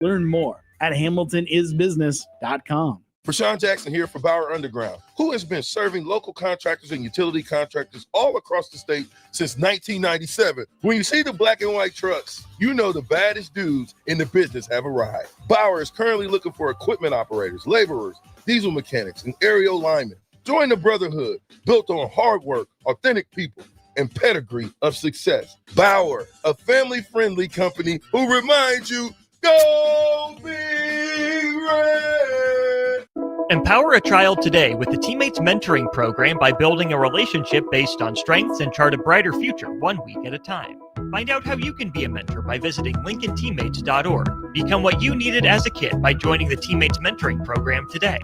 Learn more at hamiltonisbusiness.com. Rashawn Jackson here for Bauer Underground, who has been serving local contractors and utility contractors all across the state since 1997. When you see the black and white trucks, you know the baddest dudes in the business have arrived. Bauer is currently looking for equipment operators, laborers, diesel mechanics, and aerial linemen. Join the brotherhood built on hard work, authentic people, and pedigree of success. Bauer, a family-friendly company who reminds you, go Big Red! Empower a child today with the Teammates Mentoring Program by building a relationship based on strengths and chart a brighter future 1 week at a time. Find out how you can be a mentor by visiting LincolnTeammates.org. Become what you needed as a kid by joining the Teammates Mentoring Program today.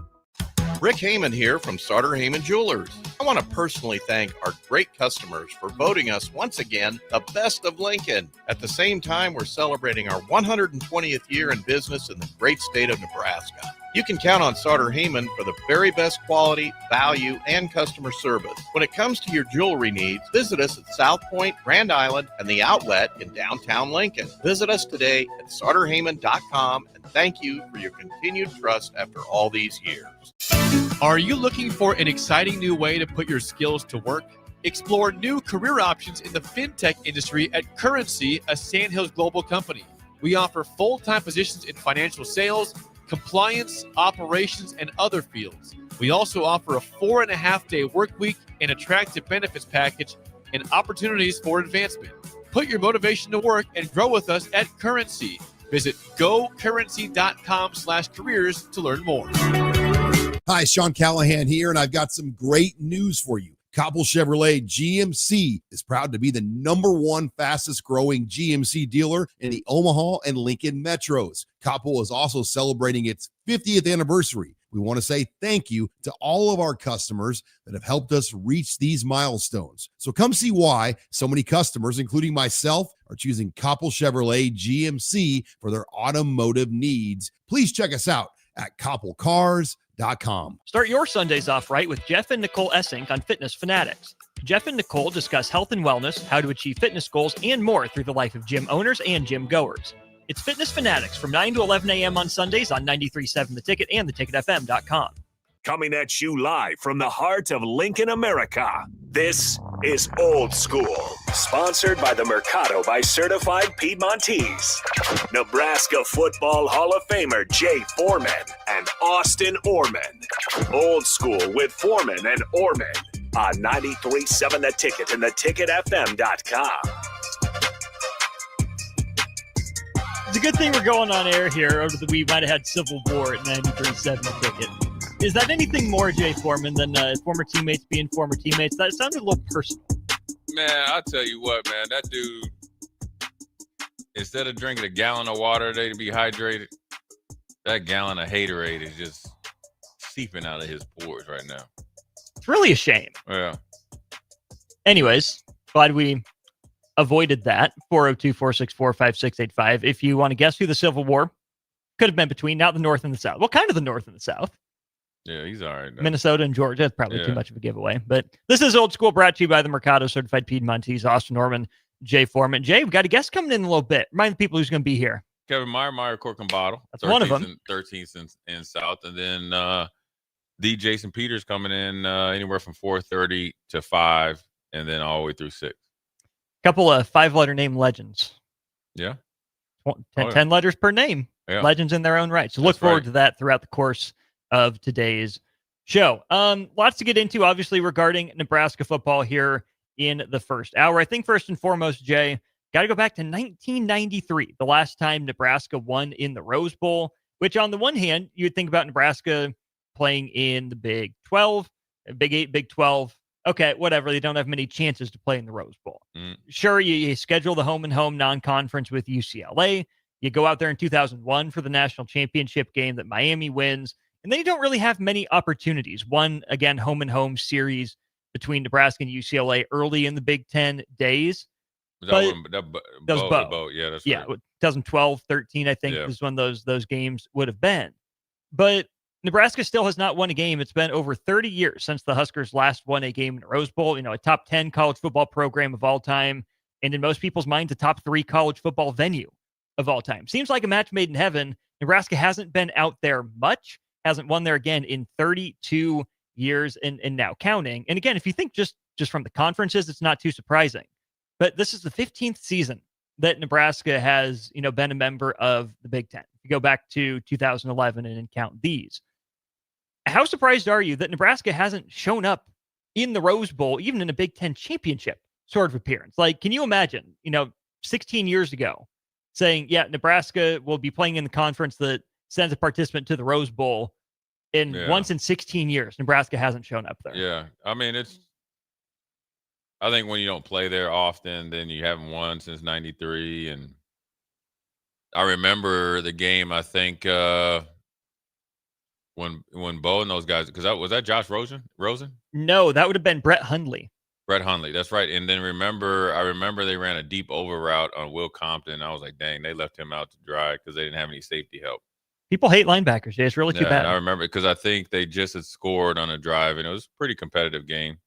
Rick Heyman here from Sartor Heyman Jewelers. I want to personally thank our great customers for voting us once again the best of Lincoln. At the same time, we're celebrating our 120th year in business in the great state of Nebraska. You can count on Sartor Heyman for the very best quality, value, and customer service. When it comes to your jewelry needs, visit us at South Point, Grand Island, and the Outlet in downtown Lincoln. Visit us today at sartorheyman.com, and thank you for your continued trust after all these years. Are you looking for an exciting new way to put your skills to work? Explore new career options in the fintech industry at Currency, a Sandhills Global company. We offer full-time positions in financial sales, compliance, operations, and other fields. We also offer a 4.5-day work week, an attractive benefits package, and opportunities for advancement. Put your motivation to work and grow with us at Currency. Visit gocurrency.com/careers to learn more. Hi, Sean Callahan here, and I've got some great news for you. Copple Chevrolet GMC is proud to be the #1 fastest growing GMC dealer in the Omaha and Lincoln metros. Copple is also celebrating its 50th anniversary. We want to say thank you to all of our customers that have helped us reach these milestones. So come see why so many customers, including myself, are choosing Copple Chevrolet GMC for their automotive needs. Please check us out at copplecars.com. Start your Sundays off right with Jeff and Nicole Essink on Fitness Fanatics. Jeff and Nicole discuss health and wellness, how to achieve fitness goals, and more through the life of gym owners and gym goers. It's Fitness Fanatics from 9 to 11 a.m. on Sundays on 93.7 The Ticket and theticketfm.com. Coming at you live from the heart of Lincoln, America. This is Old School, sponsored by the Mercado by Certified Piedmontese. Nebraska Football Hall of Famer Jay Foreman and Austin Orman. Old School with Foreman and Orman on 93.7 The Ticket and theticketfm.com. It's a good thing we're going on air here, or we might have had Civil War at 93.7 The Ticket. Is that anything more, Jay Foreman, than former teammates being former teammates? That sounded a little personal. Man, I'll tell you what, man. That dude, instead of drinking a gallon of water a day to be hydrated, that gallon of Haterade is just seeping out of his pores right now. It's really a shame. Yeah. Anyways, glad we avoided that. 402-464-5685. If you want to guess who the Civil War could have been between, not the North and the South. Well, kind of the North and the South. Yeah, he's all right. Minnesota and Georgia. That's probably too much of a giveaway. But this is Old School, brought to you by the Mercado Certified Piedmontese, Austin Norman, Jay Foreman. Jay, we've got a guest coming in a little bit. Remind the people who's going to be here. Kevin Meyer, Cork and Bottle. That's one of them. 13th and South. And then D. Jason Peters coming in anywhere from 4:30 to 5, and then all the way through 6. Couple of 5-letter name legends. Yeah. 10 letters per name. Yeah. Legends in their own right. So look forward to that throughout the course of today's show. Lots to get into, obviously, regarding Nebraska football here in the first hour. I think first and foremost, Jay, got to go back to 1993, the last time Nebraska won in the Rose Bowl, which on the one hand, you'd think about Nebraska playing in the Big 12, Big 8, Big 12. Okay, whatever. They don't have many chances to play in the Rose Bowl. Sure, you schedule the home-and-home non-conference with UCLA. You go out there in 2001 for the national championship game that Miami wins. And then you don't really have many opportunities. One, again, home-and-home series between Nebraska and UCLA early in the Big Ten days. That was Bo. Yeah, that's right. 2012, 13, I think, is when those games would have been. But Nebraska still has not won a game. It's been over 30 years since the Huskers last won a game in the Rose Bowl. You know, a top 10 college football program of all time. And in most people's minds, a top 3 college football venue of all time. Seems like a match made in heaven. Nebraska hasn't been out there much, hasn't won there again in 32 years and now counting. And again, if you think just from the conferences, it's not too surprising. But this is the 15th season that Nebraska has, been a member of the Big Ten. If you go back to 2011 and count these, how surprised are you that Nebraska hasn't shown up in the Rose Bowl, even in a Big Ten championship sort of appearance? Like, can you imagine, 16 years ago saying, yeah, Nebraska will be playing in the conference that sends a participant to the Rose Bowl, and once in 16 years, Nebraska hasn't shown up there. Yeah. I mean, I think when you don't play there often, then you haven't won since 93. And I remember the game, I think, when Bo and those guys, because was that Josh Rosen? No, that would have been Brett Hundley. Brett Hundley, that's right. And then I remember they ran a deep over route on Will Compton. I was like, dang, they left him out to dry because they didn't have any safety help. People hate linebackers. Jay. It's really too bad. I remember because I think they just had scored on a drive, and it was a pretty competitive game.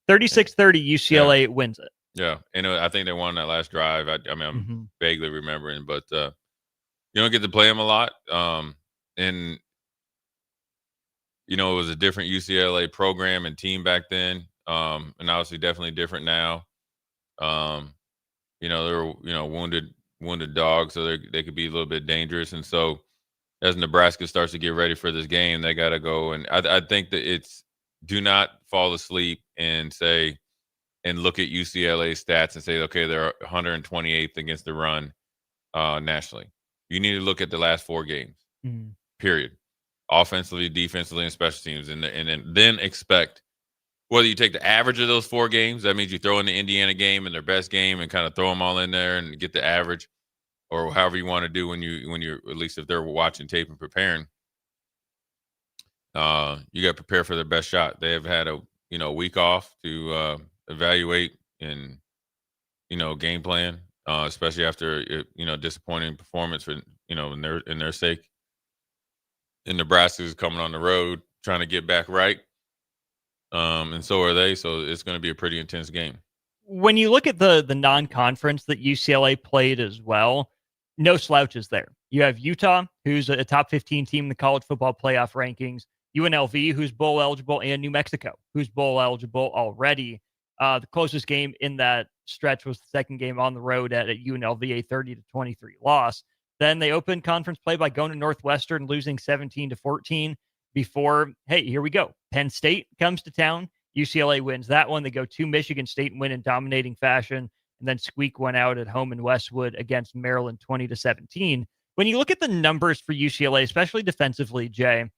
36-30, UCLA wins it. Yeah, and I think they won that last drive. I'm vaguely remembering, but you don't get to play them a lot. And it was a different UCLA program and team back then, and obviously definitely different now. They were wounded dogs, so they could be a little bit dangerous, and so as Nebraska starts to get ready for this game, they got to go. And I think that do not fall asleep and look at UCLA stats and say, okay, they're 128th against the run nationally. You need to look at the last 4 games, period. Offensively, defensively, and special teams. And then expect, whether you take the average of those 4 games, that means you throw in the Indiana game and their best game and kind of throw them all in there and get the average, or however you want to do when you're, at least if they're watching tape and preparing. You got to prepare for their best shot. They have had a week off to evaluate and game plan, especially after disappointing performance for in their sake. And Nebraska is coming on the road trying to get back right, and so are they. So it's going to be a pretty intense game. When you look at the non-conference that UCLA played as well, no slouches there. You have Utah, who's a top 15 team in the college football playoff rankings. UNLV, who's bowl eligible, and New Mexico, who's bowl eligible already. The closest game in that stretch was the second game on the road at UNLV, a 30-23 loss. Then they opened conference play by going to Northwestern, losing 17-14 before, hey, here we go. Penn State comes to town. UCLA wins that one. They go to Michigan State and win in dominating fashion, and then squeak one out at home in Westwood against Maryland 20-17. When you look at the numbers for UCLA, especially defensively, Jay,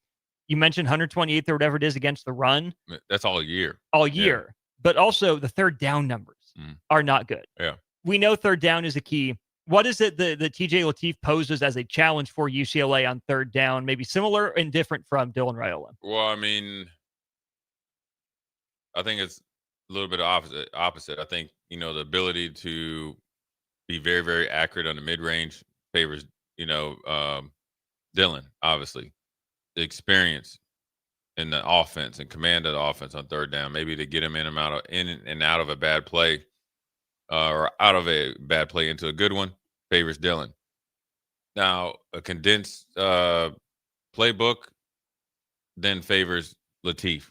you mentioned 128th or whatever it is against the run. That's all year. All year. Yeah. But also the third down numbers are not good. Yeah. We know third down is a key. What is it that TJ Lateef poses as a challenge for UCLA on third down, maybe similar and different from Dylan Raiola? Well, I mean, I think it's a little bit opposite. I think, the ability to be very, very accurate on the mid-range favors, Dylan, obviously. The experience in the offense and command of the offense on third down, maybe to get him in and out of a bad play, or out of a bad play into a good one, favors Dylan. Now, a condensed playbook then favors Lateef.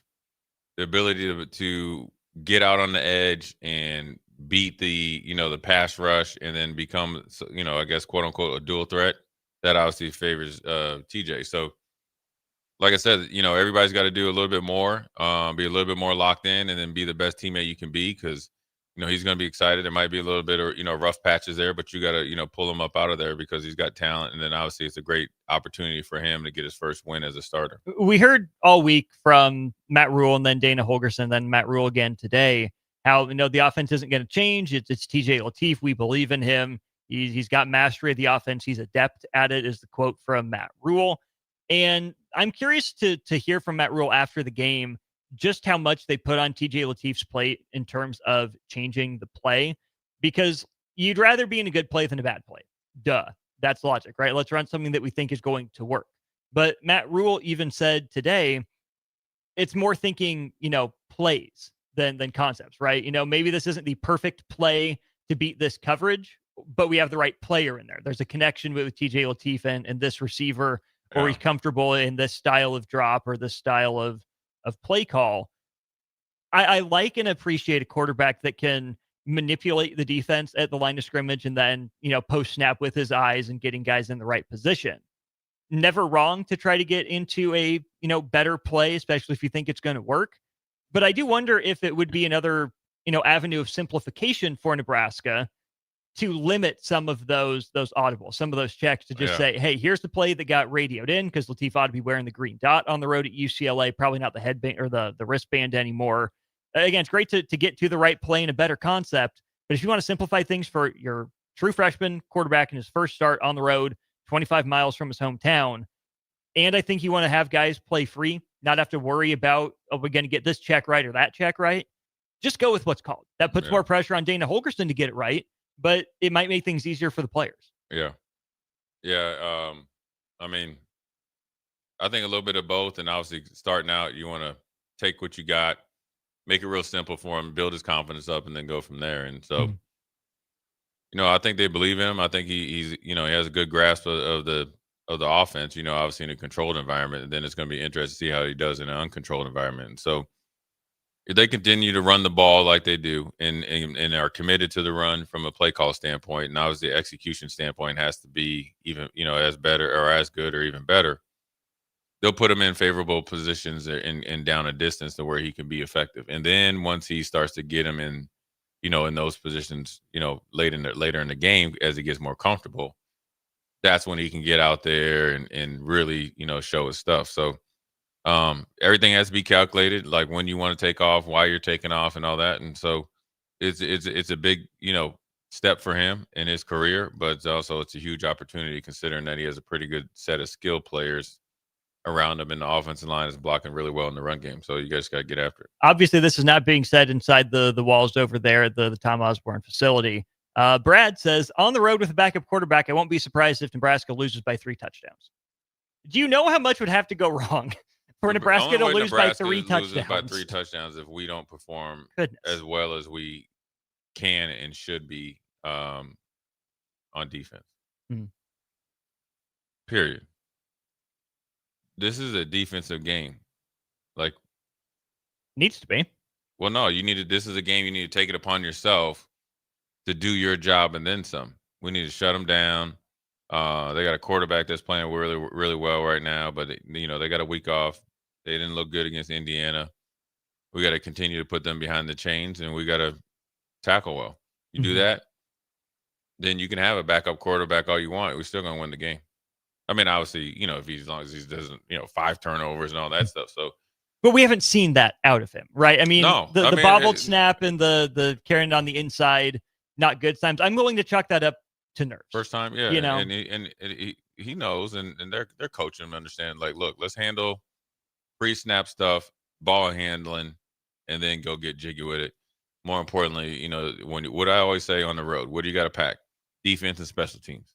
The ability to get out on the edge and beat the pass rush and then become, I guess, quote unquote, a dual threat, that obviously favors TJ. So, like I said, everybody's got to do a little bit more, be a little bit more locked in, and then be the best teammate you can be, because, he's going to be excited. There might be a little bit of, rough patches there, but you got to, pull him up out of there because he's got talent. And then obviously it's a great opportunity for him to get his first win as a starter. We heard all week from Matt Rule and then Dana Holgorsen, then Matt Rule again today, how, the offense isn't going to change. It's TJ Lateef. We believe in him. He's got mastery of the offense. He's adept at it, is the quote from Matt Rule. And I'm curious to hear from Matt Rule after the game just how much they put on TJ Lateef's plate in terms of changing the play, because you'd rather be in a good play than a bad play. Duh. That's logic, right? Let's run something that we think is going to work. But Matt Rule even said today, it's more thinking, plays than concepts, right? Maybe this isn't the perfect play to beat this coverage but we have the right player in there. There's a connection with TJ Lateef and this receiver, or he's comfortable in this style of drop or this style of play call. I like and appreciate a quarterback that can manipulate the defense at the line of scrimmage and then, post snap with his eyes and getting guys in the right position. Never wrong to try to get into a, better play, especially if you think it's going to work. But I do wonder if it would be another, avenue of simplification for Nebraska to limit some of those audibles, some of those checks to just say, hey, here's the play that got radioed in, because Lateef ought to be wearing the green dot on the road at UCLA, probably not the headband or the wristband anymore. Again, it's great to get to the right play and a better concept, but if you want to simplify things for your true freshman quarterback in his first start on the road, 25 miles from his hometown, and I think you want to have guys play free, not have to worry about, we're going to get this check right or that check right. Just go with what's called. That puts more pressure on Dana Holgorsen to get it right, but it might make things easier for the players. Yeah. I mean, I think a little bit of both, and obviously starting out, you want to take what you got, make it real simple for him, build his confidence up, and then go from there. And so, I think they believe in him. I think he's he has a good grasp of the offense. Obviously in a controlled environment, and then it's going to be interesting to see how he does in an uncontrolled environment. And so, if they continue to run the ball like they do, and are committed to the run from a play call standpoint, and obviously the execution standpoint has to be even as better or as good or even better, they'll put him in favorable positions and down a distance to where he can be effective. And then once he starts to get him in, in those positions, later in the game, as he gets more comfortable, that's when he can get out there and really, show his stuff. So everything has to be calculated, like when you want to take off, why you're taking off, and all that. And so it's a big, step for him in his career, but it's a huge opportunity considering that he has a pretty good set of skill players around him, and the offensive line is blocking really well in the run game. So you guys got to get after it. Obviously, this is not being said inside the walls over there at the Tom Osborne facility. Brad says, on the road with a backup quarterback, I won't be surprised if Nebraska loses by 3 touchdowns. Do you know how much would have to go wrong for Nebraska to lose by 3 touchdowns? By 3 touchdowns if we don't perform as well as we can and should be on defense. Period. This is a defensive game. Like, needs to be. Well, no, this is a game you need to take it upon yourself to do your job and then some. We need to shut them down. They got a quarterback that's playing really, really well right now, but they got a week off. They didn't look good against Indiana. We got to continue to put them behind the chains, and we got to tackle well. You do that, then you can have a backup quarterback all you want. We're still going to win the game. I mean, obviously, as long as he doesn't, 5 turnovers and all that stuff. So, but we haven't seen that out of him, right? I mean, the bobbled snap and the carrying on the inside, not good times. I'm willing to chalk that up to nerves. First time, yeah. And he knows, and they're coaching him to understand, like, look, let's handle pre-snap stuff, ball handling, and then go get jiggy with it. More importantly, what I always say on the road, what do you got to pack? Defense and special teams.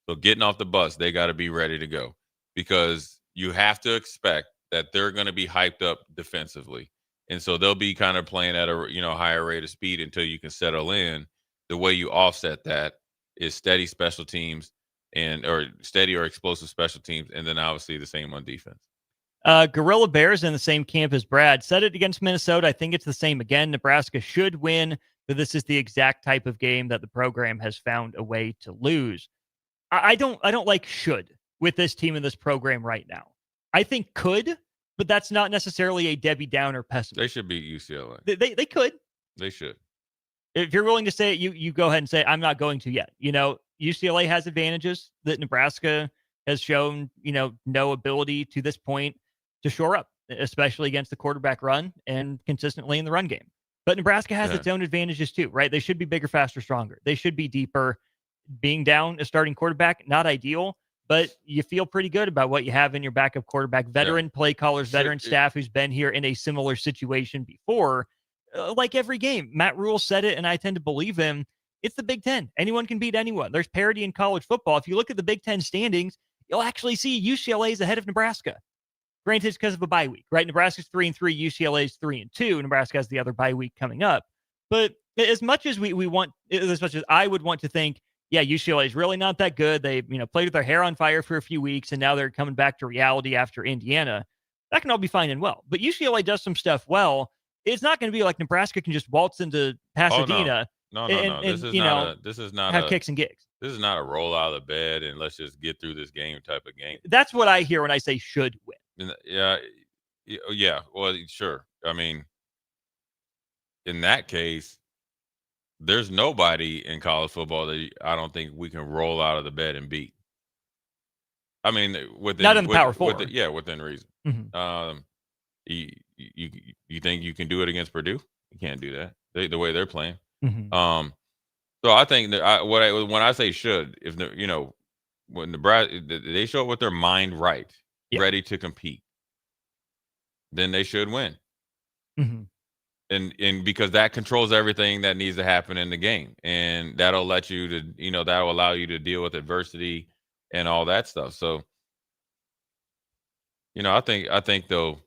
So getting off the bus, they got to be ready to go, because you have to expect that they're going to be hyped up defensively. And so they'll be kind of playing at a higher rate of speed until you can settle in. The way you offset that is steady special teams or steady or explosive special teams, and then obviously the same on defense. Gorilla Bears in the same camp as Brad. Said it against Minnesota. I think it's the same again. Nebraska should win, but this is the exact type of game that the program has found a way to lose. I don't like should with this team and this program right now. I think could, but that's not necessarily a Debbie Downer pessimist. They should beat UCLA. They could. They should. If you're willing to say it, you go ahead and say, I'm not going to yet. UCLA has advantages that Nebraska has shown, no ability to this point to shore up, especially against the quarterback run and consistently in the run game. But Nebraska has its own advantages too, right? They should be bigger, faster, stronger. They should be deeper. Being down a starting quarterback, not ideal, but you feel pretty good about what you have in your backup quarterback, veteran play callers, veteran staff who's been here in a similar situation before. Like every game, Matt Rule said it, and I tend to believe him. It's the Big Ten. Anyone can beat anyone. There's parity in college football. If you look at the Big Ten standings, you'll actually see UCLA is ahead of Nebraska. Granted, it's because of a bye week, right? Nebraska's 3-3, UCLA's 3-2. Nebraska has the other bye week coming up. But as much as we want, as much as I would want to think yeah, UCLA is really not that good. They, played with their hair on fire for a few weeks, and now they're coming back to reality after Indiana. That can all be fine and well. But UCLA does some stuff well. It's not going to be like Nebraska can just waltz into Pasadena No. and This is not have kicks and gigs. This is not a roll out of the bed and let's just get through this game type of game. That's what I hear when I say should win. Yeah. Well, sure. I mean, in that case, there's nobody in college football that I don't think we can roll out of the bed and beat. I mean, not in the Power Four. Within reason. Mm-hmm. You think you can do it against Purdue? You can't do that. The way they're playing. Mm-hmm. So I think that when I say should, if when Nebraska they show up with their mind right, ready to compete, then they should win. Mm-hmm. And because that controls everything that needs to happen in the game, and that'll let you to that'll allow you to deal with adversity and all that stuff. So I think they'll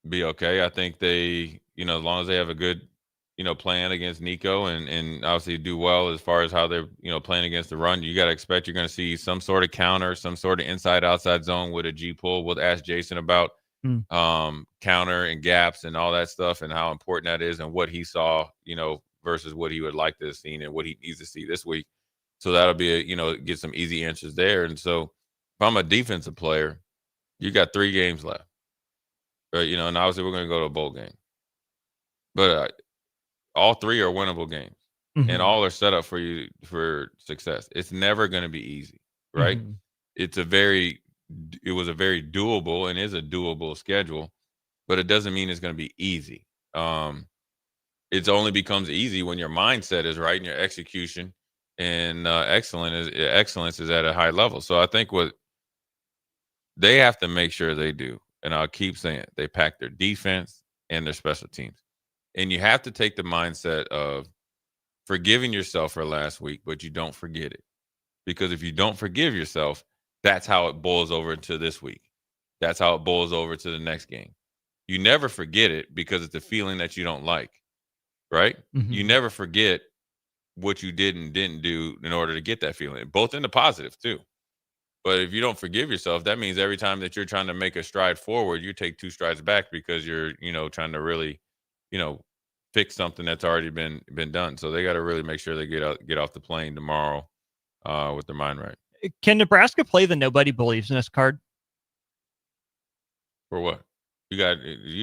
be okay. I think they as long as they have a good plan against Nico and obviously do well as far as how they're playing against the run, you got to expect you're going to see some sort of counter, some sort of inside outside zone with a G pull. We'll ask Jason about counter and gaps and all that stuff and how important that is and what he saw versus what he would like to have seen and what he needs to see this week. So that'll be get some easy answers there. And so if I'm a defensive player, you got 3 games left, right? And obviously we're going to go to a bowl game, but all 3 are winnable games, and all are set up for you for success. It's never going to be easy, right? Mm-hmm. It was a very doable and is a doable schedule, but it doesn't mean it's going to be easy. It only becomes easy when your mindset is right and your execution and excellence is at a high level. So I think what they have to make sure they do, and I'll keep saying it, they pack their defense and their special teams. And you have to take the mindset of forgiving yourself for last week, but you don't forget it. Because if you don't forgive yourself, that's how it boils over to this week. That's how it boils over to the next game. You never forget it because it's a feeling that you don't like, right? Mm-hmm. You never forget what you did and didn't do in order to get that feeling, both in the positive too. But if you don't forgive yourself, that means every time that you're trying to make a stride forward, you take 2 strides back because you're, trying to really, fix something that's already been done. So they got to really make sure they get off the plane tomorrow with their mind right. Can Nebraska play the nobody believes in us card? For what? You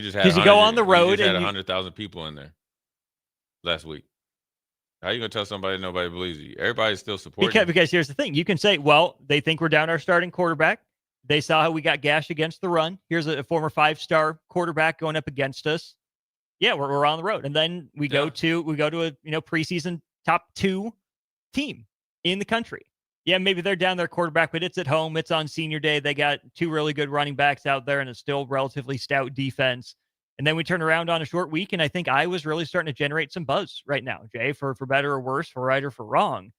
just had because you go on the road you just had and 100,000 people in there last week. How you gonna tell somebody nobody believes you? Everybody's still supporting. Because here's the thing: you can say, well, they think we're down our starting quarterback. They saw how we got gashed against the run. Here's a former 5-star quarterback going up against us. Yeah, we're on the road, and then we go to a preseason top 2 team in the country. Yeah, maybe they're down their quarterback, but it's at home. It's on senior day. They got 2 really good running backs out there and a still relatively stout defense. And then we turn around on a short week, and I think Iowa's really starting to generate some buzz right now, Jay, for better or worse, for right or for wrong.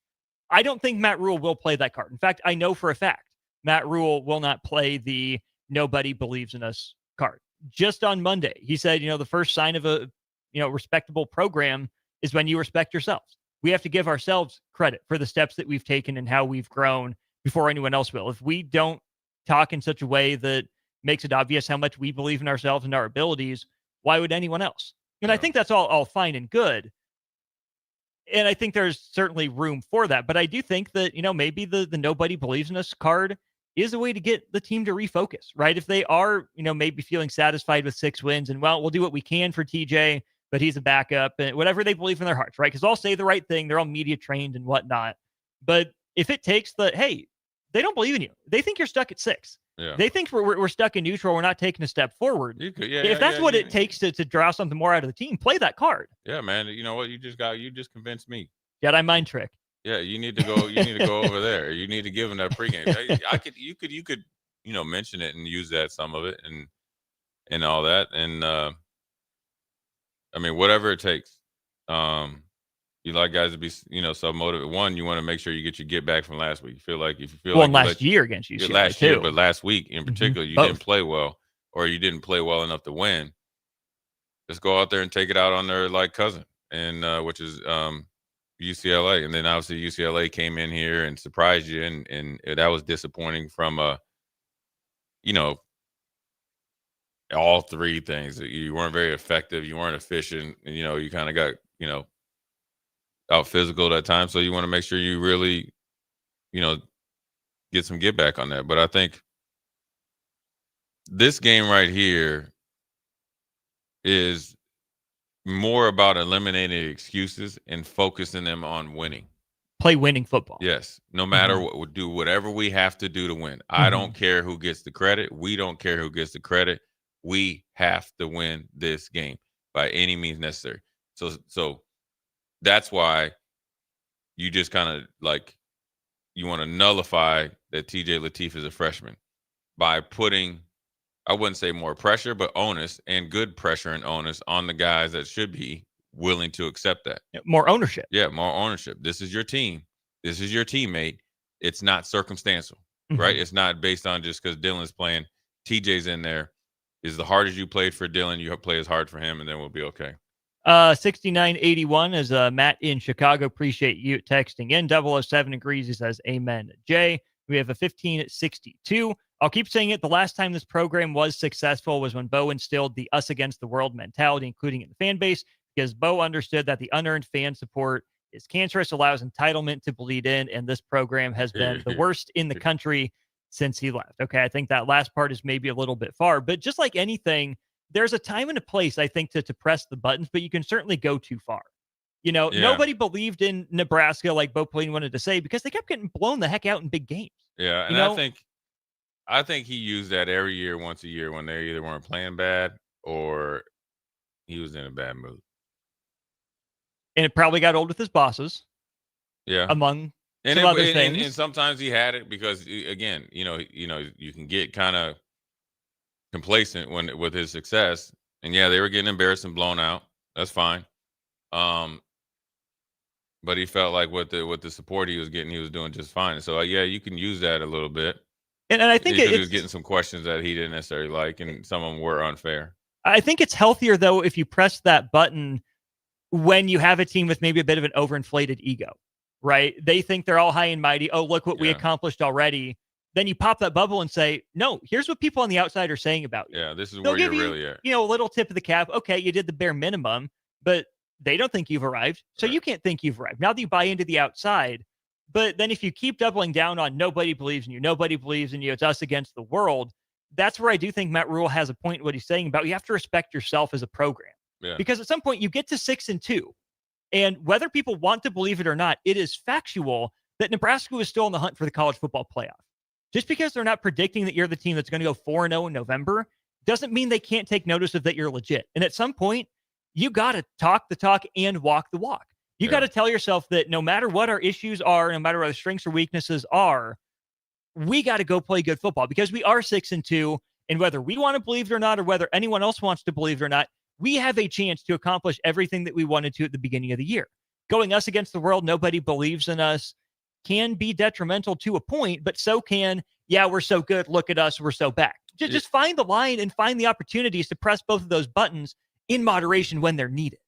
I don't think Matt Rule will play that card. In fact, I know for a fact Matt Rule will not play the nobody believes in us card. Just on Monday, he said, the first sign of a respectable program is when you respect yourselves. We have to give ourselves credit for the steps that we've taken and how we've grown before anyone else will. If we don't talk in such a way that makes it obvious how much we believe in ourselves and our abilities, why would anyone else? And I think that's all fine and good. And I think there's certainly room for that. But I do think that, maybe the nobody believes in us card is a way to get the team to refocus, right? If they are, maybe feeling satisfied with 6 wins and, well, we'll do what we can for TJ, but he's a backup and whatever they believe in their hearts, right? Because they'll say the right thing. They're all media trained and whatnot. But if it takes hey, they don't believe in you. They think you're stuck at 6. Yeah. They think we're stuck in neutral. We're not taking a step forward. If that's what it takes to draw something more out of the team, play that card. Yeah, man. You know what? You just convinced me. Jedi mind trick. Yeah, you need to go over there. You need to give them that pregame. You could mention it and use that, some of it and all that. And I mean, whatever it takes. You like guys to be, so motivated. One, you want to make sure you get back from last week. Last year against UCLA last too. year, but last week in particular, you Both. didn't play well, or you didn't play well enough to win. Just go out there and take it out on their cousin, and which is UCLA, and then obviously UCLA came in here and surprised you, and that was disappointing from all three things. You weren't very effective, you weren't efficient, and you kind of got out physical at times. So you want to make sure you really get some get back on that. But I think this game right here is more about eliminating excuses and focusing them on winning. Play winning football. Yes. No matter what, we'll do whatever we have to do to win. I don't care who gets the credit. We don't care who gets the credit. We have to win this game by any means necessary. So that's why you just kind of you want to nullify that TJ Lateef is a freshman by putting, I wouldn't say more pressure, but onus, and good pressure and onus on the guys that should be willing to accept that. More ownership. Yeah, more ownership. This is your team. This is your teammate. It's not circumstantial, right? It's not based on just because Dylan's playing. TJ's in there. Is the hard as you played for Dylan, you play as hard for him, and then we'll be okay. 6981 is Matt in Chicago. Appreciate you texting in. 007 agrees. He says, amen. Jay, we have a 1562. I'll keep saying it. The last time this program was successful was when Bo instilled the us against the world mentality, including in the fan base, because Bo understood that the unearned fan support is cancerous, allows entitlement to bleed in, and this program has been the worst in the country since he left. Okay, I think that last part is maybe a little bit far, but just like anything, there's a time and a place, I think, to press the buttons, but you can certainly go too far. Nobody believed in Nebraska, like Bo Pelini wanted to say, because they kept getting blown the heck out in big games. Yeah, and I think he used that every year, once a year, when they either weren't playing bad or he was in a bad mood. And it probably got old with his bosses. Yeah. Among some other things. And sometimes he had it because, again, you can get kind of complacent with his success. And yeah, they were getting embarrassed and blown out. That's fine. But he felt like with the support he was getting, he was doing just fine. So yeah, you can use that a little bit. And I think he was getting some questions that he didn't necessarily like, and some of them were unfair. I think it's healthier, though, if you press that button when you have a team with maybe a bit of an overinflated ego, right? They think they're all high and mighty. Oh, look what we accomplished already. Then you pop that bubble and say, no, here's what people on the outside are saying about you. Yeah, this is where you're really at. A little tip of the cap. Okay, you did the bare minimum, but they don't think you've arrived. So you can't think you've arrived. Now that you buy into the outside, but then if you keep doubling down on nobody believes in you, it's us against the world, that's where I do think Matt Rule has a point in what he's saying about you have to respect yourself as a program. Yeah. Because at some point you get to 6-2, and whether people want to believe it or not, it is factual that Nebraska is still in the hunt for the college football playoff. Just because they're not predicting that you're the team that's going to go 4-0 in November doesn't mean they can't take notice of that you're legit. And at some point, you got to talk the talk and walk the walk. You got to tell yourself that no matter what our issues are, no matter what our strengths or weaknesses are, we got to go play good football because we are 6-2. And whether we want to believe it or not, or whether anyone else wants to believe it or not, we have a chance to accomplish everything that we wanted to at the beginning of the year. Going us against the world, nobody believes in us, can be detrimental to a point, but so can, we're so good, look at us, we're so bad. Just find the line and find the opportunities to press both of those buttons in moderation when they're needed.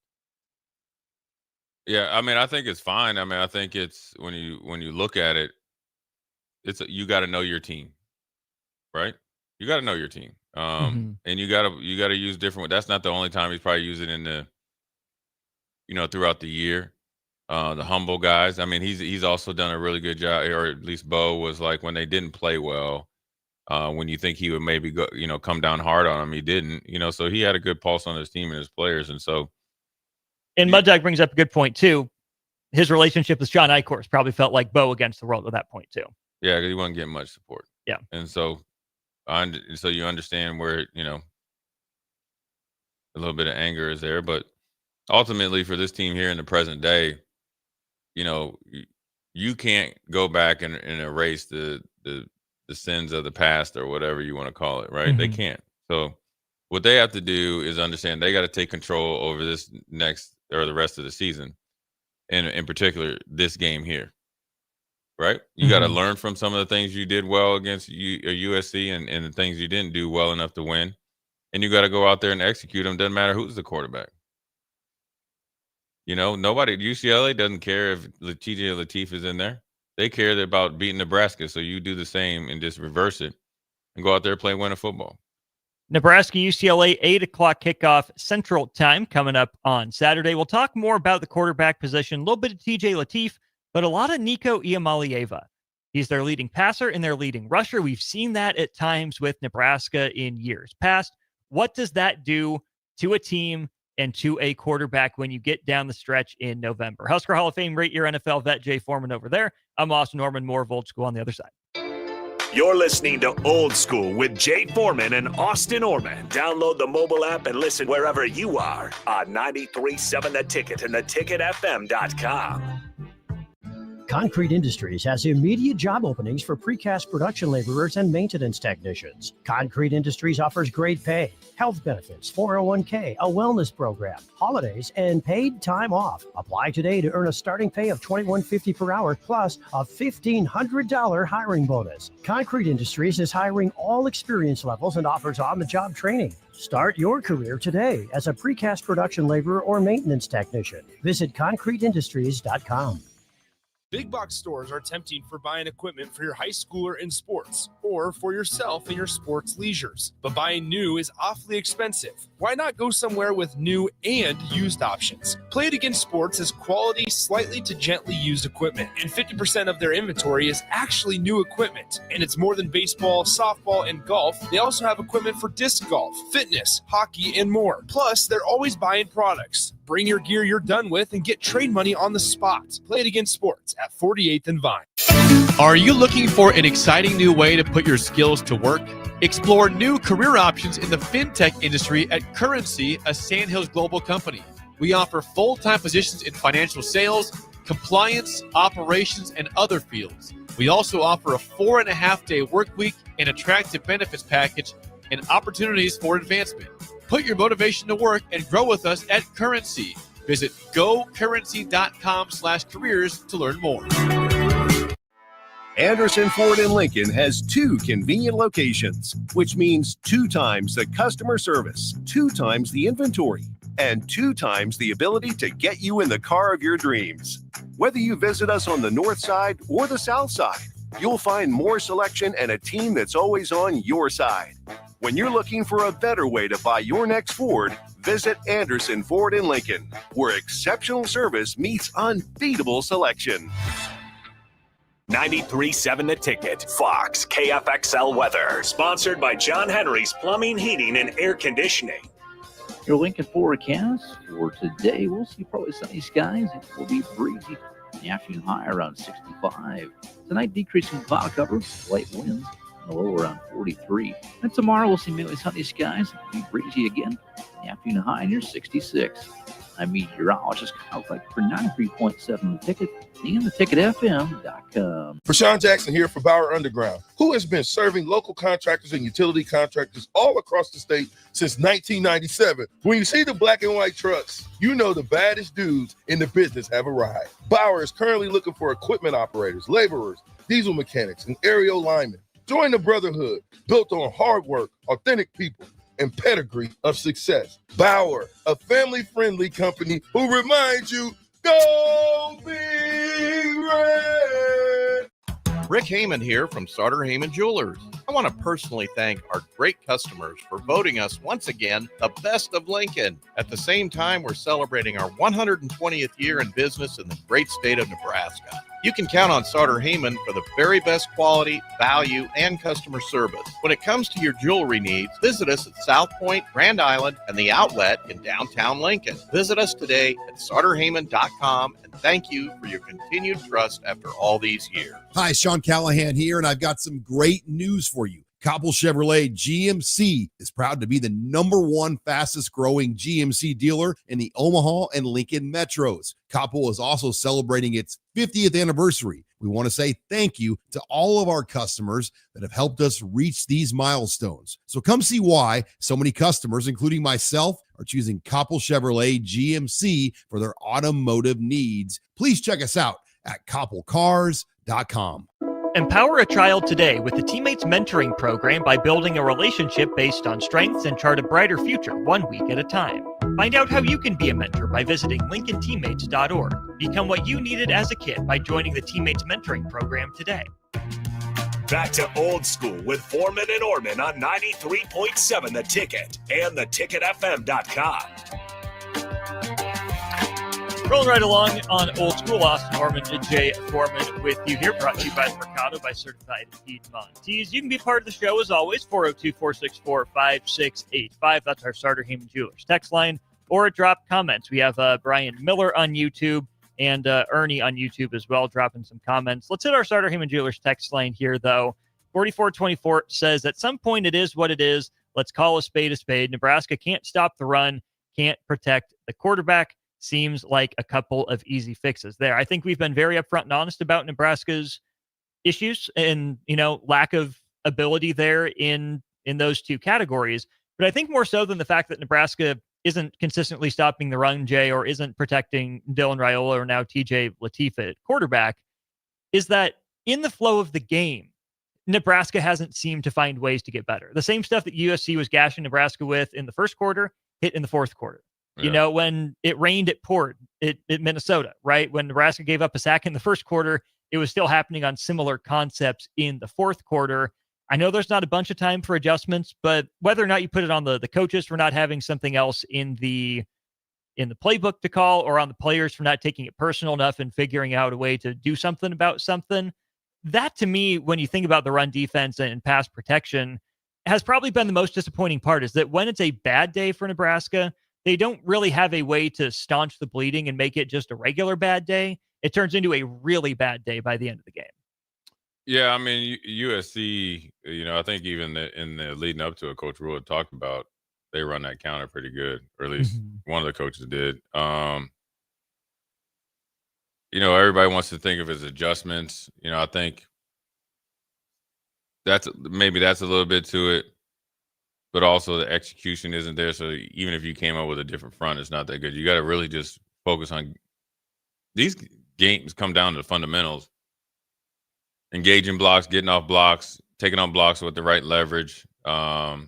Yeah, I mean, I think it's fine. I mean, I think it's when you look at it, you got to know your team, right? You got to know your team, and you got to use different. That's not the only time he's probably using in the, throughout the year. The humble guys. I mean, he's also done a really good job, or at least Bo was like when they didn't play well. When you think he would maybe go, come down hard on him, he didn't. So he had a good pulse on his team and his players, and so. And Muddog brings up a good point too. His relationship with Sean Eichhorst probably felt like Bo against the world at that point too. Yeah, because he wasn't getting much support. Yeah, and so you understand where a little bit of anger is there, but ultimately for this team here in the present day, you can't go back and erase the sins of the past or whatever you want to call it, right? They can't. So what they have to do is understand they got to take control over this next or the rest of the season, and in particular this game here, right? You got to learn from some of the things you did well against USC and the things you didn't do well enough to win, and you got to go out there and execute them. Doesn't matter who's the quarterback. You know, nobody at UCLA doesn't care if TJ Lateef is in there. They care about beating Nebraska. So you do the same and just reverse it and go out there and play winning football. Nebraska, UCLA, 8 o'clock kickoff Central Time coming up on Saturday. We'll talk more about the quarterback position, a little bit of TJ Lateef, but a lot of Nico Iamaleava. He's their leading passer and their leading rusher. We've seen that at times with Nebraska in years past. What does that do to a team and to a quarterback when you get down the stretch in November? Husker Hall of Fame, great year NFL vet Jay Foreman over there. I'm Austin Norman, more of Old School on the other side. You're listening to Old School with Jay Foreman and Austin Orman. Download the mobile app and listen wherever you are on 93.7 The Ticket and theticketfm.com. Concrete Industries has immediate job openings for precast production laborers and maintenance technicians. Concrete Industries offers great pay, health benefits, 401k, a wellness program, holidays, and paid time off. Apply today to earn a starting pay of $21.50 per hour plus a $1,500 hiring bonus. Concrete Industries is hiring all experience levels and offers on-the-job training. Start your career today as a precast production laborer or maintenance technician. Visit concreteindustries.com. Big box stores are tempting for buying equipment for your high schooler in sports or for yourself in your sports leisures. But buying new is awfully expensive. Why not go somewhere with new and used options? Play It Again Sports has quality, slightly to gently used equipment, and 50% of their inventory is actually new equipment. And it's more than baseball, softball, and golf. They also have equipment for disc golf, fitness, hockey, and more. Plus, they're always buying products. Bring your gear you're done with and get trade money on the spot. Play It Again Sports at 48th and Vine. Are you looking for an exciting new way to put your skills to work? Explore new career options in the fintech industry at Currency, a Sandhills global company. We offer full-time positions in financial sales, compliance, operations, and other fields. We also offer a 4.5-day work week, an attractive benefits package, and opportunities for advancement. Put your motivation to work and grow with us at Currency. Visit gocurrency.com/careers to learn more. Anderson Ford in Lincoln has 2 convenient locations, which means 2 times the customer service, 2 times the inventory, and 2 times the ability to get you in the car of your dreams. Whether you visit us on the north side or the south side, you'll find more selection and a team that's always on your side. When you're looking for a better way to buy your next Ford, visit Anderson Ford in Lincoln, where exceptional service meets unbeatable selection. 93.7 The Ticket, Fox, KFXL Weather. Sponsored by John Henry's Plumbing, Heating, and Air Conditioning. Your Lincoln forecast for today, we'll see probably sunny skies. It will be breezy. The afternoon high around 65. Tonight, decreasing cloud cover, light winds, and a low around 43. And tomorrow, we'll see mainly sunny skies. It will be breezy again. The afternoon high near 66. I'm meteorologist Kyle Fleck for 93.7 The Ticket and theticketfm.com. Prashawn Jackson here for Bauer Underground, who has been serving local contractors and utility contractors all across the state since 1997. When you see the black and white trucks, you know the baddest dudes in the business have arrived. Bauer is currently looking for equipment operators, laborers, diesel mechanics, and aerial linemen. Join the brotherhood built on hard work, authentic people, and pedigree of success. Bauer, a family-friendly company who reminds you, go Big Red! Rick Heyman here from Sartor Heyman Jewelers. I want to personally thank our great customers for voting us once again the best of Lincoln. At the same time, we're celebrating our 120th year in business in the great state of Nebraska. You can count on Sartor Heyman for the very best quality, value, and customer service. When it comes to your jewelry needs, visit us at South Point, Grand Island, and the Outlet in downtown Lincoln. Visit us today at sartorheyman.com, and thank you for your continued trust after all these years. Hi, Sean Callahan here, and I've got some great news for you. Copple Chevrolet GMC is proud to be the #1 fastest growing GMC dealer in the Omaha and Lincoln metros. Copple is also celebrating its 50th anniversary. We want to say thank you to all of our customers that have helped us reach these milestones. So come see why so many customers, including myself, are choosing Copple Chevrolet GMC for their automotive needs. Please check us out at copplecars.com. Empower a child today with the Teammates Mentoring Program by building a relationship based on strengths and chart a brighter future 1 week at a time. Find out how you can be a mentor by visiting LincolnTeammates.org. Become what you needed as a kid by joining the Teammates Mentoring Program today. Back to Old School with Foreman and Orman on 93.7 The Ticket and theticketfm.com. Rolling right along on Old School, Austin Orman and Jay Foreman with you here, brought to you by Mercado by Certified Piedmontese. You can be part of the show as always, 402-464-5685. That's our Starter Heyman Jewelers text line, or drop comments. We have Brian Miller on YouTube and Ernie on YouTube as well, dropping some comments. Let's hit our Starter Heyman Jewelers text line here, though. 4424 says, at some point it is what it is. Let's call a spade a spade. Nebraska can't stop the run, can't protect the quarterback. Seems like a couple of easy fixes there. I think we've been very upfront and honest about Nebraska's issues and, lack of ability there in those two categories. But I think more so than the fact that Nebraska isn't consistently stopping the run, Jay, or isn't protecting Dylan Raiola or now TJ Lateef at quarterback, is that in the flow of the game, Nebraska hasn't seemed to find ways to get better. The same stuff that USC was gashing Nebraska with in the first quarter hit in the fourth quarter. Yeah. When it rained, it poured at Minnesota, right? When Nebraska gave up a sack in the first quarter, it was still happening on similar concepts in the fourth quarter. I know there's not a bunch of time for adjustments, but whether or not you put it on the coaches for not having something else in the playbook to call, or on the players for not taking it personal enough and figuring out a way to do something about something, that to me, when you think about the run defense and pass protection, has probably been the most disappointing part, is that when it's a bad day for Nebraska, they don't really have a way to staunch the bleeding and make it just a regular bad day. It turns into a really bad day by the end of the game. Yeah, I mean, USC, I think even in the leading up to it, Coach Rule had talked about they run that counter pretty good, or at least one of the coaches did. Everybody wants to think of it as adjustments. I think that's a little bit to it. But also the execution isn't there. So even if you came up with a different front, it's not that good. You got to really just focus on these games. Come down to the fundamentals: engaging blocks, getting off blocks, taking on blocks with the right leverage, not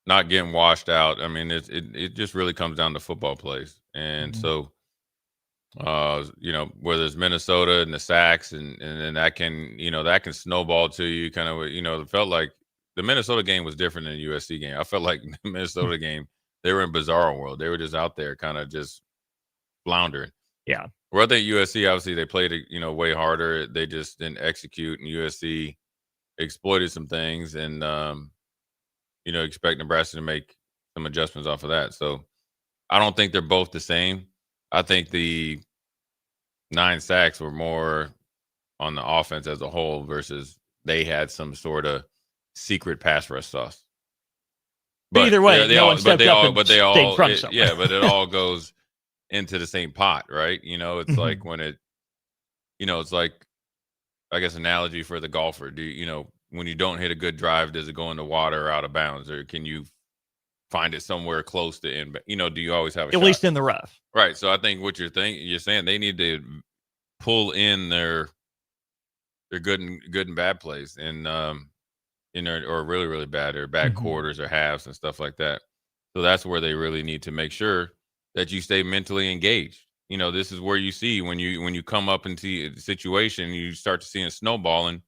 getting washed out. I mean, it just really comes down to football plays. And so, whether it's Minnesota and the sacks, and that can snowball to you. Kind of, it felt like the Minnesota game was different than the USC game. I felt like the Minnesota game, they were in bizarro world. They were just out there kind of just floundering. Yeah. Where I think USC, obviously, they played it, way harder. They just didn't execute, and USC exploited some things, and, expect Nebraska to make some adjustments off of that. So I don't think they're both the same. I think the 9 sacks were more on the offense as a whole versus they had some sort of secret pass rush sauce. But either way, they all but it all goes into the same pot, right? It's like when it's like, I guess, analogy for the golfer. When you don't hit a good drive, does it go in the water or out of bounds, or can you find it somewhere close to in? Do you always have a shot? At least in the rough, right? So I think what you're saying they need to pull in their good and bad plays, and or really, really bad, or bad quarters or halves and stuff like that. So that's where they really need to make sure that you stay mentally engaged. This is where you see when you come up into a situation, you start to see it snowballing.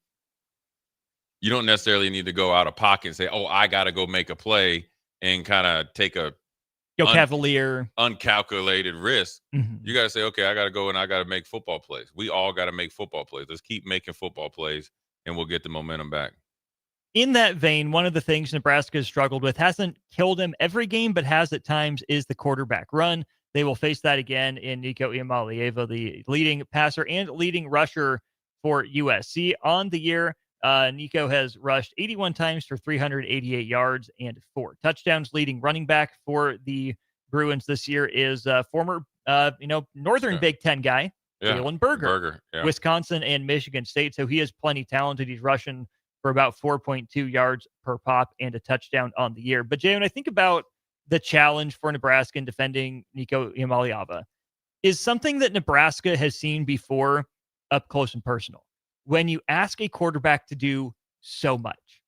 You don't necessarily need to go out of pocket and say, "Oh, I got to go make a play," and kind of take a cavalier, uncalculated risk. You got to say, "Okay, I got to go and I got to make football plays." We all got to make football plays. Let's keep making football plays, and we'll get the momentum back. In that vein, one of the things Nebraska has struggled with, hasn't killed him every game, but has at times, is the quarterback run. They will face that again in Nico Iamaleava, the leading passer and leading rusher for USC on the year. Nico has rushed 81 times for 388 yards and 4 touchdowns. Leading running back for the Bruins this year is former, Northern Big Ten guy, Jalen Berger, Wisconsin and Michigan State. So he is plenty talented. He's rushing for about 4.2 yards per pop and a touchdown on the year. But Jay, when I think about the challenge for Nebraska in defending Nico Iamaleava, is something that Nebraska has seen before up close and personal. When you ask a quarterback to do so much,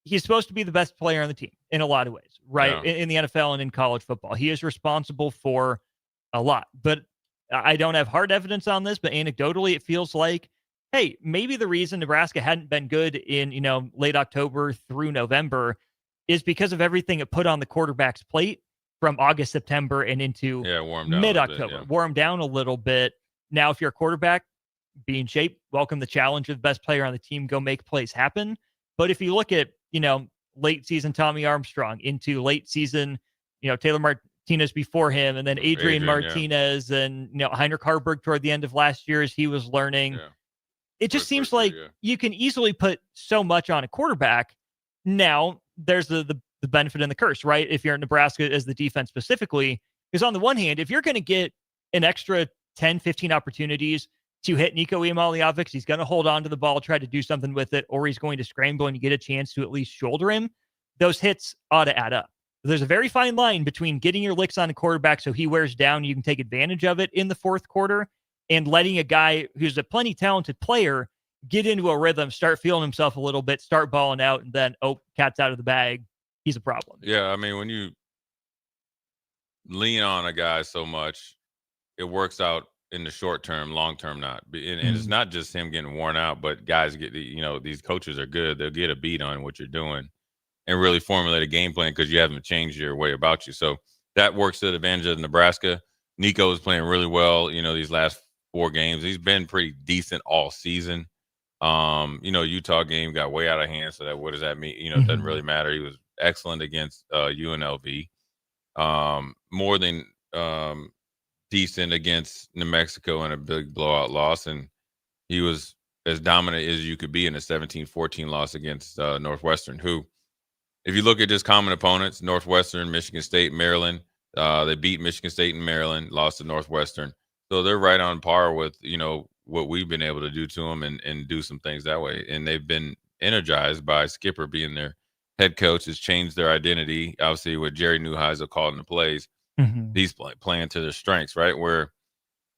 he's supposed to be the best player on the team in a lot of ways, right? Yeah. In the NFL and in college football. He is responsible for a lot, but I don't have hard evidence on this, but anecdotally, it feels like, hey, maybe the reason Nebraska hadn't been good in, late October through November is because of everything it put on the quarterback's plate from August, September, and into mid-October. Wore him down a little bit. Now, if you're a quarterback, be in shape, welcome the challenge of the best player on the team, go make plays happen. But if you look at, late season Tommy Armstrong into late season, Taylor Martinez before him, and then Adrian Martinez and, Heinrich Harburg toward the end of last year as he was learning. Yeah. It just seems like you can easily put so much on a quarterback. Now, there's the benefit and the curse, right? If you're in Nebraska as the defense specifically, because on the one hand, if you're going to get an extra 10, 15 opportunities to hit Nico Iamaleava, he's going to hold on to the ball, try to do something with it, or he's going to scramble and you get a chance to at least shoulder him, those hits ought to add up. There's a very fine line between getting your licks on a quarterback so he wears down, you can take advantage of it in the fourth quarter, and letting a guy who's a plenty talented player get into a rhythm, start feeling himself a little bit, start balling out, and then, cat's out of the bag. He's a problem. Yeah, I mean, when you lean on a guy so much, it works out in the short term, long term not. And it's not just him getting worn out, but guys get, these coaches are good. They'll get a beat on what you're doing and really formulate a game plan because you haven't changed your way about you. So that works to the advantage of Nebraska. Nico is playing really well, these last 4 games. He's been pretty decent all season. Utah game got way out of hand. So what does that mean? It doesn't really matter. He was excellent against UNLV. More than decent against New Mexico in a big blowout loss. And he was as dominant as you could be in a 17-14 loss against Northwestern, who, if you look at just common opponents, Northwestern, Michigan State, Maryland, they beat Michigan State and Maryland, lost to Northwestern. So they're right on par with, what we've been able to do to them and do some things that way. And they've been energized by Skipper being their head coach, has changed their identity. Obviously, with Jerry Neuheisel calling the plays, he's playing to their strengths, right? Where,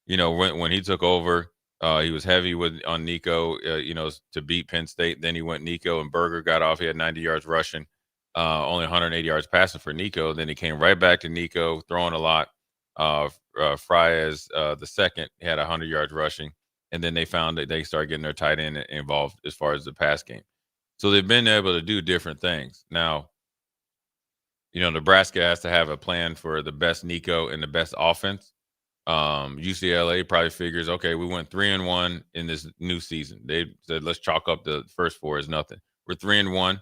when he took over, he was heavy on Nico, to beat Penn State. Then he went Nico and Berger got off. He had 90 yards rushing, only 180 yards passing for Nico. Then he came right back to Nico, throwing a lot. Frias, the second, had 100 yards rushing. And then they found that they started getting their tight end involved as far as the pass game. So they've been able to do different things. Now, Nebraska has to have a plan for the best Nico and the best offense. UCLA probably figures, okay, we went 3-1 in this new season. They said, let's chalk up the first 4 as nothing. We're 3-1,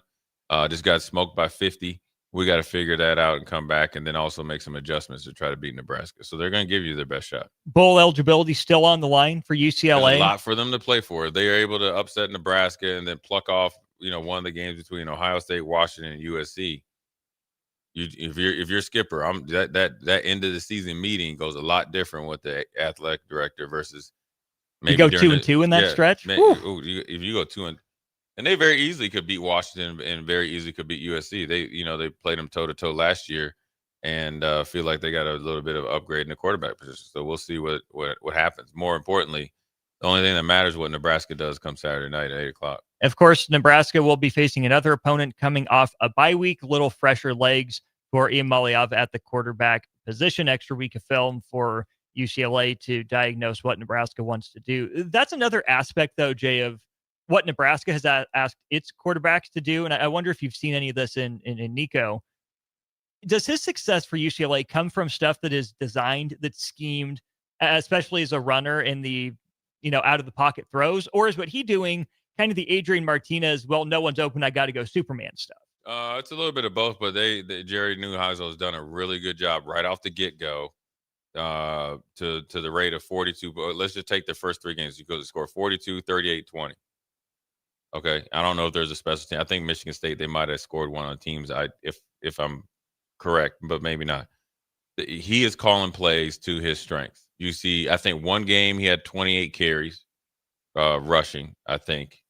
just got smoked by 50. We got to figure that out and come back and then also make some adjustments to try to beat Nebraska. So they're going to give you their best shot. Bowl eligibility still on the line for UCLA. There's a lot for them to play for. They are able to upset Nebraska and then pluck off, one of the games between Ohio State, Washington, and USC. If you're Skipper, that end of the season meeting goes a lot different with the athletic director versus maybe you go 2-2 in that stretch. If you go 2-2. And they very easily could beat Washington and very easily could beat USC. They played them toe-to-toe last year and feel like they got a little bit of upgrade in the quarterback position. So we'll see what happens. More importantly, the only thing that matters is what Nebraska does come Saturday night at 8 o'clock. Of course, Nebraska will be facing another opponent coming off a bye week, little fresher legs for Iamaleava at the quarterback position. Extra week of film for UCLA to diagnose what Nebraska wants to do. That's another aspect, though, Jay, of what Nebraska has asked its quarterbacks to do. And I wonder if you've seen any of this in Nico. Does his success for UCLA come from stuff that is designed, that's schemed, especially as a runner in the, out of the pocket throws? Or is what he doing kind of the Adrian Martinez, well, no one's open, I got to go Superman stuff? It's a little bit of both, but Jerry Neuheisel has done a really good job right off the get-go to the rate of 42. But let's just take the first 3 games. You go to score 42, 38, 20. Okay, I don't know if there's a special team. I think Michigan State, they might have scored one on teams. If I'm correct, but maybe not. He is calling plays to his strengths. You see, I think one game he had 28 carries rushing, I think.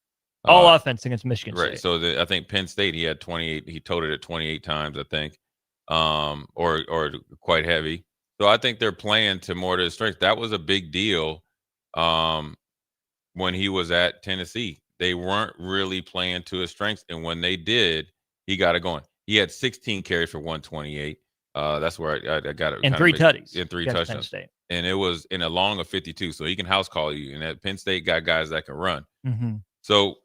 All offense against Michigan State. Right. So I think Penn State, he had 28. He toted it 28 times, I think, or quite heavy. So I think they're playing to more to his strengths. That was a big deal when he was at Tennessee. They weren't really playing to his strengths, and when they did, he got it going. He had 16 carries for 128. That's where I got it. And 3 tutties. And 3 against Penn touchdowns. State. And it was in a long of 52, so he can house call you. And that Penn State got guys that can run. Mm-hmm. So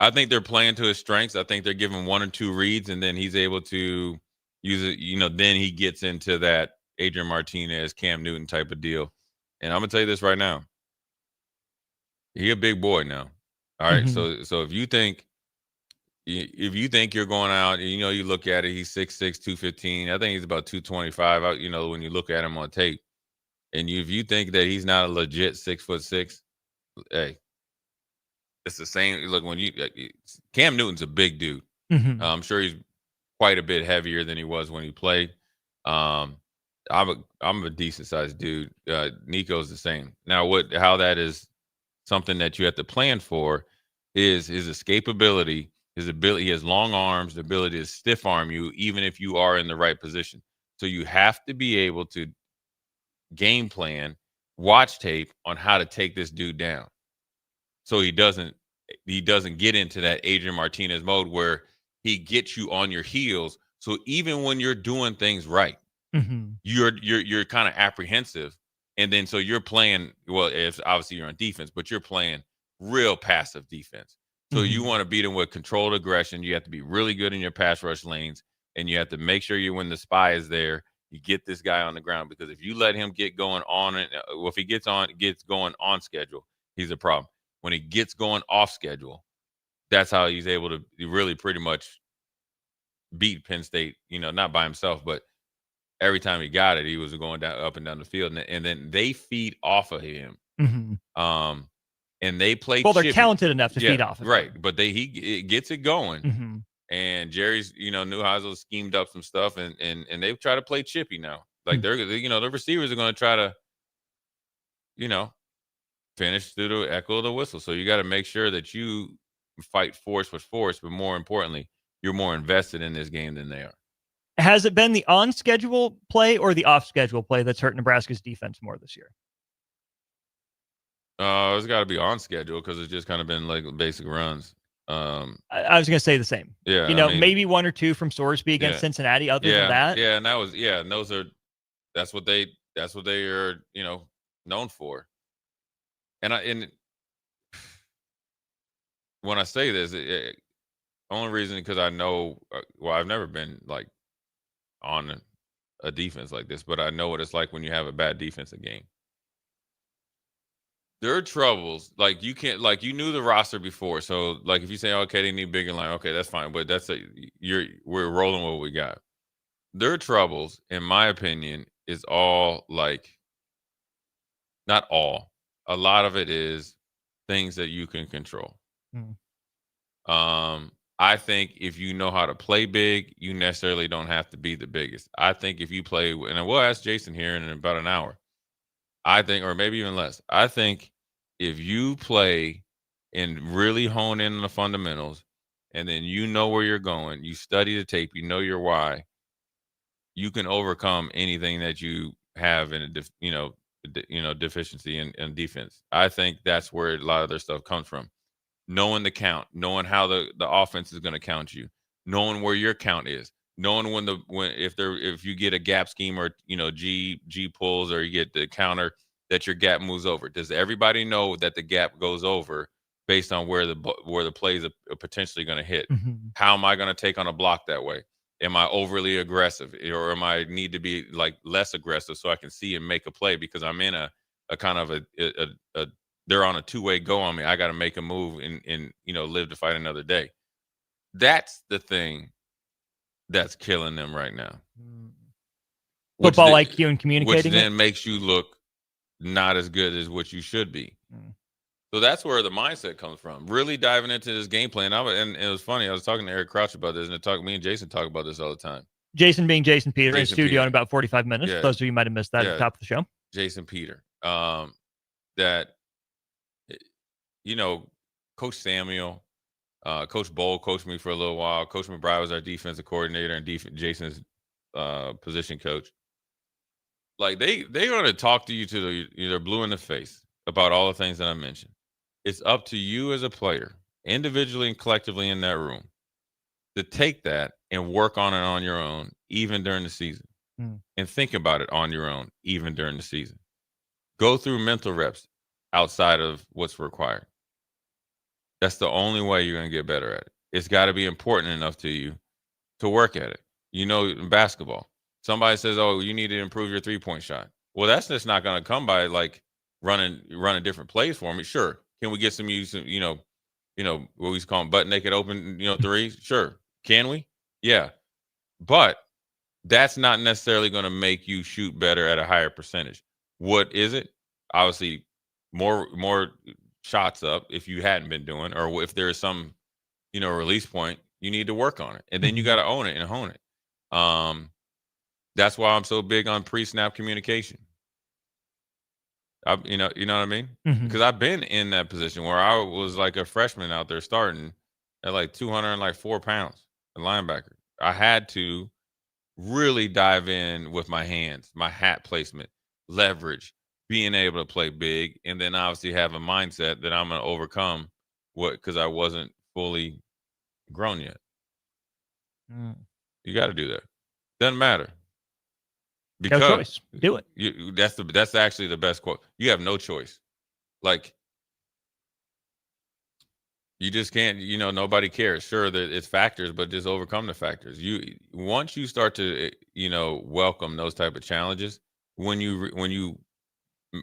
I think they're playing to his strengths. I think they're giving 1 or 2 reads, and then he's able to use it. Then he gets into that Adrian Martinez, Cam Newton type of deal. And I'm gonna tell you this right now. He a big boy now. All right. Mm-hmm. So if you think you're going out, you look at it, he's 6'6", 215. I think he's about 225 out, when you look at him on tape. And if you think that he's not a legit 6'6", hey, it's the same. Look, Cam Newton's a big dude. Mm-hmm. I'm sure he's quite a bit heavier than he was when he played. I'm a decent sized dude. Nico's the same. Now, how that is something that you have to plan for is his escapability, his ability. He has long arms, the ability to stiff arm you, even if you are in the right position. So you have to be able to game plan, watch tape on how to take this dude down. So he doesn't get into that Adrian Martinez mode where he gets you on your heels. So even when you're doing things right, mm-hmm. you're kind of apprehensive. And then so you're playing, well, if obviously you're on defense, but you're playing real passive defense. So mm-hmm. you want to beat him with controlled aggression. You have to be really good in your pass rush lanes, and you have to make sure when the spy is there, you get this guy on the ground, because if you let him get going on it, if he gets going on schedule, he's a problem. When he gets going off schedule, that's how he's able to really pretty much beat Penn State, not by himself, but every time he got it, he was going up and down the field. And then they feed off of him. Mm-hmm. And they play. Well, they're talented enough to feed off of right. him. But he gets it going. Mm-hmm. And Jerry's, Neuheisel schemed up some stuff, and they try to play chippy now. Like the receivers are going to try to, finish through the echo of the whistle. So you got to make sure that you fight force with force, but more importantly, you're more invested in this game than they are. Has it been the on-schedule play or the off-schedule play that's hurt Nebraska's defense more this year? It's got to be on schedule, because it's just kind of been like basic runs. I was going to say the same. Yeah, maybe 1 or 2 from Sorsby against Cincinnati. Other than that, and that was and that's what they are known for. And when I say this, only reason because I know, I've never been like on a defense like this, but I know what it's like when you have a bad defensive game. There are troubles. Like you can't, like you knew the roster before. So like if you say, okay, they need bigger line, okay, that's fine. But we're rolling with what we got. Their troubles, in my opinion, is all like, not all. A lot of it is things that you can control. I think if you know how to play big, you necessarily don't have to be the biggest. I think if you play, and we'll ask Jason here in about an hour, I think, or maybe even less, I think if you play and really hone in on the fundamentals, and then you know where you're going, you study the tape, you know your why, you can overcome anything that you have in a deficiency in defense. I think that's where a lot of their stuff comes from. Knowing the count, knowing how the offense is going to count you, knowing where your count is, knowing if you get a gap scheme or G pulls, or you get the counter that your gap moves over. Does everybody know that the gap goes over based on where the plays are potentially going to hit? Mm-hmm. How am I going to take on a block that way? Am I overly aggressive, or am I need to be like less aggressive so I can see and make a play, because I'm in a kind of a they're on a two-way go on me. I got to make a move and live to fight another day. That's the thing that's killing them right now. Football IQ and communicating, which then makes you look not as good as what you should be. So that's where the mindset comes from. Really diving into this game plan. And it was funny. I was talking to Eric Crouch about this, and me and Jason talk about this all the time. Jason being Jason Peter in studio Peter. in about 45 minutes. Yeah. Those of you might have missed that at the top of the show. Jason Peter. That, Coach Samuel, Coach Bowl coached me for a little while. Coach McBride was our defensive coordinator and Jason's position coach. Like they're going to talk to you to they're blue in the face about all the things that I mentioned. It's up to you as a player, individually and collectively in that room, to take that and work on it on your own, even during the season. And think about it on your own, even during the season. Go through mental reps outside of what's required. That's the only way you're going to get better at it. It's got to be important enough to you to work at it. In basketball, somebody says, "Oh, you need to improve your 3-point shot." Well, that's just not going to come by like running different plays for me. Sure, can we get some use? What we used to call them butt naked open, threes? Sure, can we? Yeah, but that's not necessarily going to make you shoot better at a higher percentage. What is it? Obviously, more shots up if you hadn't been doing, or if there is some, release point, you need to work on it, and then you got to own it and hone it. That's why I'm so big on pre-snap communication. You know what I mean? Because I've been in that position where I was like a freshman out there starting at like 204 pounds, a linebacker. I had to really dive in with my hands, my hat placement, leverage, being able to play big, and then obviously have a mindset that I'm going to overcome because I wasn't fully grown yet. You got to do that. Doesn't matter. Because no choice. Do it. That's actually the best quote. You have no choice. Like, you just can't, nobody cares. Sure, that it's factors, but just overcome the factors. Once you start to, welcome those type of challenges, when you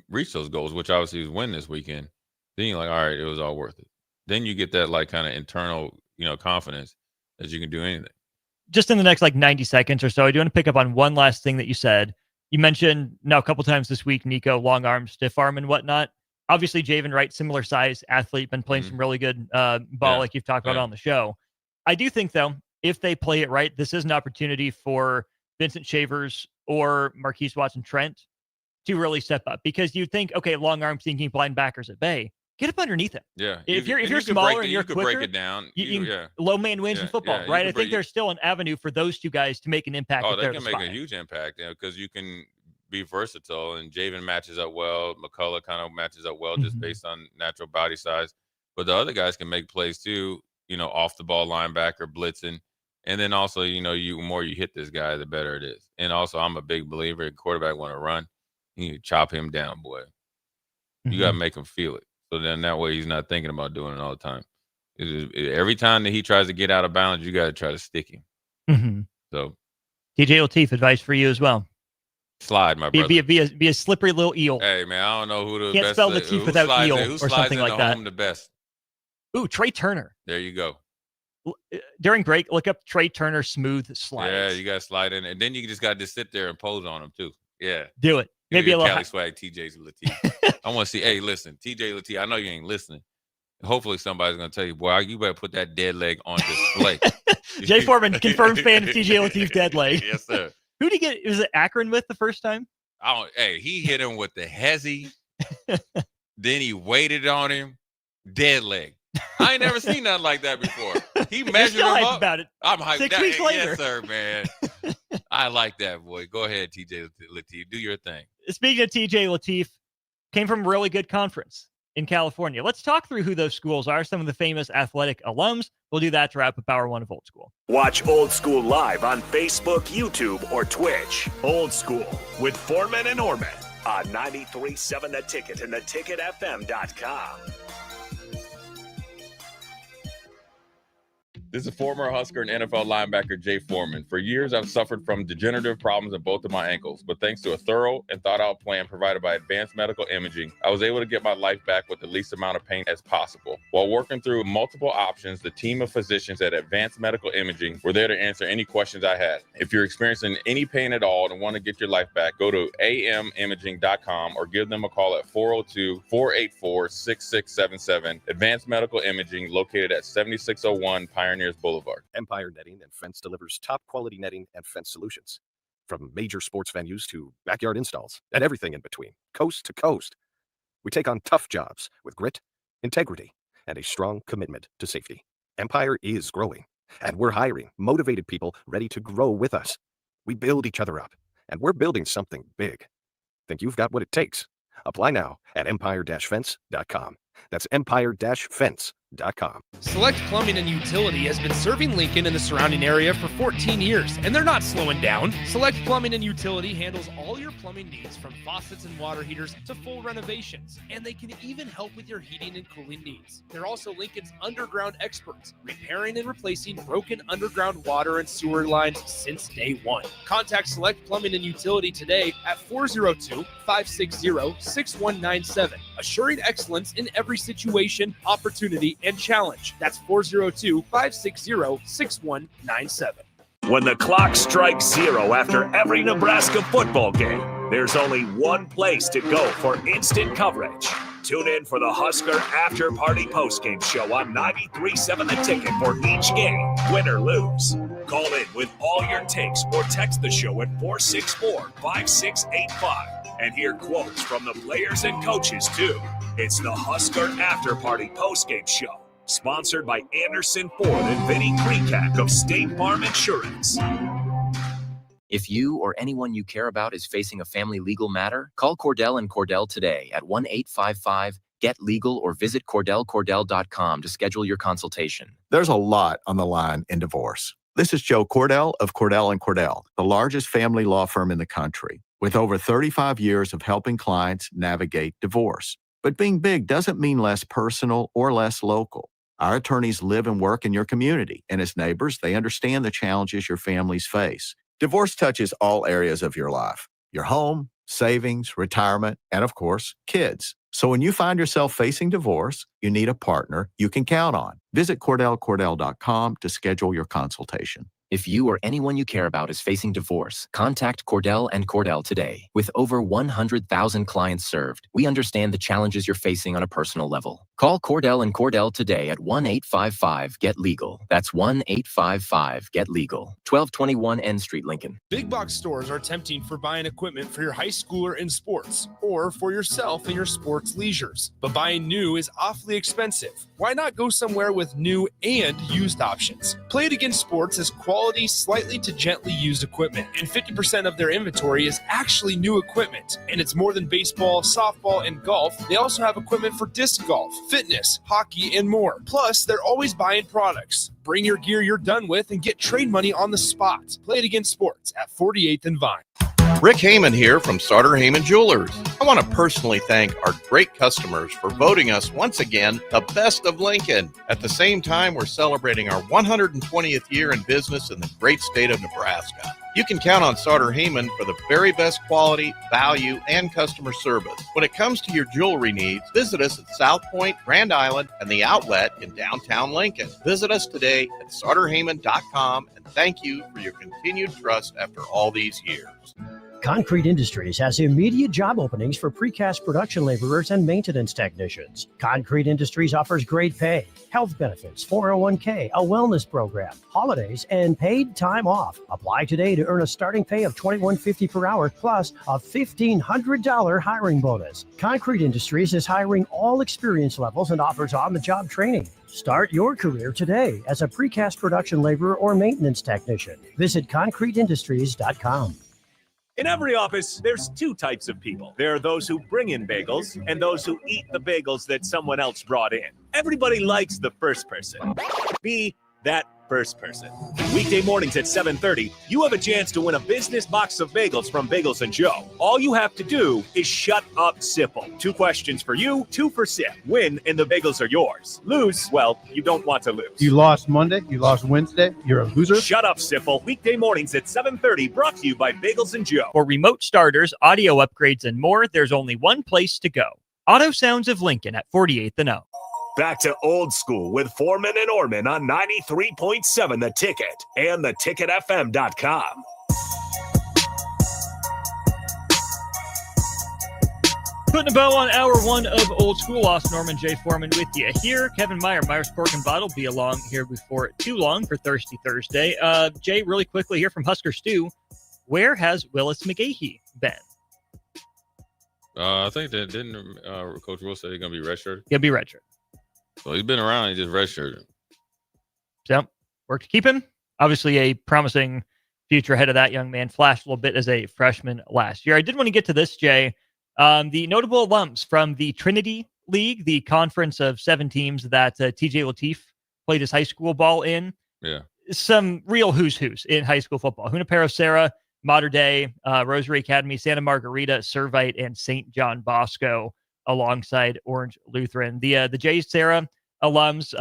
reach those goals, which obviously is win this weekend, then you're like, all right, it was all worth it. Then you get that like kind of internal, confidence that you can do anything. Just in the next 90 seconds or so, I do want to pick up on one last thing that you said. You mentioned now a couple times this week, Nico, long arm, stiff arm, and whatnot. Obviously, Javen Wright, similar size athlete, been playing some really good ball, like you've talked about on the show. I do think, though, if they play it right, this is an opportunity for Vincent Shavers or Marquise Watson-Trent to really step up, because you think, okay, long arm thinking linebackers at bay. Get up underneath him. Yeah. If you're smaller and you're quicker, break it down. Low man wins in football, right? I think there's still an avenue for those two guys to make an impact. Oh, they can make a huge impact because you can be versatile, and Javen matches up well. McCullough kind of matches up well just based on natural body size. But the other guys can make plays too, off the ball linebacker, blitzing. And then also, the more you hit this guy, the better it is. And also, I'm a big believer in quarterback want to run. You chop him down, boy. You got to make him feel it. So then that way he's not thinking about doing it all the time. Every time that he tries to get out of bounds, you got to try to stick him. So, TJ Lateef, advice for you as well. Slide, my brother. Be a slippery little eel. Hey, man, I don't know who the Can't best. Can't spell Lateef without eel or something like that. Home the best. Ooh, Trey Turner. There you go. During break, look up Trey Turner smooth slides. Yeah, you got to slide in, and then you just got to sit there and pose on him too. Yeah, do it. Maybe a little Cali swag. TJ's Lateef. I want to see. Hey, listen, TJ Lateef. I know you ain't listening. Hopefully, somebody's gonna tell you, boy, you better put that dead leg on display. Jay Foreman, confirmed fan of TJ Lateef dead leg. Yes, sir. Who did he get? Was it Akron with the first time? Hey, he hit him with the hezzy. Then he waited on him, dead leg. I ain't never seen nothing like that before. He measured him up. About it. I'm hyped. 6 weeks later. Yes, sir, man. I like that, boy. Go ahead, TJ Lateef. Do your thing. Speaking of TJ Lateef, came from a really good conference in California. Let's talk through who those schools are, some of the famous athletic alums. We'll do that to wrap up Hour 1 of Old School. Watch Old School live on Facebook, YouTube, or Twitch. Old School with Foreman and Orman on 93.7 The Ticket and theticketfm.com. This is former Husker and NFL linebacker Jay Foreman. For years, I've suffered from degenerative problems in both of my ankles, but thanks to a thorough and thought-out plan provided by Advanced Medical Imaging, I was able to get my life back with the least amount of pain as possible. While working through multiple options, the team of physicians at Advanced Medical Imaging were there to answer any questions I had. If you're experiencing any pain at all and want to get your life back, go to amimaging.com or give them a call at 402-484-6677. Advanced Medical Imaging, located at 7601 Pioneers Boulevard. Empire Netting and Fence delivers top quality netting and fence solutions. From major sports venues to backyard installs and everything in between, coast to coast. We take on tough jobs with grit, integrity, and a strong commitment to safety. Empire is growing, and we're hiring motivated people ready to grow with us. We build each other up, and we're building something big. Think you've got what it takes? Apply now at empire-fence.com. That's empire-fence.com. Select Plumbing and Utility has been serving Lincoln and the surrounding area for 14 years, and they're not slowing down. Select Plumbing and Utility handles all your plumbing needs, from faucets and water heaters to full renovations, and they can even help with your heating and cooling needs. They're also Lincoln's underground experts, repairing and replacing broken underground water and sewer lines since day one. Contact Select Plumbing and Utility today at 402-560-6197, assuring excellence in every situation, opportunity, and challenge. That's 402-560-6197. When the clock strikes zero after every Nebraska football game, there's only one place to go for instant coverage. Tune in for the Husker After Party Postgame Show on 93.7 The Ticket for each game, win or lose. Call in with all your takes or text the show at 464-5685 and hear quotes from the players and coaches, too. It's the Husker After Party Postgame Show, sponsored by Anderson Ford and Vinny Krikak of State Farm Insurance. If you or anyone you care about is facing a family legal matter, call Cordell and Cordell today at 1-855-GET-LEGAL or visit CordellCordell.com to schedule your consultation. There's a lot on the line in divorce. This is Joe Cordell of Cordell & Cordell, the largest family law firm in the country, with over 35 years of helping clients navigate divorce. But being big doesn't mean less personal or less local. Our attorneys live and work in your community, and as neighbors, they understand the challenges your families face. Divorce touches all areas of your life: your home, savings, retirement, and of course, kids. So when you find yourself facing divorce, you need a partner you can count on. Visit CordellCordell.com to schedule your consultation. If you or anyone you care about is facing divorce, contact Cordell and Cordell today. With over 100,000 clients served, we understand the challenges you're facing on a personal level. Call Cordell and Cordell today at 1-855-GET-LEGAL. That's 1-855-GET-LEGAL. 1221 N Street, Lincoln. Big box stores are tempting for buying equipment for your high schooler in sports or for yourself in your sports leisures. But buying new is awfully expensive. Why not go somewhere with new and used options? Play It Again Sports has quality, slightly to gently used equipment, and 50% of their inventory is actually new equipment. And it's more than baseball, softball, and golf. They also have equipment for disc golf, fitness, hockey, and more. Plus, they're always buying products. Bring your gear you're done with and get trade money on the spot. Play It Again Sports at 48th and Vine. Rick Heyman here from Sartor Heyman Jewelers. I want to personally thank our great customers for voting us once again the best of Lincoln. At the same time, we're celebrating our 120th year in business in the great state of Nebraska. You can count on Sartor Heyman for the very best quality, value, and customer service. When it comes to your jewelry needs, visit us at South Point, Grand Island, and the Outlet in downtown Lincoln. Visit us today at SartorHeyman.com, and thank you for your continued trust after all these years. Concrete Industries has immediate job openings for precast production laborers and maintenance technicians. Concrete Industries offers great pay, health benefits, 401k, a wellness program, holidays, and paid time off. Apply today to earn a starting pay of $21.50 per hour plus a $1,500 hiring bonus. Concrete Industries is hiring all experience levels and offers on-the-job training. Start your career today as a precast production laborer or maintenance technician. Visit concreteindustries.com. In every office, there's two types of people. There are those who bring in bagels and those who eat the bagels that someone else brought in. Everybody likes the first person. Be that first person. Weekday mornings at 7:30, you have a chance to win a business box of bagels from Bagels & Joe. All you have to do is shut up, Sipple. 2 questions for you, 2 for Sip. Win, and the bagels are yours. Lose, well, you don't want to lose. You lost Monday, you lost Wednesday, you're a loser. Shut up, Sipple. Weekday mornings at 7:30, brought to you by Bagels & Joe. For remote starters, audio upgrades, and more, there's only one place to go. Auto Sounds of Lincoln at 48th and O. Back to old school with Foreman and Orman on 93.7 The Ticket and theticketfm.com. Putting a bow on hour 1 of Old School. Austin Norman, Jay Foreman with you here. Kevin Meyer, Myers Cork and Bottle, be along here before too long for Thirsty Thursday. Jay, really quickly here from Husker Stew, where has Willis McGahee been? I think that didn't Coach Will say he's going to be redshirted? He'll be redshirted. So he's been around. He just redshirted. So, work to keep him. Obviously, a promising future ahead of that young man. Flashed a little bit as a freshman last year. I did want to get to this, Jay. The notable alums from the Trinity League, the conference of 7 teams that TJ Lateef played his high school ball in. Yeah. Some real who's in high school football. Junipero Serra, Mater Dei, Rosary Academy, Santa Margarita, Servite, and St. John Bosco alongside Orange Lutheran. The J. Serra alums,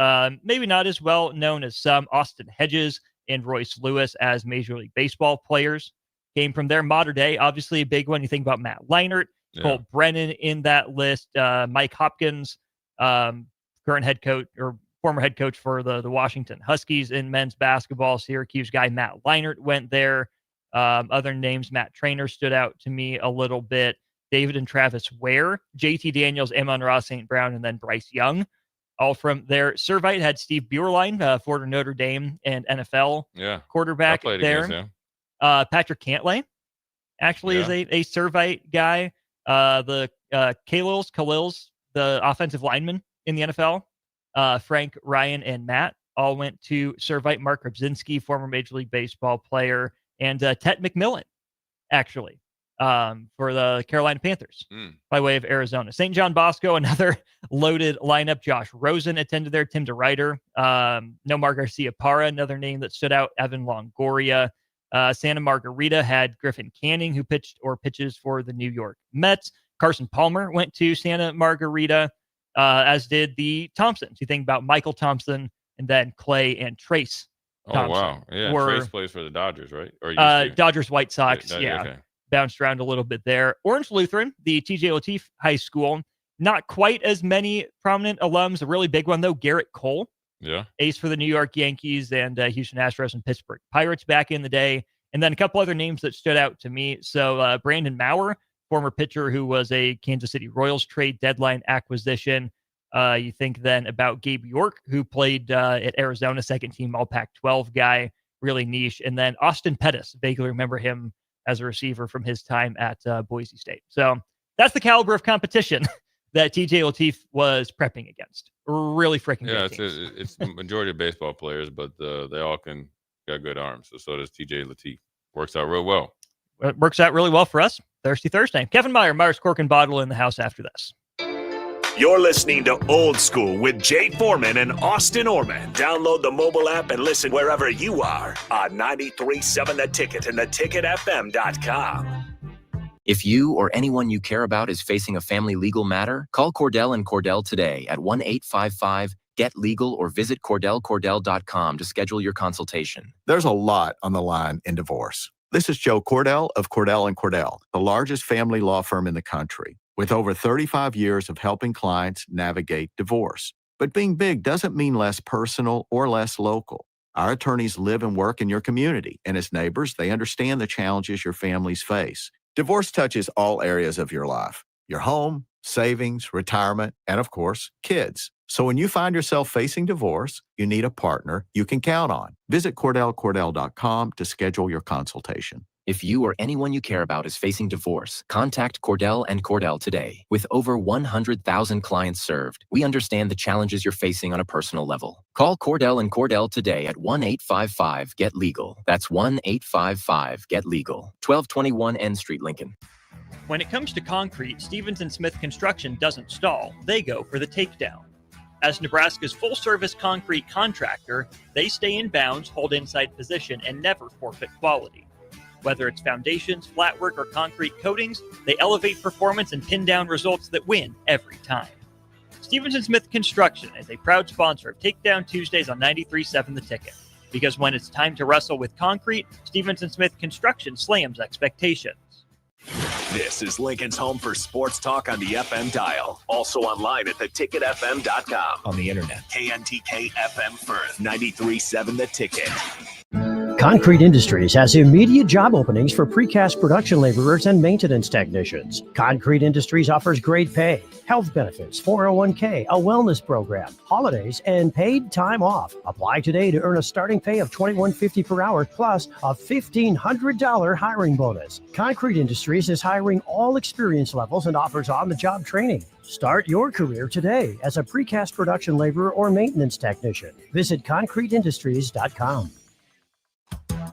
maybe not as well known as some. Austin Hedges and Royce Lewis as Major League Baseball players came from there. Mater Dei, obviously a big one. You think about Matt Leinart, Cole Brennan in that list, Mike Hopkins, current head coach or former head coach for the Washington Huskies in men's basketball. Syracuse guy Matt Leinart went there. Other names, Matt Traynor stood out to me a little bit. David and Travis Ware, JT Daniels, Amon-Ra St. Brown, and then Bryce Young, all from there. Servite had Steve Buerlein, former Notre Dame and NFL quarterback there. Patrick Cantlay actually is a Servite guy. The Khalils, the offensive lineman in the NFL. Frank, Ryan, and Matt all went to Servite. Mark Rybczynski, former Major League Baseball player, and Tet McMillan, actually, for the Carolina Panthers by way of Arizona. St. John Bosco, another loaded lineup. Josh Rosen attended there. Tim DeRuyter, Nomar Garcia-Parra, another name that stood out. Evan Longoria. Santa Margarita had Griffin Canning, who pitches for the New York Mets. Carson Palmer went to Santa Margarita, as did the Thompsons. You think about Michael Thompson and then Clay and Trace Thompson. Oh, wow. Yeah, Trace plays for the Dodgers, right? Or Dodgers, White Sox, Okay. Bounced around a little bit there. Orange Lutheran, the TJ Lateef High School, not quite as many prominent alums. A really big one, though, Garrett Cole. Yeah. Ace for the New York Yankees and Houston Astros and Pittsburgh Pirates back in the day. And then a couple other names that stood out to me. So Brandon Maurer, former pitcher who was a Kansas City Royals trade deadline acquisition. You think then about Gabe York, who played at Arizona, second team All Pac-12 guy, really niche. And then Austin Pettis, vaguely remember him as a receiver from his time at Boise State. So that's the caliber of competition that TJ Lateef was prepping against. Really freaking good teams. It's the majority of baseball players, but they all got good arms. So does TJ Lateef. Works out real well. It works out really well for us. Thirsty Thursday. Kevin Meyer, Myers Cork and Bottle in the house after this. You're listening to Old School with Jay Foreman and Austin Orman. Download the mobile app and listen wherever you are on 93.7 The Ticket and theticketfm.com. If you or anyone you care about is facing a family legal matter, call Cordell and Cordell today at 1-855-GET-LEGAL or visit CordellCordell.com to schedule your consultation. There's a lot on the line in divorce. This is Joe Cordell of Cordell & Cordell, the largest family law firm in the country, with over 35 years of helping clients navigate divorce. But being big doesn't mean less personal or less local. Our attorneys live and work in your community, and as neighbors, they understand the challenges your families face. Divorce touches all areas of your life: your home, savings, retirement, and of course, kids. So when you find yourself facing divorce, you need a partner you can count on. Visit CordellCordell.com to schedule your consultation. If you or anyone you care about is facing divorce, contact Cordell and Cordell today. With over 100,000 clients served, we understand the challenges you're facing on a personal level. Call Cordell and Cordell today at 1-855-GET-LEGAL. That's 1-855-GET-LEGAL. 1221 N Street, Lincoln. When it comes to concrete, Stevens & Smith Construction doesn't stall. They go for the takedown. As Nebraska's full-service concrete contractor, they stay in bounds, hold inside position, and never forfeit quality. Whether it's foundations, flatwork, or concrete coatings, they elevate performance and pin down results that win every time. Stevens & Smith Construction is a proud sponsor of Takedown Tuesdays on 93.7 The Ticket. Because when it's time to wrestle with concrete, Stevens & Smith Construction slams expectations. This is Lincoln's home for sports talk on the FM dial. Also online at theticketfm.com. On the internet. KNTK FM Firth, 93.7 The Ticket. Concrete Industries has immediate job openings for precast production laborers and maintenance technicians. Concrete Industries offers great pay, health benefits, 401k, a wellness program, holidays, and paid time off. Apply today to earn a starting pay of $21.50 per hour plus a $1,500 hiring bonus. Concrete Industries is hiring all experience levels and offers on-the-job training. Start your career today as a precast production laborer or maintenance technician. Visit concreteindustries.com.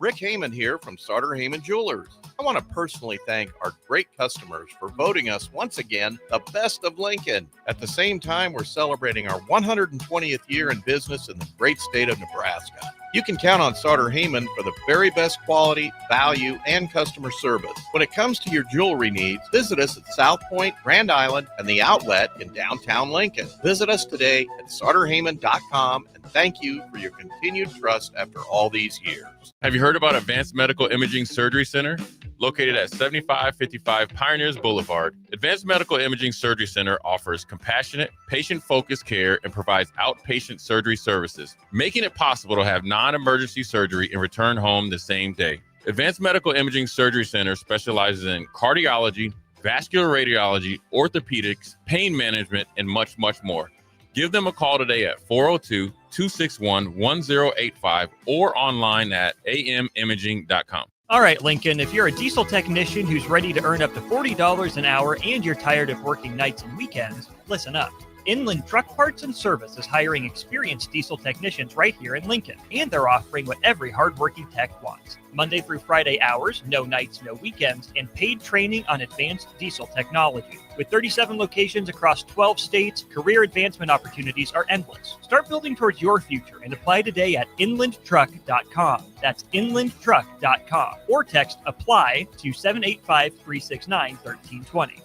Rick Heyman here from Sartor Heyman Jewelers. I want to personally thank our great customers for voting us once again the best of Lincoln. At the same time, we're celebrating our 120th year in business in the great state of Nebraska. You can count on Sartor Heyman for the very best quality, value, and customer service. When it comes to your jewelry needs, visit us at South Point, Grand Island, and the Outlet in downtown Lincoln. Visit us today at sartorheyman.com, and thank you for your continued trust after all these years. Have you heard about Advanced Medical Imaging Surgery Center? Located at 7555 Pioneers Boulevard, Advanced Medical Imaging Surgery Center offers compassionate, patient-focused care and provides outpatient surgery services, making it possible to have non-emergency surgery and return home the same day. Advanced Medical Imaging Surgery Center specializes in cardiology, vascular radiology, orthopedics, pain management, and much, much more. Give them a call today at 402-261-1085 or online at amimaging.com. All right, Lincoln, if you're a diesel technician who's ready to earn up to $40 an hour and you're tired of working nights and weekends, listen up. Inland Truck Parts and Service is hiring experienced diesel technicians right here in Lincoln, and they're offering what every hardworking tech wants. Monday through Friday hours, no nights, no weekends, and paid training on advanced diesel technology. With 37 locations across 12 states, career advancement opportunities are endless. Start building towards your future and apply today at inlandtruck.com. That's inlandtruck.com. Or text APPLY to 785-369-1320.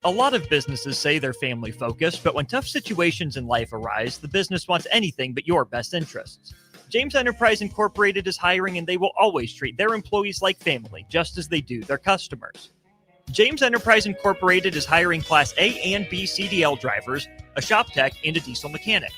A lot of businesses say they're family focused, but when tough situations in life arise, the business wants anything but your best interests. James Enterprise Incorporated is hiring, and they will always treat their employees like family, just as they do their customers. James Enterprise Incorporated is hiring Class A and B CDL drivers, a shop tech, and a diesel mechanic.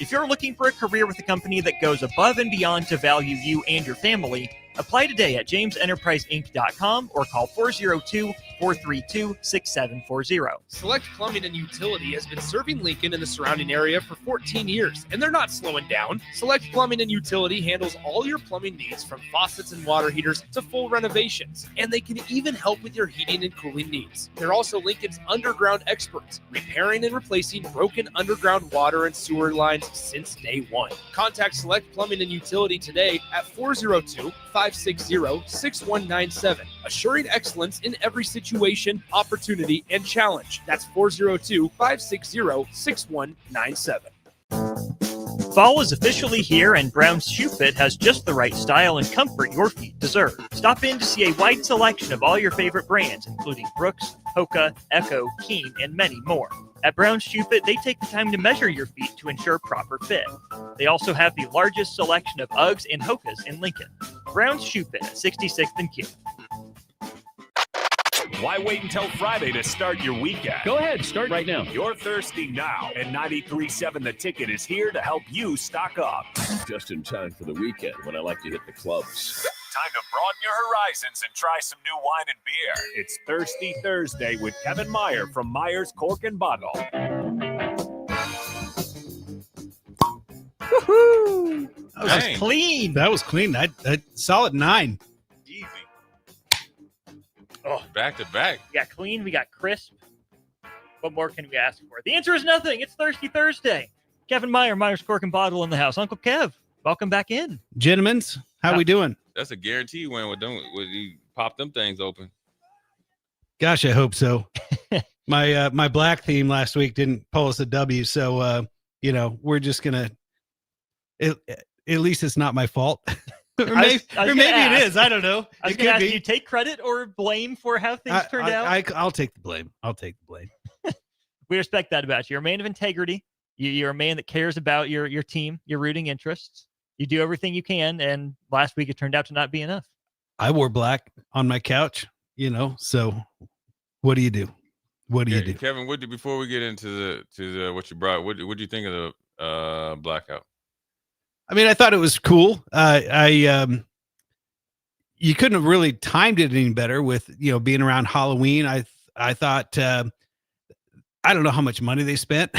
If you're looking for a career with a company that goes above and beyond to value you and your family, apply today at jamesenterpriseinc.com or call 402-432-6740. Select Plumbing and Utility has been serving Lincoln and the surrounding area for 14 years, and they're not slowing down. Select Plumbing and Utility handles all your plumbing needs, from faucets and water heaters to full renovations, and they can even help with your heating and cooling needs. They're also Lincoln's underground experts, repairing and replacing broken underground water and sewer lines since day one. Contact Select Plumbing and Utility today at 402-560-6197, assuring excellence in every situation, opportunity, and challenge. That's 402-560-6197. Fall is officially here, and Brown's Shoe Fit has just the right style and comfort your feet deserve. Stop in to see a wide selection of all your favorite brands, including Brooks, Hoka, Echo, Keen, and many more. At Brown's Shoe Fit, they take the time to measure your feet to ensure proper fit. They also have the largest selection of Uggs and Hokas in Lincoln. Brown's Shoe Fit at 66th and Q. Why wait until Friday to start your weekend? Go ahead, start right now. You're thirsty now, and 93.7 The Ticket is here to help you stock up. Just in time for the weekend when I like to hit the clubs. Time to broaden your horizons and try some new wine and beer. It's Thirsty Thursday with Kevin Meyer from Meyer's Cork and Bottle. Woohoo! That was clean. That was clean. I solid 9. Easy. Oh, back to back. We got clean. We got crisp. What more can we ask for? The answer is nothing. It's Thirsty Thursday. Kevin Meyer, Meyer's Cork and Bottle in the house. Uncle Kev, welcome back in. Gentlemen's, how we doing? That's a guarantee win with them. When you pop them things open. Gosh, I hope so. My black theme last week didn't pull us a W, so we're just gonna. At least it's not my fault. or maybe it is. I don't know. I was going to ask, do you take credit or blame for how things turned out? I'll take the blame. We respect that about you. You're a man of integrity. You're a man that cares about your team, your rooting interests. You do everything you can, and last week it turned out to not be enough. I wore black on my couch, so what do you do? Kevin, before we get into the what you brought, what do you think of the blackout? I mean, I thought it was cool. You couldn't have really timed it any better with, being around Halloween. I thought, I don't know how much money they spent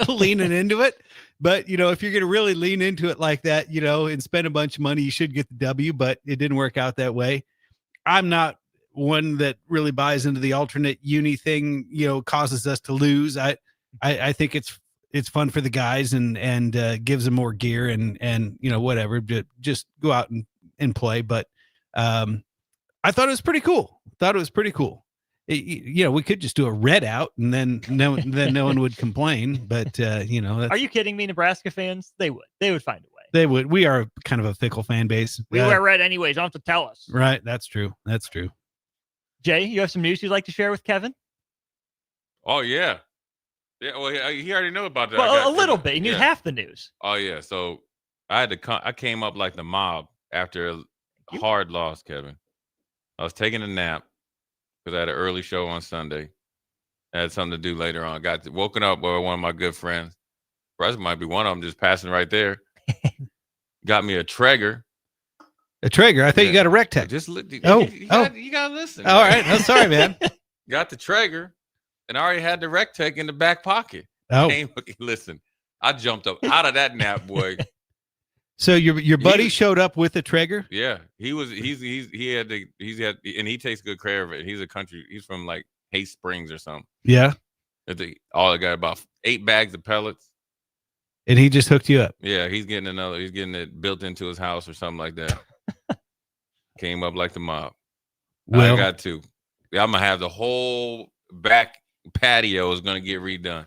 leaning into it, but if you're going to really lean into it like that, and spend a bunch of money, you should get the W, but it didn't work out that way. I'm not one that really buys into the alternate uni thing, causes us to lose. I think it's fun for the guys and gives them more gear and whatever, just go out in play, but I thought it was pretty cool. We could just do a red out and then no one would complain. But are you kidding me? Nebraska fans, they would find a way. They would. We are kind of a fickle fan base. We wear red anyways. Don't have to tell us. Right. That's true. Jay, you have some news you'd like to share with Kevin? Oh yeah. Yeah, well, he already know about that. Well, a little bit. He knew half the news. Oh yeah. So I came up like the mob after a hard loss, Kevin. I was taking a nap because I had an early show on Sunday. I had something to do later on. Woken up by one of my good friends. Bryce might be one of them just passing right there. Got me a Traeger. A Traeger? I thought you got a Rectech. You gotta listen. All right. I'm sorry, man. Got the Traeger, and I already had the Rectech in the back pocket. Oh, listen, I jumped up out of that nap, boy. So your buddy showed up with a Traeger? Yeah, he takes good care of it. He's from like Hay Springs or something. Yeah. Got about 8 bags of pellets. And he just hooked you up. Yeah, he's getting it built into his house or something like that. Came up like the mob. Well, I got to. I'm gonna have the whole back patio is gonna get redone.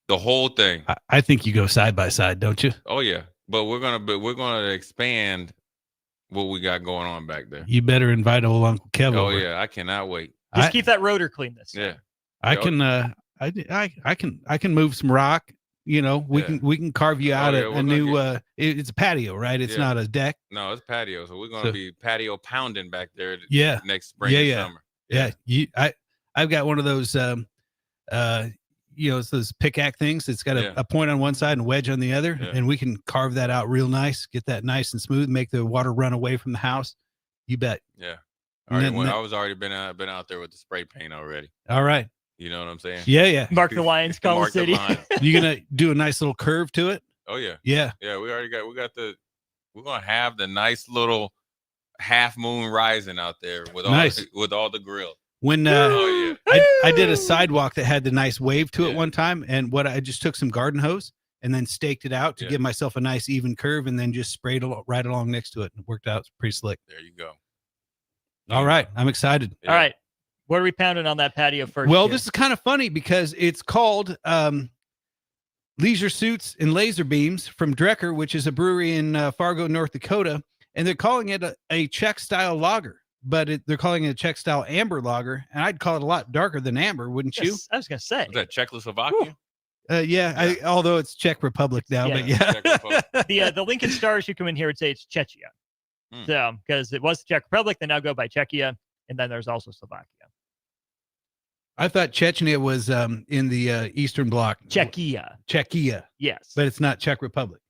The whole thing. I think you go side by side, don't you? Oh yeah, but we're gonna expand what we got going on back there. You better invite old Uncle Kev. Oh over. yeah, I cannot wait. Just keep that rotor clean this time. Yeah, I can move some rock. We can carve you out a new. It's a patio, right? It's not a deck. No, it's patio. So we're gonna be patio pounding back there. Yeah, next spring and summer. Yeah. I've got one of those. It's those pickaxe things. It's got a point on one side and a wedge on the other, and we can carve that out real nice. Get that nice and smooth. Make the water run away from the house. You bet. Yeah. I was already been out there with the spray paint already. All right. You know what I'm saying? Yeah. Mark the Lions, Color City. You gonna do a nice little curve to it? Oh yeah. Yeah. Yeah. We're gonna have the nice little half moon rising out there with all the grill. When I did a sidewalk that had the nice wave to it one time, and I just took some garden hose and then staked it out to give myself a nice even curve, and then just sprayed right along next to it, and it worked out pretty slick. There you go. All right, I'm excited. All right. What are we pounding on that patio first? Well, this is kind of funny because it's called Leisure Suits and Laser Beams from Drecker, which is a brewery in Fargo, North Dakota. And they're calling it a Czech style lager, but they're calling it a Czech style amber lager. And I'd call it a lot darker than amber, wouldn't you? I was going to say. Was that Czechoslovakia? Although it's Czech Republic now, but the Lincoln Stars who come in here would say it's Czechia. So, because it was the Czech Republic, they now go by Czechia. And then there's also Slovakia. I thought Chechnya was in the Eastern Bloc. Czechia. Yes. But it's not Czech Republic.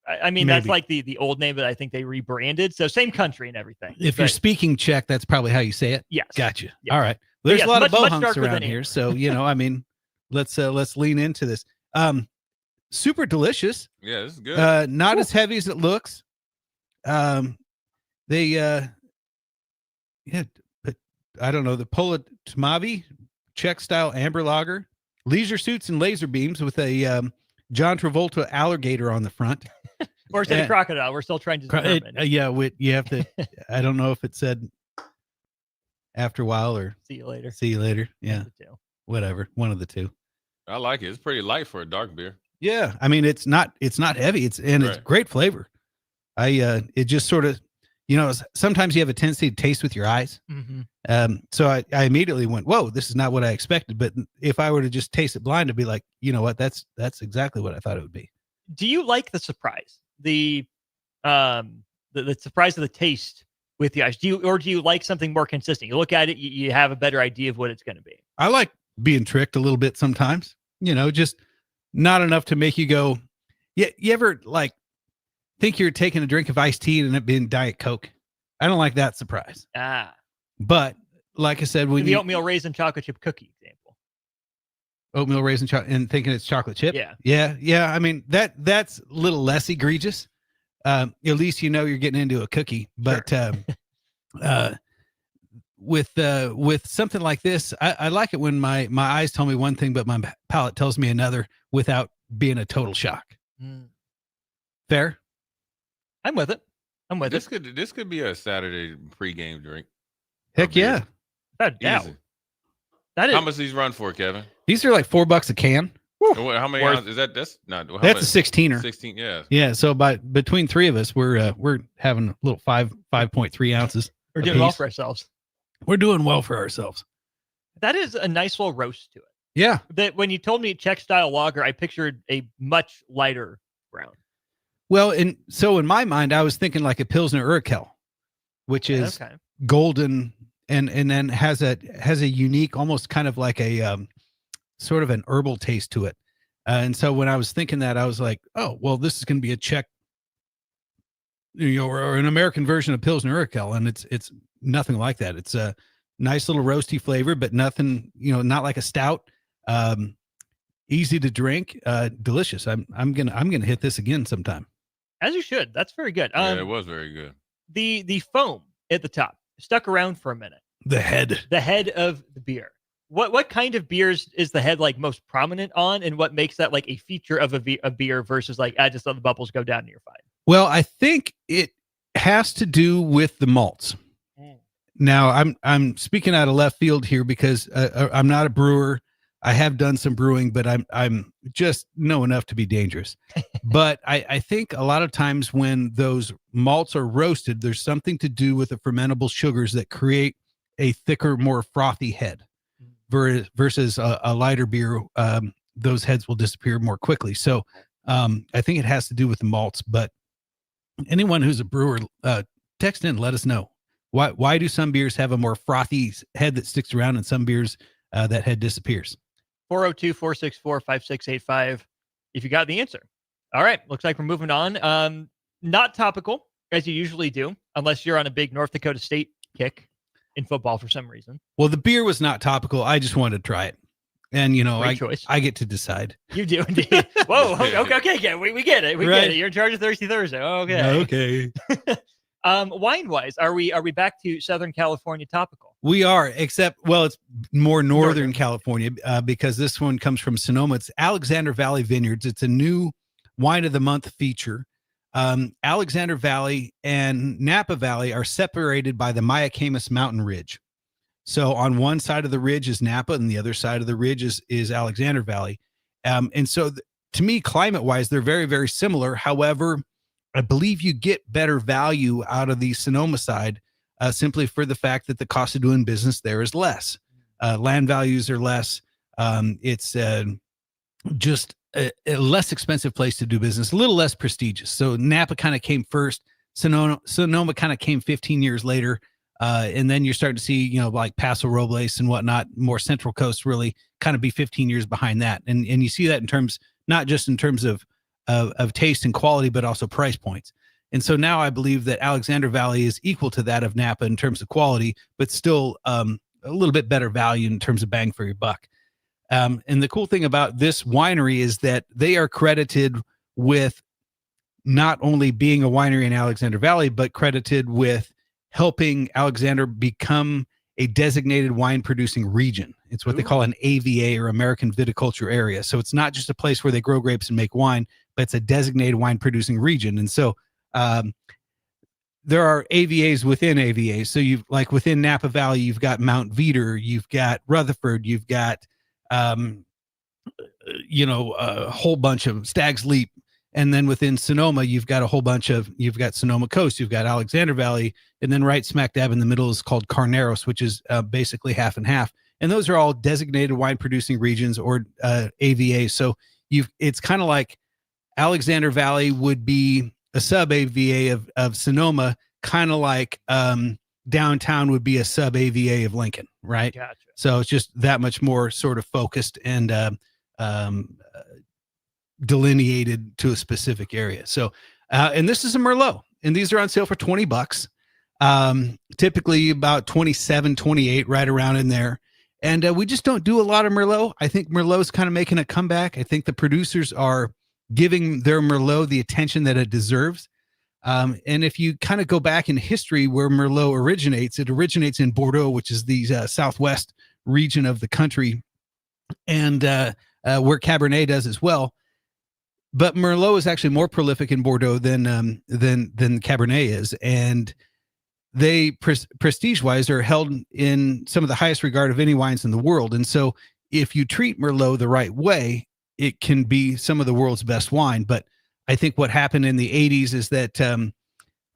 I mean, that's like the old name, but I think they rebranded. So same country and everything. If you're speaking Czech, that's probably how you say it. Yes. Gotcha. Yes. All right. There's a lot of bohunks around than here. So, I mean, let's lean into this. Super delicious. Yeah, this is good. Not as heavy as it looks. But I don't know, the Polotmavi Czech style amber lager, leisure suits and laser beams with a John Travolta alligator on the front. Or is it a crocodile? We're still trying to determine. You have to. I don't know if it said after a while or see you later. See you later. Yeah, whatever. One of the two. I like it. It's pretty light for a dark beer. Yeah, I mean it's not heavy. It's great flavor. It just sort of. Sometimes you have a tendency to taste with your eyes. Mm-hmm. So I immediately went, whoa, this is not what I expected. But if I were to just taste it blind, I'd be like, you know what? That's exactly what I thought it would be. Do you like the surprise? The surprise of the taste with the eyes? Do you like something more consistent? You look at it, you have a better idea of what it's going to be. I like being tricked a little bit sometimes, just not enough to make you go, you ever think you're taking a drink of iced tea and it being Diet Coke? I don't like that surprise. But like I said, when the oatmeal raisin chocolate chip cookie example, oatmeal raisin chocolate and thinking it's chocolate chip. Yeah. I mean, that's a little less egregious. At least you're getting into a cookie. But with something like this, I like it when my eyes tell me one thing, but my palate tells me another without being a total shock. Fair? I'm with it. I'm with this could be a Saturday pregame drink. Heck yeah. Without doubt. Easy. That is. How much these run for, Kevin? These are like $4 a can. How many ounces is that? That's not. How That's much? a 16er. 16, yeah. Yeah. So between three of us, we're having a little 5.3 ounces. We're doing well apiece. for ourselves. We're doing well for ourselves. That is a nice little roast to it. Yeah. That when you told me Czech style lager, I pictured a much lighter brown. Well, and so in my mind, I was thinking like a Pilsner Urquell, which is golden and then has a unique, almost kind of like a sort of an herbal taste to it. And so when I was thinking that, I was like, oh, well, this is going to be a Czech, or an American version of Pilsner Urquell, and it's nothing like that. It's a nice little roasty flavor, but nothing, not like a stout. Easy to drink, delicious. I'm gonna hit this again sometime. As you should. That's very good. Yeah, it was very good. The foam at the top stuck around for a minute. The head of the beer. What kind of beers is the head like most prominent on, and what makes that like a feature of a beer versus like I just let the bubbles go down and you're fine? Well, I think it has to do with the malts. Now, I'm speaking out of left field here because I'm not a brewer. I have done some brewing, but I'm just know enough to be dangerous. But I think a lot of times when those malts are roasted, there's something to do with the fermentable sugars that create a thicker, more frothy head versus a lighter beer. Those heads will disappear more quickly. So I think it has to do with the malts. But anyone who's a brewer, text in, let us know. Why do some beers have a more frothy head that sticks around and some beers that head disappears? 402-464-5685 if you got the answer. All right. Looks like we're moving on. Not topical, as you usually do, unless you're on a big North Dakota State kick in football for some reason. Well, the beer was not topical. I just wanted to try it. And, I get to decide. You do indeed. Whoa. Okay. Yeah, we get it. We get it. You're in charge of Thirsty Thursday. Okay. Wine-wise, are we back to Southern California topical? We are, except, well, it's more Northern California because this one comes from Sonoma. It's Alexander Valley Vineyards. It's a new Wine of the Month feature. Alexander Valley and Napa Valley are separated by the Mayacamas Mountain Ridge. So on one side of the ridge is Napa and the other side of the ridge is Alexander Valley. And so to me, climate-wise, they're very, very similar. However, I believe you get better value out of the Sonoma side simply for the fact that the cost of doing business there is less. Land values are less. It's just a less expensive place to do business, a little less prestigious. So Napa kind of came first. Sonoma kind of came 15 years later. And then you're starting to see, like Paso Robles and whatnot, more Central Coast really kind of be 15 years behind that. And you see that in terms, not just in terms of taste and quality, but also price points. And so now I believe that Alexander Valley is equal to that of Napa in terms of quality, but still a little bit better value in terms of bang for your buck. And the cool thing about this winery is that they are credited with not only being a winery in Alexander Valley, but credited with helping Alexander become a designated wine producing region. It's what they call an AVA, or American Viticulture Area. So it's not just a place where they grow grapes and make wine, but it's a designated wine producing region. And so there are AVAs within AVAs. So you've like within Napa Valley, you've got Mount Veeder, you've got Rutherford, you've got, a whole bunch of Stag's Leap. And then within Sonoma, you've got Sonoma Coast, you've got Alexander Valley, and then right smack dab in the middle is called Carneros, which is basically half and half. And those are all designated wine producing regions or AVAs. So it's kind of like Alexander Valley would be a sub AVA of Sonoma, kind of like downtown would be a sub AVA of Lincoln, right? Gotcha. So it's just that much more sort of focused and delineated to a specific area. So, and this is a Merlot, and these are on sale for $20. Typically about 27, 28, right around in there. And we just don't do a lot of Merlot. I think Merlot's kind of making a comeback. I think the producers are giving their Merlot the attention that it deserves. And if you kind of go back in history where Merlot originates, it originates in Bordeaux, which is the southwest region of the country, and where Cabernet does as well. but Merlot is actually more prolific in Bordeaux than Cabernet is, and they prestige-wise are held in some of the highest regard of any wines in the world. And so, if you treat Merlot the right way, it can be some of the world's best wine. But I think what happened in the 80s is that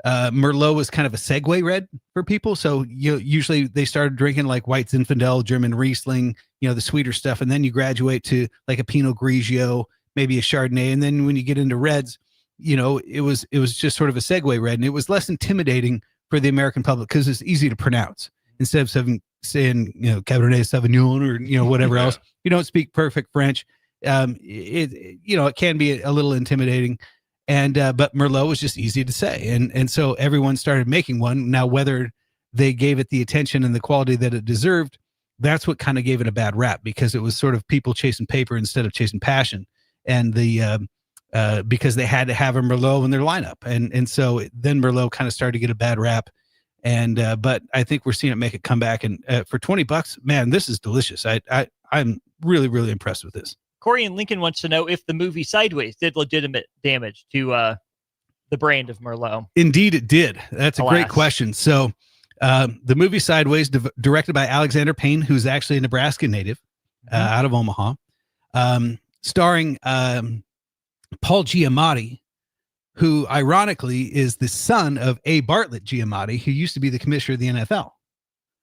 Merlot was kind of a segue red for people. So usually they started drinking like White Zinfandel, German Riesling, the sweeter stuff. And then you graduate to like a Pinot Grigio, maybe a Chardonnay. And then when you get into reds, it was just sort of a segue red. And it was less intimidating for the American public because it's easy to pronounce. Instead of saying, Cabernet Sauvignon or, whatever else, you don't speak perfect French. It can be a little intimidating. And but Merlot was just easy to say, and so everyone started making one. Now, whether they gave it the attention and the quality that it deserved, that's what kind of gave it a bad rap, because it was sort of people chasing paper instead of chasing passion, and because they had to have a Merlot in their lineup, and so then Merlot kind of started to get a bad rap, and but I think we're seeing it make a comeback, and for $20, man, this is delicious. I'm really, really impressed with this. Corey in Lincoln wants to know if the movie Sideways did legitimate damage to the brand of Merlot. Indeed, it did. That's a great question. So the movie Sideways, directed by Alexander Payne, who's actually a Nebraska native out of Omaha, starring Paul Giamatti, who ironically is the son of A. Bartlett Giamatti, who used to be the commissioner of the NFL.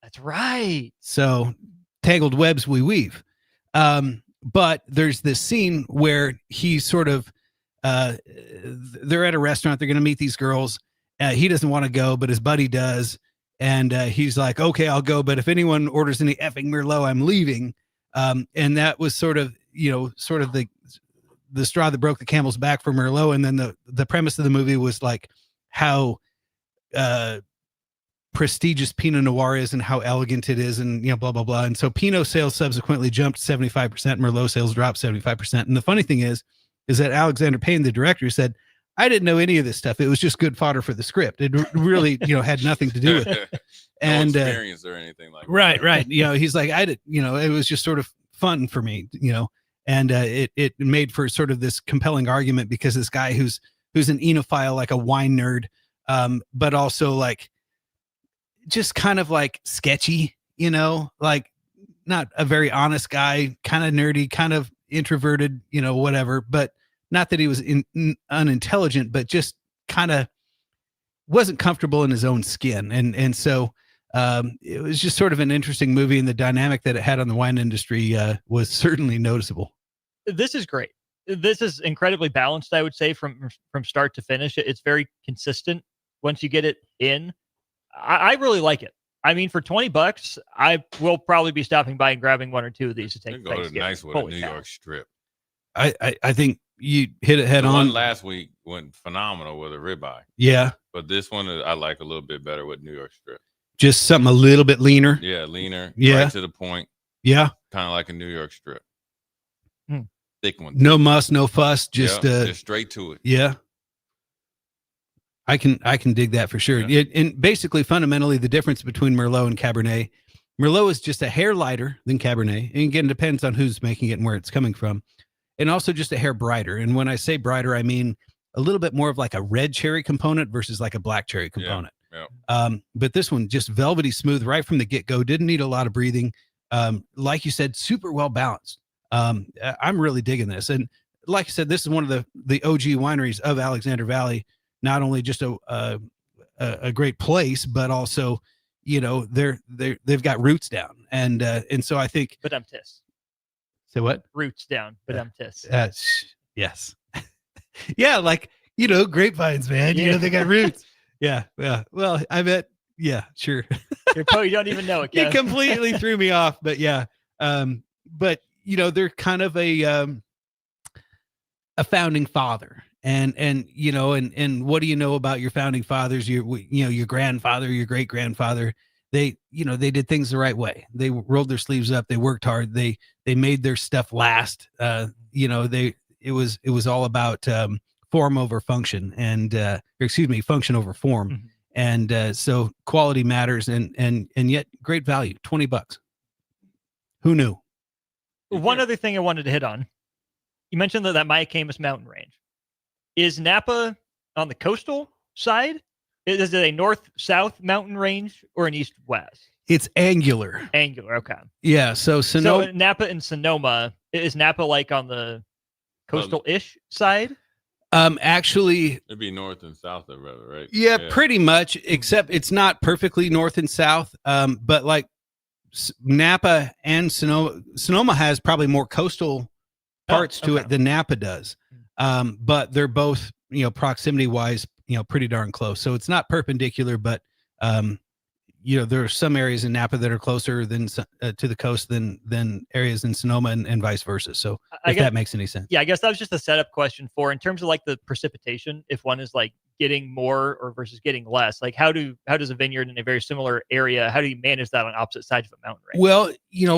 That's right. So tangled webs we weave. But there's this scene where he sort of, they're at a restaurant. They're going to meet these girls. He doesn't want to go, but his buddy does. And he's like, okay, I'll go. But if anyone orders any effing Merlot, I'm leaving. And that was sort of the straw that broke the camel's back for Merlot. And then the premise of the movie was like how prestigious Pinot Noir is and how elegant it is, and blah blah blah. And so Pinot sales subsequently jumped 75%, Merlot sales dropped 75%. And the funny thing is that Alexander Payne, the director, said, I didn't know any of this stuff. It was just good fodder for the script. It really had nothing to do with it. And no experience or anything like right that. Right. He's like, I did, it was just sort of fun for me, and it made for sort of this compelling argument, because this guy who's an enophile, like a wine nerd, but also like just kind of like sketchy, like not a very honest guy, kind of nerdy, kind of introverted, whatever, but not that he was unintelligent, but just kind of wasn't comfortable in his own skin. And so it was just sort of an interesting movie, and the dynamic that it had on the wine industry was certainly noticeable. This is great. This is incredibly balanced, I would say, from start to finish. It's very consistent once you get it in. I really like it. I mean, for $20, I will probably be stopping by and grabbing one or two of these to take. Go to nice with a New York strip. I think you hit it head on. One last week went phenomenal with a ribeye. Yeah, but this one I like a little bit better with New York strip. Just something a little bit leaner. Yeah, leaner. Yeah, right to the point. Yeah, kind of like a New York strip. Thick one. No muss, no fuss. Just straight to it. Yeah. I can dig that for sure. Yeah. And basically, fundamentally, the difference between Merlot and Cabernet, Merlot is just a hair lighter than Cabernet. And again, it depends on who's making it and where it's coming from. And also just a hair brighter. And when I say brighter, I mean a little bit more of like a red cherry component versus like a black cherry component. Yeah. But this one just velvety smooth right from the get-go. Didn't need a lot of breathing. Like you said, super well balanced. I'm really digging this. And like I said, this is one of the OG wineries of Alexander Valley. Not only just a great place, but also, they've got roots down, and so I think. But I'm tis. Say what? Roots down, but I'm tis. Yes. Yeah, like grapevines, man. Yeah. They got roots. Yeah. Well, I bet. Yeah, sure. You don't even know it. You completely threw me off, but yeah. But they're kind of a founding father. And what do you know about your founding fathers? Your grandfather, your great grandfather. They did things the right way. They rolled their sleeves up. They worked hard. They made their stuff last. It was all about form over function, and function over form. Mm-hmm. And so quality matters, and yet great value. $20. Who knew? One other thing I wanted to hit on. You mentioned that Mayacamas mountain range. Is Napa on the coastal side? Is it a north-south mountain range or an east-west? It's angular. Angular, okay. Yeah, so Sonoma. So Napa and Sonoma, is Napa like on the coastal-ish side? Actually, It'd be north and south of it, right? yeah, pretty much, except it's not perfectly north and south. But like Napa and Sonoma has probably more coastal parts to it than Napa does. But they're both, proximity wise, pretty darn close. So it's not perpendicular, but there are some areas in Napa that are closer than to the coast than areas in Sonoma and vice versa. So if that makes any sense. Yeah, I guess that was just a setup question for, in terms of like the precipitation, if one is like getting more or versus getting less, like how does a vineyard in a very similar area, how do you manage that on opposite sides of a mountain range? Well,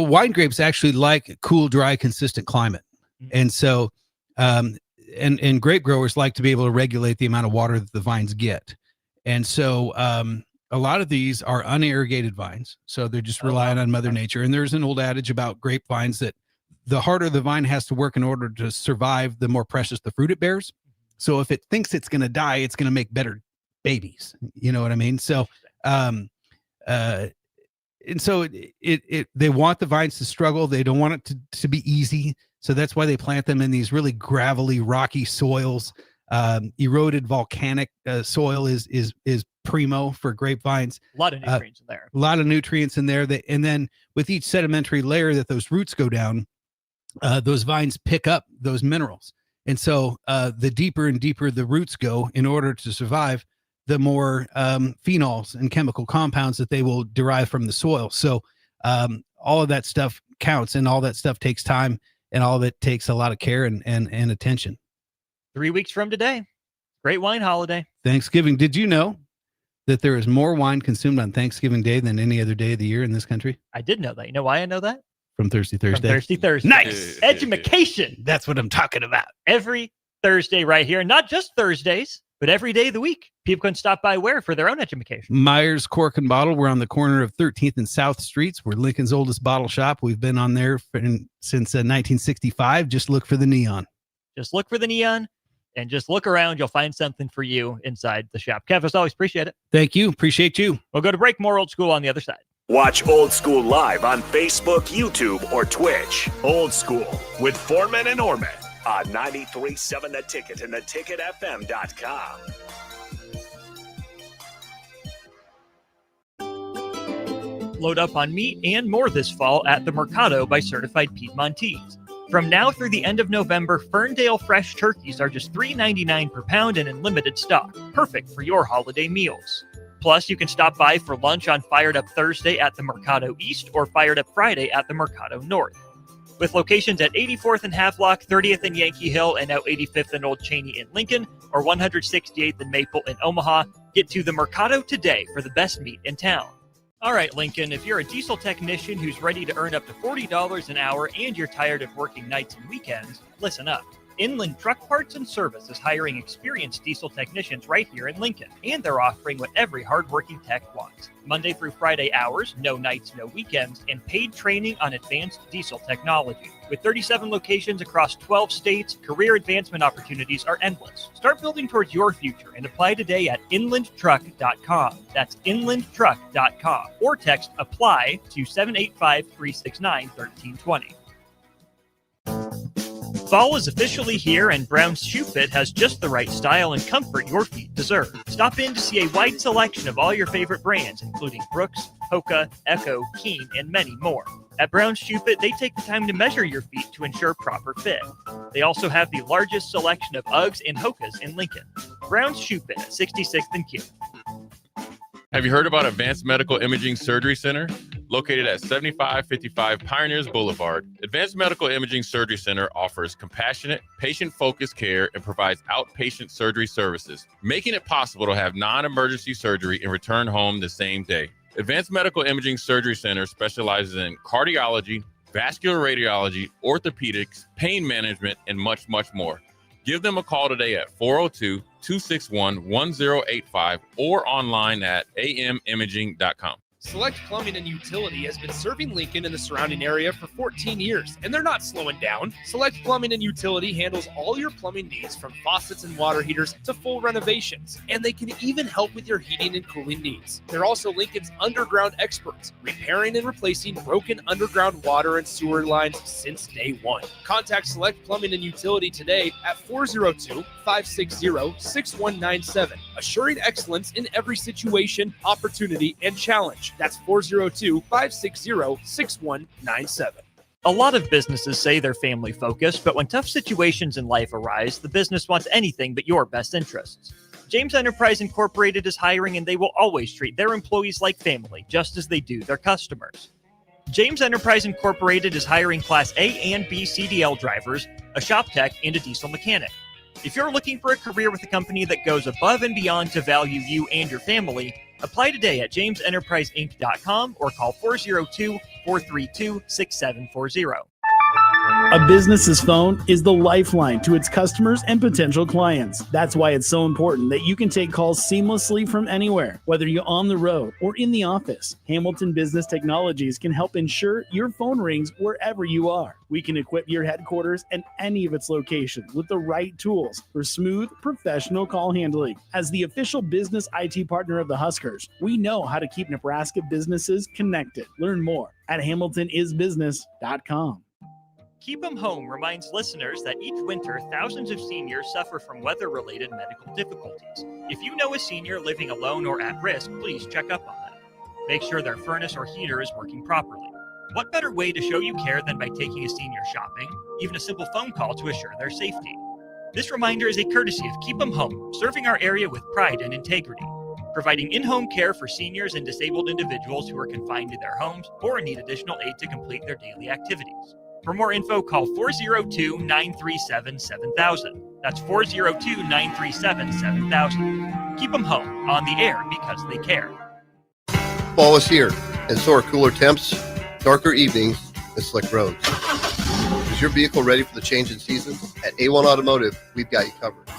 wine grapes actually like a cool, dry, consistent climate. Mm-hmm. And so, and grape growers like to be able to regulate the amount of water that the vines get. And so, a lot of these are unirrigated vines, so they're just relying on Mother Nature. And there's an old adage about grapevines that the harder the vine has to work in order to survive, the more precious the fruit it bears. So if it thinks it's going to die, it's going to make better babies. You know what I mean? So, and so they want the vines to struggle. They don't want it to be easy. So that's why they plant them in these really gravelly, rocky soils. Eroded volcanic soil is primo for grapevines. A lot of nutrients in there. A lot of nutrients in there. And then with each sedimentary layer that those roots go down, those vines pick up those minerals. And so the deeper and deeper the roots go in order to survive, the more phenols and chemical compounds that they will derive from the soil. So all of that stuff counts, and all that stuff takes time, and all of it takes a lot of care and attention. 3 weeks from today, great wine holiday. Thanksgiving. Did you know that there is more wine consumed on Thanksgiving Day than any other day of the year in this country? I did know that. You know why I know that? From Thirsty Thursday. From Thirsty Thursday. Nice. Education. That's what I'm talking about. Every Thursday right here. Not just Thursdays, but every day of the week. People can stop by where for their own education? Myers Cork and Bottle. We're on the corner of 13th and South Streets. We're Lincoln's oldest bottle shop. We've been on there since 1965. Just look for the neon. Just look for the neon. And just look around. You'll find something for you inside the shop. Kev, as always, appreciate it. Thank you. Appreciate you. We'll go to break. More Old School on the other side. Watch Old School live on Facebook, YouTube, or Twitch. Old School with Foreman and Orman on 93.7 The Ticket and theticketfm.com. Load up on meat and more this fall at the Mercado by Certified Piedmontese. From now through the end of November, Ferndale fresh turkeys are just $3.99 per pound and in limited stock. Perfect for your holiday meals. Plus, you can stop by for lunch on Fired Up Thursday at the Mercado East or Fired Up Friday at the Mercado North. With locations at 84th and Havelock, 30th and Yankee Hill, and now 85th and Old Cheney in Lincoln, or 168th and Maple in Omaha, get to the Mercado today for the best meat in town. All right, Lincoln, if you're a diesel technician who's ready to earn up to $40 an hour and you're tired of working nights and weekends, listen up. Inland Truck Parts and Service is hiring experienced diesel technicians right here in Lincoln, and they're offering what every hardworking tech wants. Monday through Friday hours, no nights, no weekends, and paid training on advanced diesel technology. With 37 locations across 12 states, career advancement opportunities are endless. Start building towards your future and apply today at inlandtruck.com. That's inlandtruck.com. Or text APPLY to 785-369-1320. Fall is officially here, and Brown's Shoe Fit has just the right style and comfort your feet deserve. Stop in to see a wide selection of all your favorite brands, including Brooks, Hoka, Echo, Keen, and many more. At Brown's Shoe Fit, they take the time to measure your feet to ensure proper fit. They also have the largest selection of Uggs and Hokas in Lincoln. Brown's Shoe Fit at 66th and Q. Have you heard about Advanced Medical Imaging Surgery Center? Located at 7555 Pioneers Boulevard, Advanced Medical Imaging Surgery Center offers compassionate, patient-focused care and provides outpatient surgery services, making it possible to have non-emergency surgery and return home the same day. Advanced Medical Imaging Surgery Center specializes in cardiology, vascular radiology, orthopedics, pain management, and much, much more. Give them a call today at 402-261-1085 or online at amimaging.com. Select Plumbing and Utility has been serving Lincoln and the surrounding area for 14 years, and they're not slowing down. Select Plumbing and Utility handles all your plumbing needs from faucets and water heaters to full renovations, and they can even help with your heating and cooling needs. They're also Lincoln's underground experts, repairing and replacing broken underground water and sewer lines since day one. Contact Select Plumbing and Utility today at 402-560-6197, assuring excellence in every situation, opportunity, and challenge. That's 402-560-6197. A lot of businesses say they're family focused, but when tough situations in life arise, the business wants anything but your best interests. James Enterprise Incorporated is hiring, and they will always treat their employees like family, just as they do their customers. James Enterprise Incorporated is hiring Class A and B CDL drivers, a shop tech, and a diesel mechanic. If you're looking for a career with a company that goes above and beyond to value you and your family, apply today at jamesenterpriseinc.com or call 402-432-6740. A business's phone is the lifeline to its customers and potential clients. That's why it's so important that you can take calls seamlessly from anywhere, whether you're on the road or in the office. Hamilton Business Technologies can help ensure your phone rings wherever you are. We can equip your headquarters and any of its locations with the right tools for smooth, professional call handling. As the official business IT partner of the Huskers, we know how to keep Nebraska businesses connected. Learn more at hamiltonisbusiness.com. Keep 'em Home reminds listeners that each winter, thousands of seniors suffer from weather-related medical difficulties. If you know a senior living alone or at risk, please check up on them. Make sure their furnace or heater is working properly. What better way to show you care than by taking a senior shopping? Even a simple phone call to assure their safety. This reminder is a courtesy of Keep 'em Home, serving our area with pride and integrity, providing in-home care for seniors and disabled individuals who are confined to their homes or need additional aid to complete their daily activities. For more info, call 402-937-7000. That's 402-937-7000. Keep them home, on the air because they care. Fall is here, and so are cooler temps, darker evenings, and slick roads. Is your vehicle ready for the change in seasons? At A1 Automotive, we've got you covered.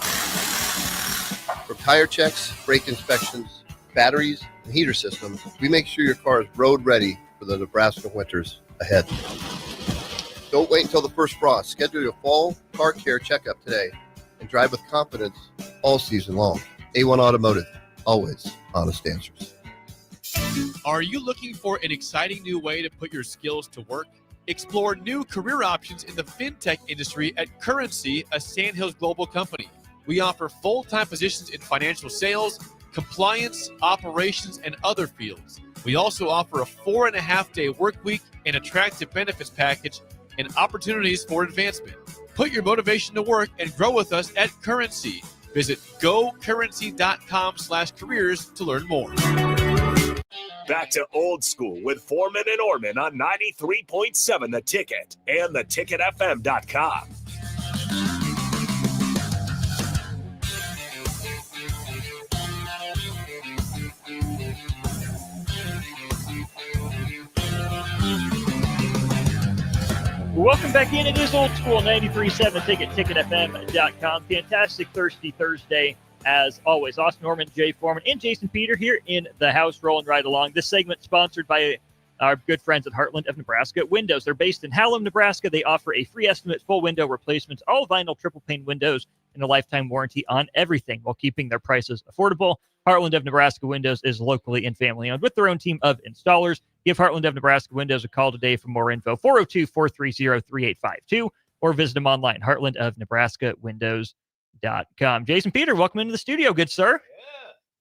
From tire checks, brake inspections, batteries, and heater systems, we make sure your car is road ready for the Nebraska winters ahead. Don't wait until the first frost. Schedule your fall car care checkup today and drive with confidence all season long. A1 Automotive, always honest answers. Are you looking for an exciting new way to put your skills to work? Explore new career options in the fintech industry at Currency, a Sandhills global company. We offer full-time positions in financial sales, compliance, operations, and other fields. We also offer a 4.5-day work week, an attractive benefits package, and opportunities for advancement. Put your motivation to work and grow with us at Currency. Visit gocurrency.com/careers to learn more. Back to Old School with Foreman and Orman on 93.7 The Ticket and theticketfm.com. Welcome back in. It is Old School 93.7 Ticket, ticketfm.com. Fantastic Thirsty Thursday, as always. Austin Norman, Jay Foreman, and Jason Peter here in the house, rolling right along. This segment sponsored by our good friends at Heartland of Nebraska Windows. They're based in Hallam, Nebraska. They offer a free estimate, full window replacements, all vinyl triple pane windows, and a lifetime warranty on everything while keeping their prices affordable. Heartland of Nebraska Windows is locally and family owned with their own team of installers. Give Heartland of Nebraska Windows a call today for more info, 402-430-3852, or visit them online, heartlandofnebraskawindows.com. Jason Peter, welcome into the studio, good sir. Yeah,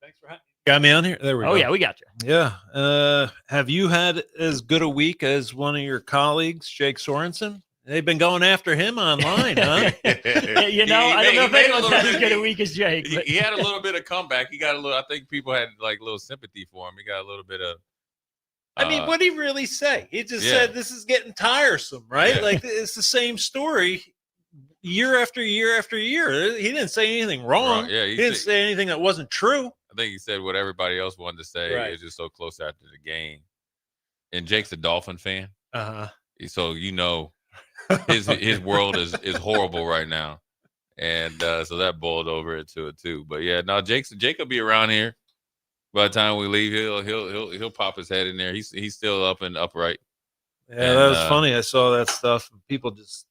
thanks for having me. Got me on here? There we go. Oh, yeah, we got you. Yeah. Have you had as good a week as one of your colleagues, Jake Sorensen? They've been going after him online, huh? I don't know if anyone's had as good a week as Jake. He had a little bit of comeback. He got a little. I think people had like a little sympathy for him. He got a little bit of. I mean, what did he really say? He just said this is getting tiresome, right? Yeah. Like it's the same story year after year after year. He didn't say anything wrong. Yeah, he didn't say anything that wasn't true. I think he said what everybody else wanted to say. Right. It's just so close after the game. And Jake's a Dolphin fan. So his world is horrible right now. And so that boiled over into it too. But yeah, now Jake will be around here. By the time we leave, he'll pop his head in there. He's still up and upright. Yeah, And, that was funny. I saw that stuff. People just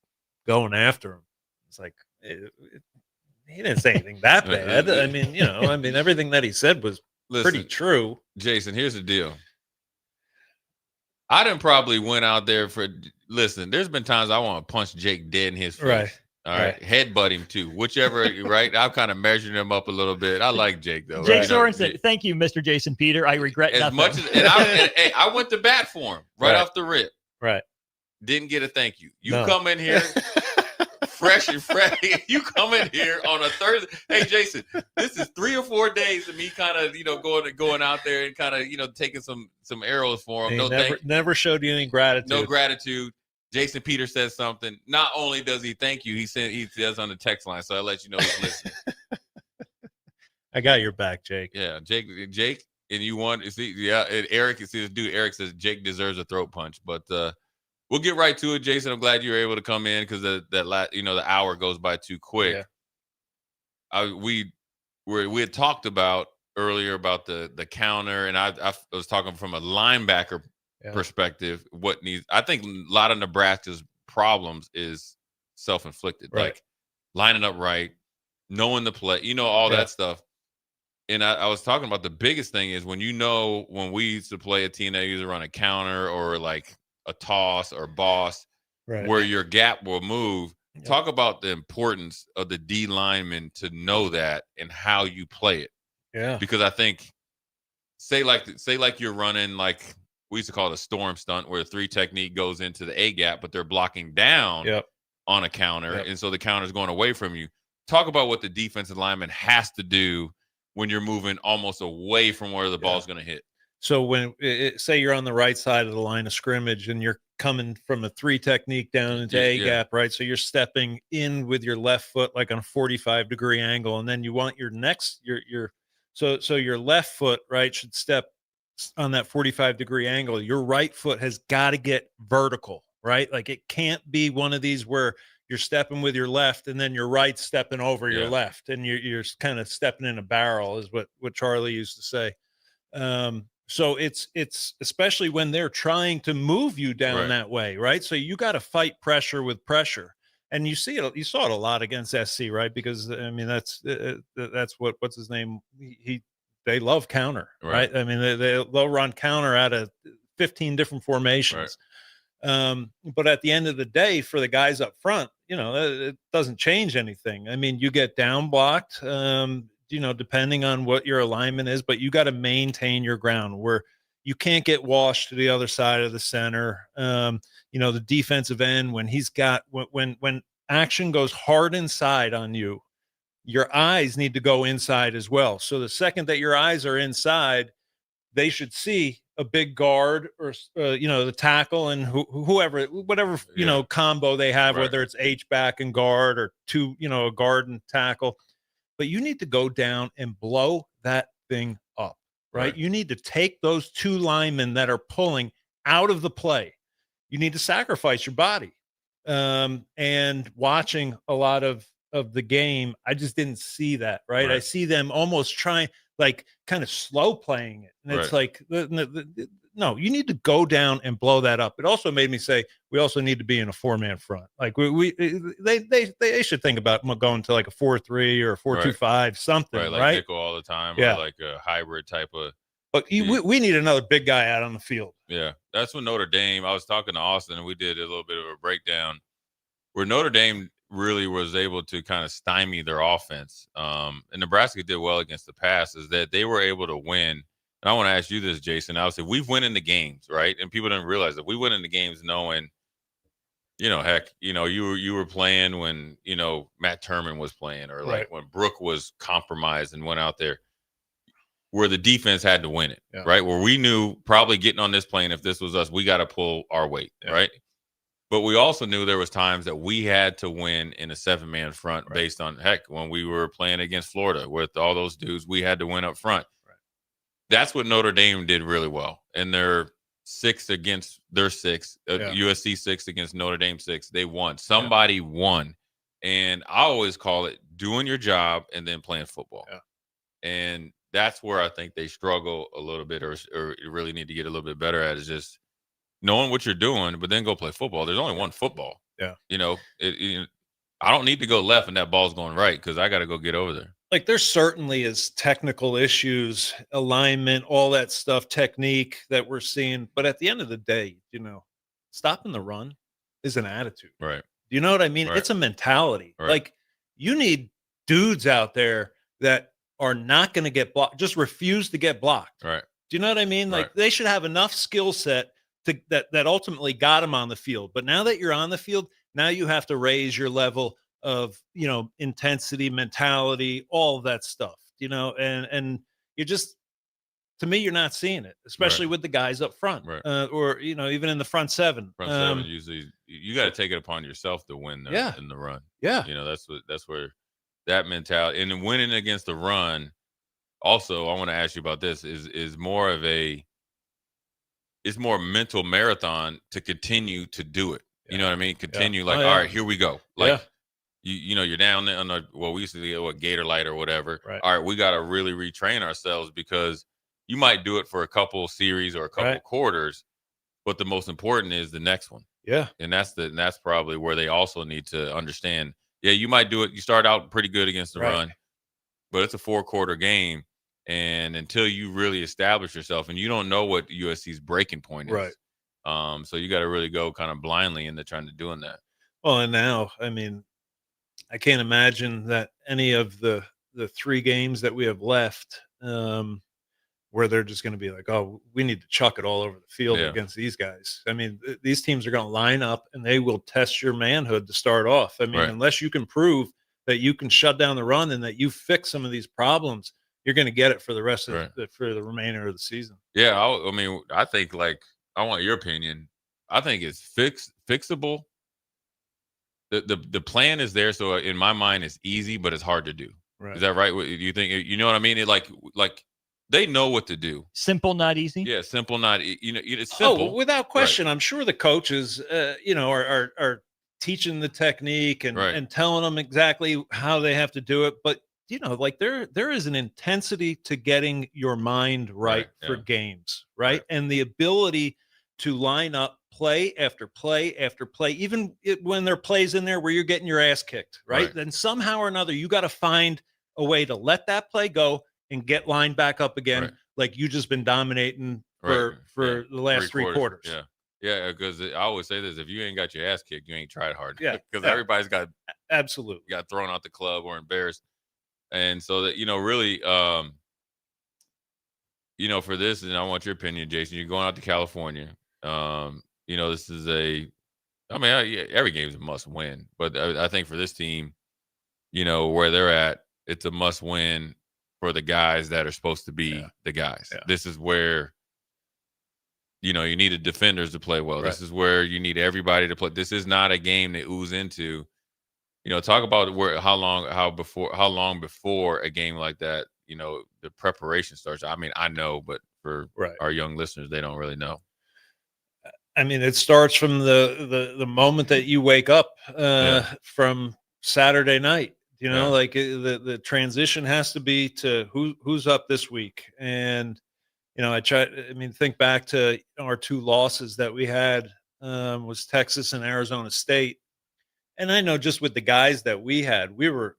going after him. It's like he didn't say anything that bad. I mean, everything that he said was pretty true. Jason, here's the deal. I done probably went out there listen, there's been times I want to punch Jake dead in his face. Right. All right. Headbutt him too. Whichever, right? I've kind of measured him up a little bit. I like Jake though. Jake Sorensen, thank you, Mr. Jason Peter. I regret as nothing. much as I went to bat for him right off the rip. Right. Didn't get a thank you. You come in here fresh and fresh. You come in here on a Thursday. Hey, Jason, this is 3 or 4 days of me kind of, going out there and kind of, taking some arrows for him. Never showed you any gratitude. No gratitude. Jason Peter says something. Not only does he thank you, he says on the text line. So I let you know he's listening. I got your back, Jake. Yeah, Jake, and you want to see? Yeah, and Eric, you see this dude. Eric says Jake deserves a throat punch, but we'll get right to it, Jason. I'm glad you were able to come in because the hour goes by too quick. Yeah. We had talked about earlier about the counter, and I was talking from a linebacker perspective. I think a lot of Nebraska's problems is self-inflicted, like lining up right, knowing the play, all that stuff. And I was talking about the biggest thing is when we used to play a team that used to run a counter or like a toss or boss, where your gap will move. Yep. Talk about the importance of the D lineman to know that and how you play it. Yeah. Because I think say like you're running like we used to call it a storm stunt where the 3 technique goes into the A gap, but they're blocking down on a counter. And so the counter is going away from you. Talk about what the defensive lineman has to do when you're moving almost away from where the ball's going to hit. So when say you're on the right side of the line of scrimmage and you're coming from a 3 technique down into A gap, right? So you're stepping in with your left foot like on a 45-degree angle, and then you want your left foot, right, should step on that 45-degree angle. Your right foot has got to get vertical, right? Like it can't be one of these where you're stepping with your left and then your right stepping over your left, and you're kind of stepping in a barrel is what Charlie used to say. So it's especially when they're trying to move you down that way, right? So you got to fight pressure with pressure, and you saw it a lot against SC, right? Because I mean that's what's his name? They love counter, right? I mean they'll run counter out of 15 different formations. But at the end of the day, for the guys up front, it doesn't change anything. I mean, you get down blocked, depending on what your alignment is, but you got to maintain your ground where you can't get washed to the other side of the center. The defensive end, when when action goes hard inside on you, your eyes need to go inside as well. So the second that your eyes are inside, they should see a big guard or the tackle and whatever combo they have, whether it's H back and guard or a guard and tackle. But you need to go down and blow that thing up, right? You need to take those 2 linemen that are pulling out of the play. You need to sacrifice your body. And watching a lot of the game, I just didn't see that, right? I see them almost trying, like kind of slow playing it. And it's like, no, you need to go down and blow that up. It also made me say, we also need to be in a 4-man front. Like they should think about going to like a 4-3 or a 4-2-5, something, right? Like nickel all the time, or like a hybrid type of. But we need another big guy out on the field. Yeah, that's when Notre Dame. I was talking to Austin, and we did a little bit of a breakdown where Notre Dame really was able to kind of stymie their offense. And Nebraska did well against the pass, is that they were able to win. And I want to ask you this, Jason. I would say we've won in the games, right? And people didn't realize that we went in the games knowing, heck, you were playing when, Matt Turman was playing, or like when Brooke was compromised and went out there, where the defense had to win it, right? Where we knew probably getting on this plane, if this was us, we got to pull our weight, right? But we also knew there was times that we had to win in a 7-man front based on, heck, when we were playing against Florida with all those dudes, we had to win up front. That's what Notre Dame did really well. And they're 6 against their 6, USC 6 against Notre Dame 6. They won. Somebody won. And I always call it doing your job and then playing football. And that's where I think they struggle a little bit, or really need to get a little bit better at, is just knowing what you're doing, but then go play football. There's only one football. Yeah. I don't need to go left and that ball's going right because I got to go get over there. Like there certainly is technical issues, alignment, all that stuff, technique that we're seeing. But at the end of the day, stopping the run is an attitude. Right. Do you know what I mean? Right. It's a mentality. Right. Like you need dudes out there that are not going to get blocked, just refuse to get blocked. Right. Do you know what I mean? Like they should have enough skill set that ultimately got them on the field. But now that you're on the field, now you have to raise your level of, intensity, mentality, all of that stuff, and you just, to me, you're not seeing it, especially with the guys up front, or, even in the front seven. Front seven, usually you got to take it upon yourself to win in the run. Yeah. That's where that mentality, and then winning against the run. Also, I want to ask you about this is more of it's more mental marathon to continue to do it. You know what I mean? Continue all right, here we go. Like, you're down there on we used to do a Gator Light or whatever. Right. All right, we got to really retrain ourselves because you might do it for a couple series or a couple quarters, but the most important is the next one. Yeah. And that's probably where they also need to understand. Yeah, you might do it. You start out pretty good against the run, but it's a 4-quarter game. And until you really establish yourself, and you don't know what USC's breaking point is. Right. So you got to really go kind of blindly into trying to doing that. Well, and now, I mean, I can't imagine that any of the 3 games that we have left, where they're just going to be like, oh, we need to chuck it all over the field against these guys. I mean, these teams are going to line up and they will test your manhood to start off. I mean, unless you can prove that you can shut down the run and that you fix some of these problems, you're going to get it for the rest of for the remainder of the season. Yeah, I think, like, I want your opinion. I think it's fixable. The plan is there, so in my mind, it's easy, but it's hard to do. Right. Is that right? Do you think? You know what I mean? It like they know what to do. Simple, not easy. Yeah, simple, not it's simple. Oh, without question, I'm sure the coaches, are teaching the technique and telling them exactly how they have to do it, but. There is an intensity to getting your mind right for games, right? And the ability to line up play after play after play, even when there are plays in there where you're getting your ass kicked, right? Then somehow or another, you got to find a way to let that play go and get lined back up again, like you just been dominating for the last 3 quarters. Yeah, because I always say this: if you ain't got your ass kicked, you ain't tried hard. Yeah, because everybody's got thrown out the club or embarrassed. And so that, really, for this, and I want your opinion, Jason, you're going out to California. This is every game is a must win, but I think for this team, where they're at, it's a must win for the guys that are supposed to be the guys. Yeah. This is where, you needed defenders to play well. This is where you need everybody to play. This is not a game that ooze into. Talk about how long before a game like that, the preparation starts. I mean, I know, but for our young listeners, they don't really know. I mean, it starts from the moment that you wake up from Saturday night. Like the transition has to be to who's up this week. And think back to our 2 losses that we had was Texas and Arizona State. And I know just with the guys that we had, we were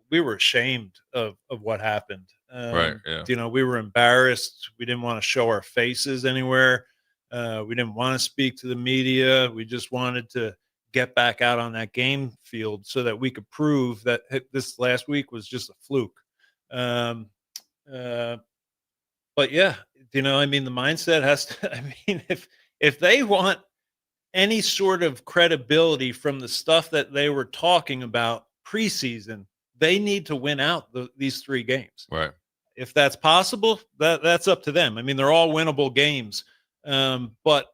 ashamed of what happened. We were embarrassed. We didn't want to show our faces anywhere. We didn't want to speak to the media. We just wanted to get back out on that game field so that we could prove that this last week was just a fluke. But yeah, the mindset has to, if they want any sort of credibility from the stuff that they were talking about preseason, they need to win out these 3 games. Right. If that's possible, that's up to them. I mean, they're all winnable games, but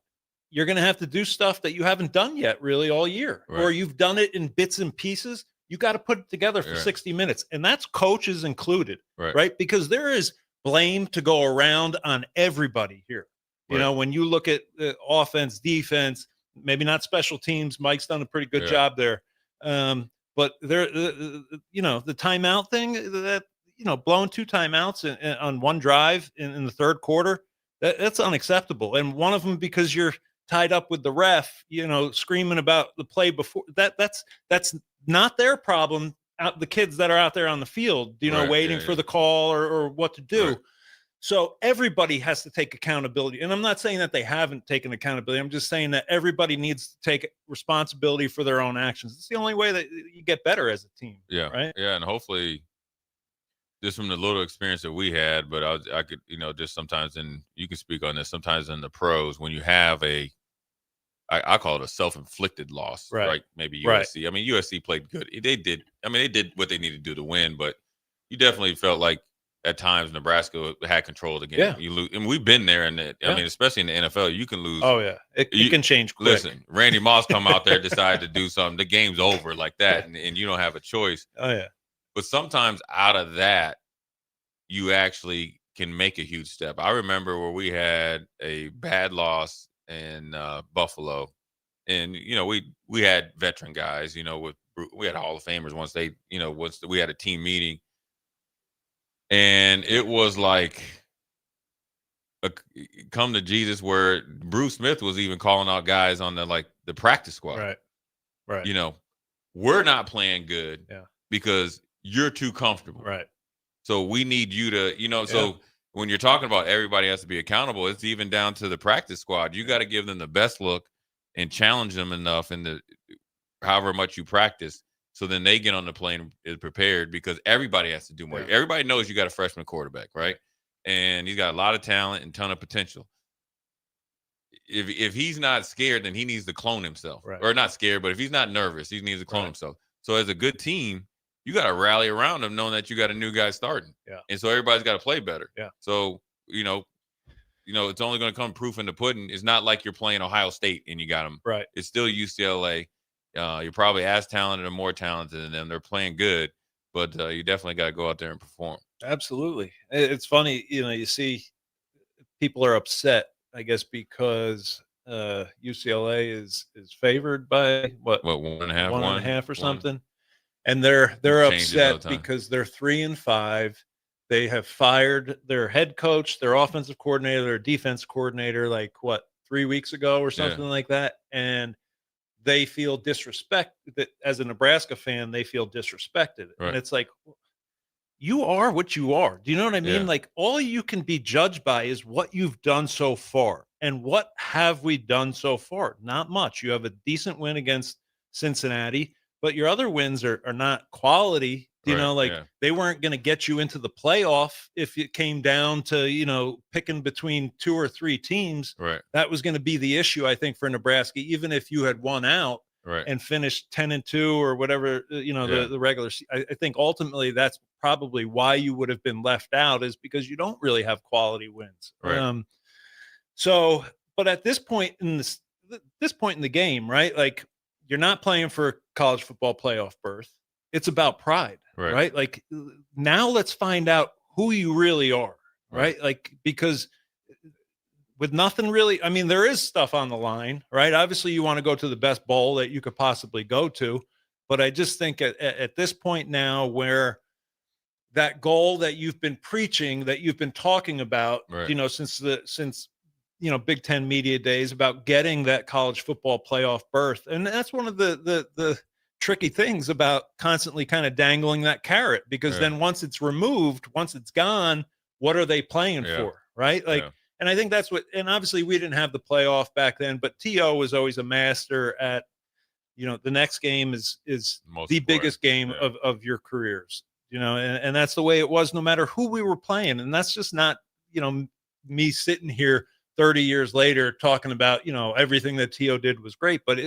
you're going to have to do stuff that you haven't done yet really all year, or you've done it in bits and pieces. You got to put it together for 60 minutes, and that's coaches included, right? Because there is blame to go around on everybody here. When you look at the offense, defense, maybe not special teams. Mike's done a pretty good job there. But there, the timeout thing, that blowing 2 timeouts on one drive in the third quarter, that's unacceptable. And one of them because you're tied up with the ref, screaming about the play before that's not their problem. The kids that are out there on the field, waiting for the call or what to do. Right. So everybody has to take accountability. And I'm not saying that they haven't taken accountability. I'm just saying that everybody needs to take responsibility for their own actions. It's the only way that you get better as a team. Yeah. Right. Yeah. And hopefully just from the little experience that we had, but I could, just sometimes you can speak on this, sometimes in the pros, when you have I call it a self-inflicted loss, right? Maybe USC. Right. I mean, USC played good. They did what they needed to do to win, but you definitely felt like at times Nebraska had control of the game. Yeah. You lose, and we've been there, and I mean, especially in the NFL, you can lose. Oh yeah, it can change quick. Listen, Randy Moss come out there, decide to do something. The game's over like that, and you don't have a choice. Oh yeah. But sometimes out of that, you actually can make a huge step. I remember where we had a bad loss in Buffalo, and we had veteran guys. We had Hall of Famers once we had a team meeting. And it was like a come to Jesus where Bruce Smith was even calling out guys on the practice squad. Right. We're not playing good because you're too comfortable. Right. So we need you to, so when you're talking about everybody has to be accountable, it's even down to the practice squad. You got to give them the best look and challenge them enough in however much you practice. So then they get on the plane is prepared because everybody has to do more. Yeah. Everybody knows you got a freshman quarterback, right? And he's got a lot of talent and ton of potential. If he's not scared, then he needs to clone himself. Right. Or not scared, but if he's not nervous, he needs to clone himself. So as a good team, you got to rally around him knowing that you got a new guy starting. Yeah. And so everybody's got to play better. Yeah. So, it's only going to come proof in the pudding. It's not like you're playing Ohio State and you got them. Right. It's still UCLA. You're probably as talented or more talented than them. They're playing good, but you definitely got to go out there and perform. Absolutely. It's funny, you see people are upset, I guess, because UCLA is favored by what 1.5 or something. And they're upset because they're 3-5. They have fired their head coach, their offensive coordinator, their defense coordinator, 3 weeks ago or something like that. And they feel disrespected. As a Nebraska fan, they feel disrespected. Right. And it's like, you are what you are. Do you know what I mean? Yeah. All you can be judged by is what you've done so far. And what have we done so far? Not much. You have a decent win against Cincinnati, but your other wins are not quality. They weren't going to get you into the playoff if it came down to, picking between 2 or 3 teams. Right. That was going to be the issue, I think, for Nebraska, even if you had won out and finished 10-2 or whatever, the regular. I think ultimately that's probably why you would have been left out, is because you don't really have quality wins. Right. But at this point in the game, right? You're not playing for a college football playoff berth. It's about pride, right? Now let's find out who you really are, right? Because with nothing really, I mean, there is stuff on the line, right? Obviously, you want to go to the best bowl that you could possibly go to. But I just think at this point now, where that goal that you've been preaching, that you've been talking about, since Big Ten media days, about getting that college football playoff berth. And that's one of the tricky things about constantly kind of dangling that carrot, because then once it's removed, once it's gone, what are they playing for? Right. And I think that's and obviously we didn't have the playoff back then, but TO was always a master at, the next game is the biggest game of your careers, and that's the way it was no matter who we were playing. And that's just not, me sitting here 30 years later talking about, everything that TO did was great, but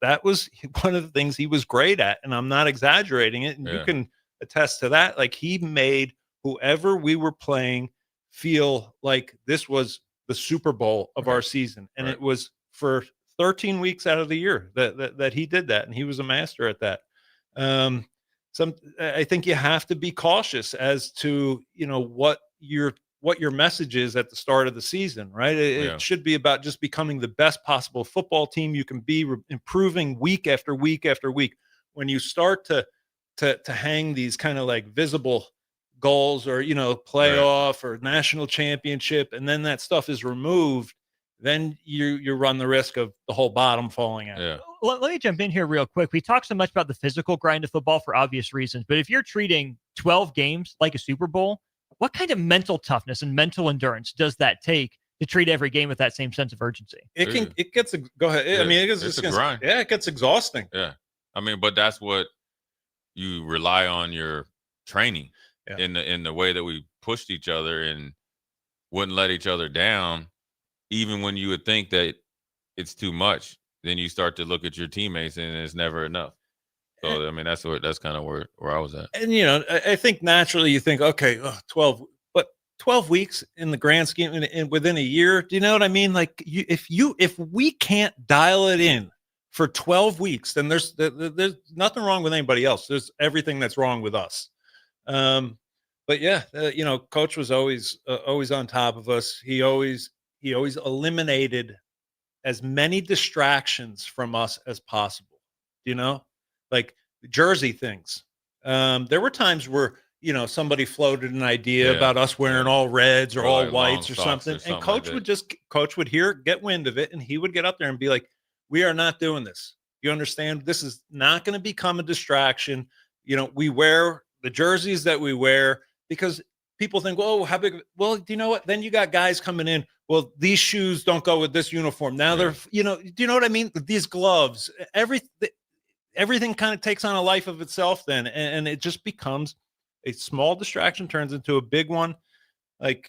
that was one of the things he was great at. And I'm not exaggerating it. And you can attest to that. He made whoever we were playing feel like this was the Super Bowl of our season. And it was for 13 weeks out of the year that he did that. And he was a master at that. I think you have to be cautious as to, what your message is at the start of the season, right? It should be about just becoming the best possible football team you can be, improving week after week after week. When you start to hang these kind of visible goals or, playoff or national championship, and then that stuff is removed, then you run the risk of the whole bottom falling out. Yeah. Let me jump in here real quick. We talk so much about the physical grind of football for obvious reasons, but if you're treating 12 games like a Super Bowl, what kind of mental toughness and mental endurance does that take to treat every game with that same sense of urgency? Go ahead. Yeah, I mean, it's a grind. Yeah, it gets exhausting. Yeah. I mean, but that's what you rely on your training in the way that we pushed each other and wouldn't let each other down, even when you would think that it's too much. Then you start to look at your teammates and it's never enough. So I mean, that's kind of where I was at. And I think naturally you think, okay, 12, but 12 weeks in the grand scheme in within a year. Do you know what I mean? Like if we can't dial it in for 12 weeks, then there's nothing wrong with anybody else. There's everything that's wrong with us. But yeah, Coach was always on top of us. He always eliminated as many distractions from us as possible. Like jersey things. There were times where somebody floated an idea about us wearing all reds or all like whites or long socks something, or something and Coach would get wind of it, and he would get up there and be like, "We are not doing this. You understand? This is not going to become a distraction. We wear the jerseys that we wear because people think, well, how big? Well, do you know what? Then you got guys coming in. Well, these shoes don't go with this uniform. Now they're, do you know what I mean? These gloves, everything kind of takes on a life of itself then. And it just becomes a small distraction, turns into a big one. Like,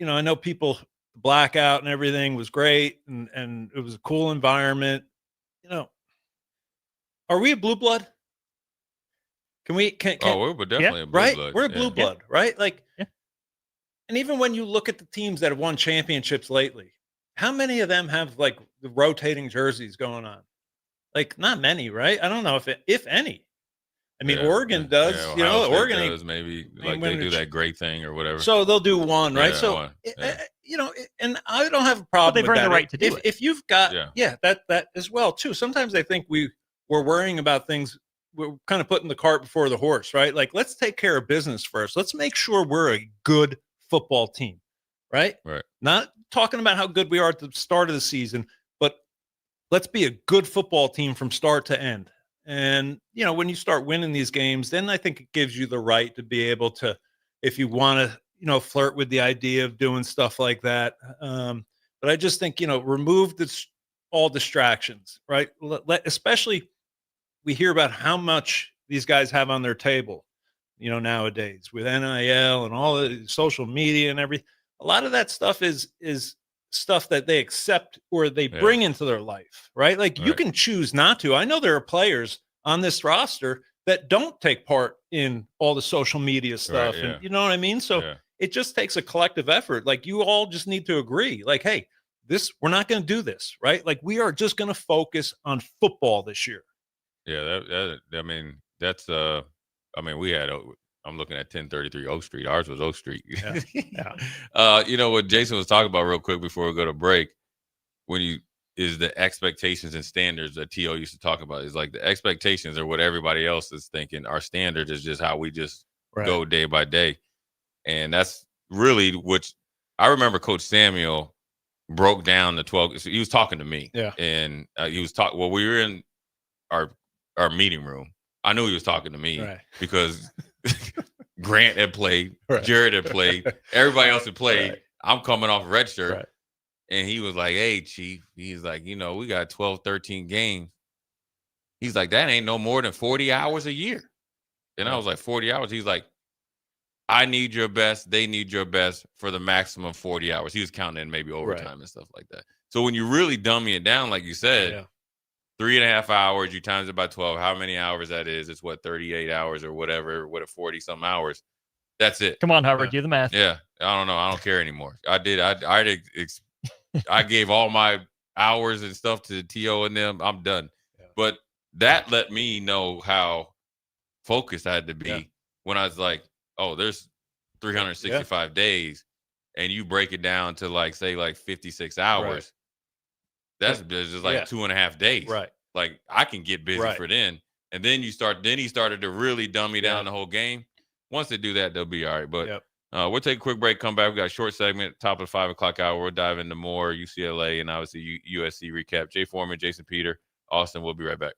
I know people blackout and everything was great. And it was a cool environment. Are we a blue blood? We're definitely a blue right? blood. We're a blue blood, right? Like, and even when you look at the teams that have won championships lately, how many of them have like the rotating jerseys going on? Like, not many, right? I don't know if any. I mean, Oregon does. Ohio State Oregon does maybe like they do that great thing or whatever. So they'll do one, right? Yeah, So one. and I don't have a problem. they've with earned that. the right to do it. If you've got, that as well too. Sometimes I think we're worrying about things. We're kind of putting the cart before the horse, right? Like, let's take care of business first. Let's make sure we're a good football team, right? Right. Not talking about how good we are at the start of the season, but let's be a good football team from start to end. And, when you start winning these games, then I think it gives you the right to be able to, if you want to, flirt with the idea of doing stuff like that. But I just think, remove all distractions, right? Especially we hear about how much these guys have on their table, nowadays with NIL and all the social media and everything. A lot of that stuff is stuff that they accept or they bring into their life, right? Like you can choose not to. I know there are players on this roster that don't take part in all the social media stuff. And you know what I mean? So it just takes a collective effort. Like you all just need to agree, like, hey, we're not going to do this, right? Like we are just going to focus on football this year. Yeah, we had. I'm looking at 1033 Oak Street. Ours was Oak Street. Yeah. What Jason was talking about real quick before we go to break, is the expectations and standards that T.O. used to talk about. Is like the expectations are what everybody else is thinking. Our standards is just how we just go day by day, and that's really which I remember. Coach Samuel broke down the 12. So he was talking to me, and he was talking. Well, we were in our meeting room. I knew he was talking to me because Grant had played, Jared had played, everybody else had played. I'm coming off red shirt. And he was like, hey, Chief, he's like, we got 12, 13 games. He's like, that ain't no more than 40 hours a year. And I was like, 40 hours? He's like, I need your best. They need your best for the maximum 40 hours. He was counting in maybe overtime and stuff like that. So when you really dummy it down, like you said, 3.5 hours, you times it by 12, how many hours that is? It's 38 hours or whatever, 40 some hours. That's it. Come on, Howard, do the math. Yeah. I don't know. I don't care anymore. I gave all my hours and stuff to T.O. and them. I'm done. But that let me know how focused I had to be when I was like, oh, there's 365 days, and you break it down to say 56 hours. That's just 2.5 days. Right. Like I can get busy for then. And then he started to really dummy down the whole game. once they do that, they'll be all right. But we'll take a quick break, come back. We got a short segment, top of the 5 o'clock hour. We'll dive into more UCLA and obviously USC recap. Jay Foreman, Jason Peter, Austin. We'll be right back.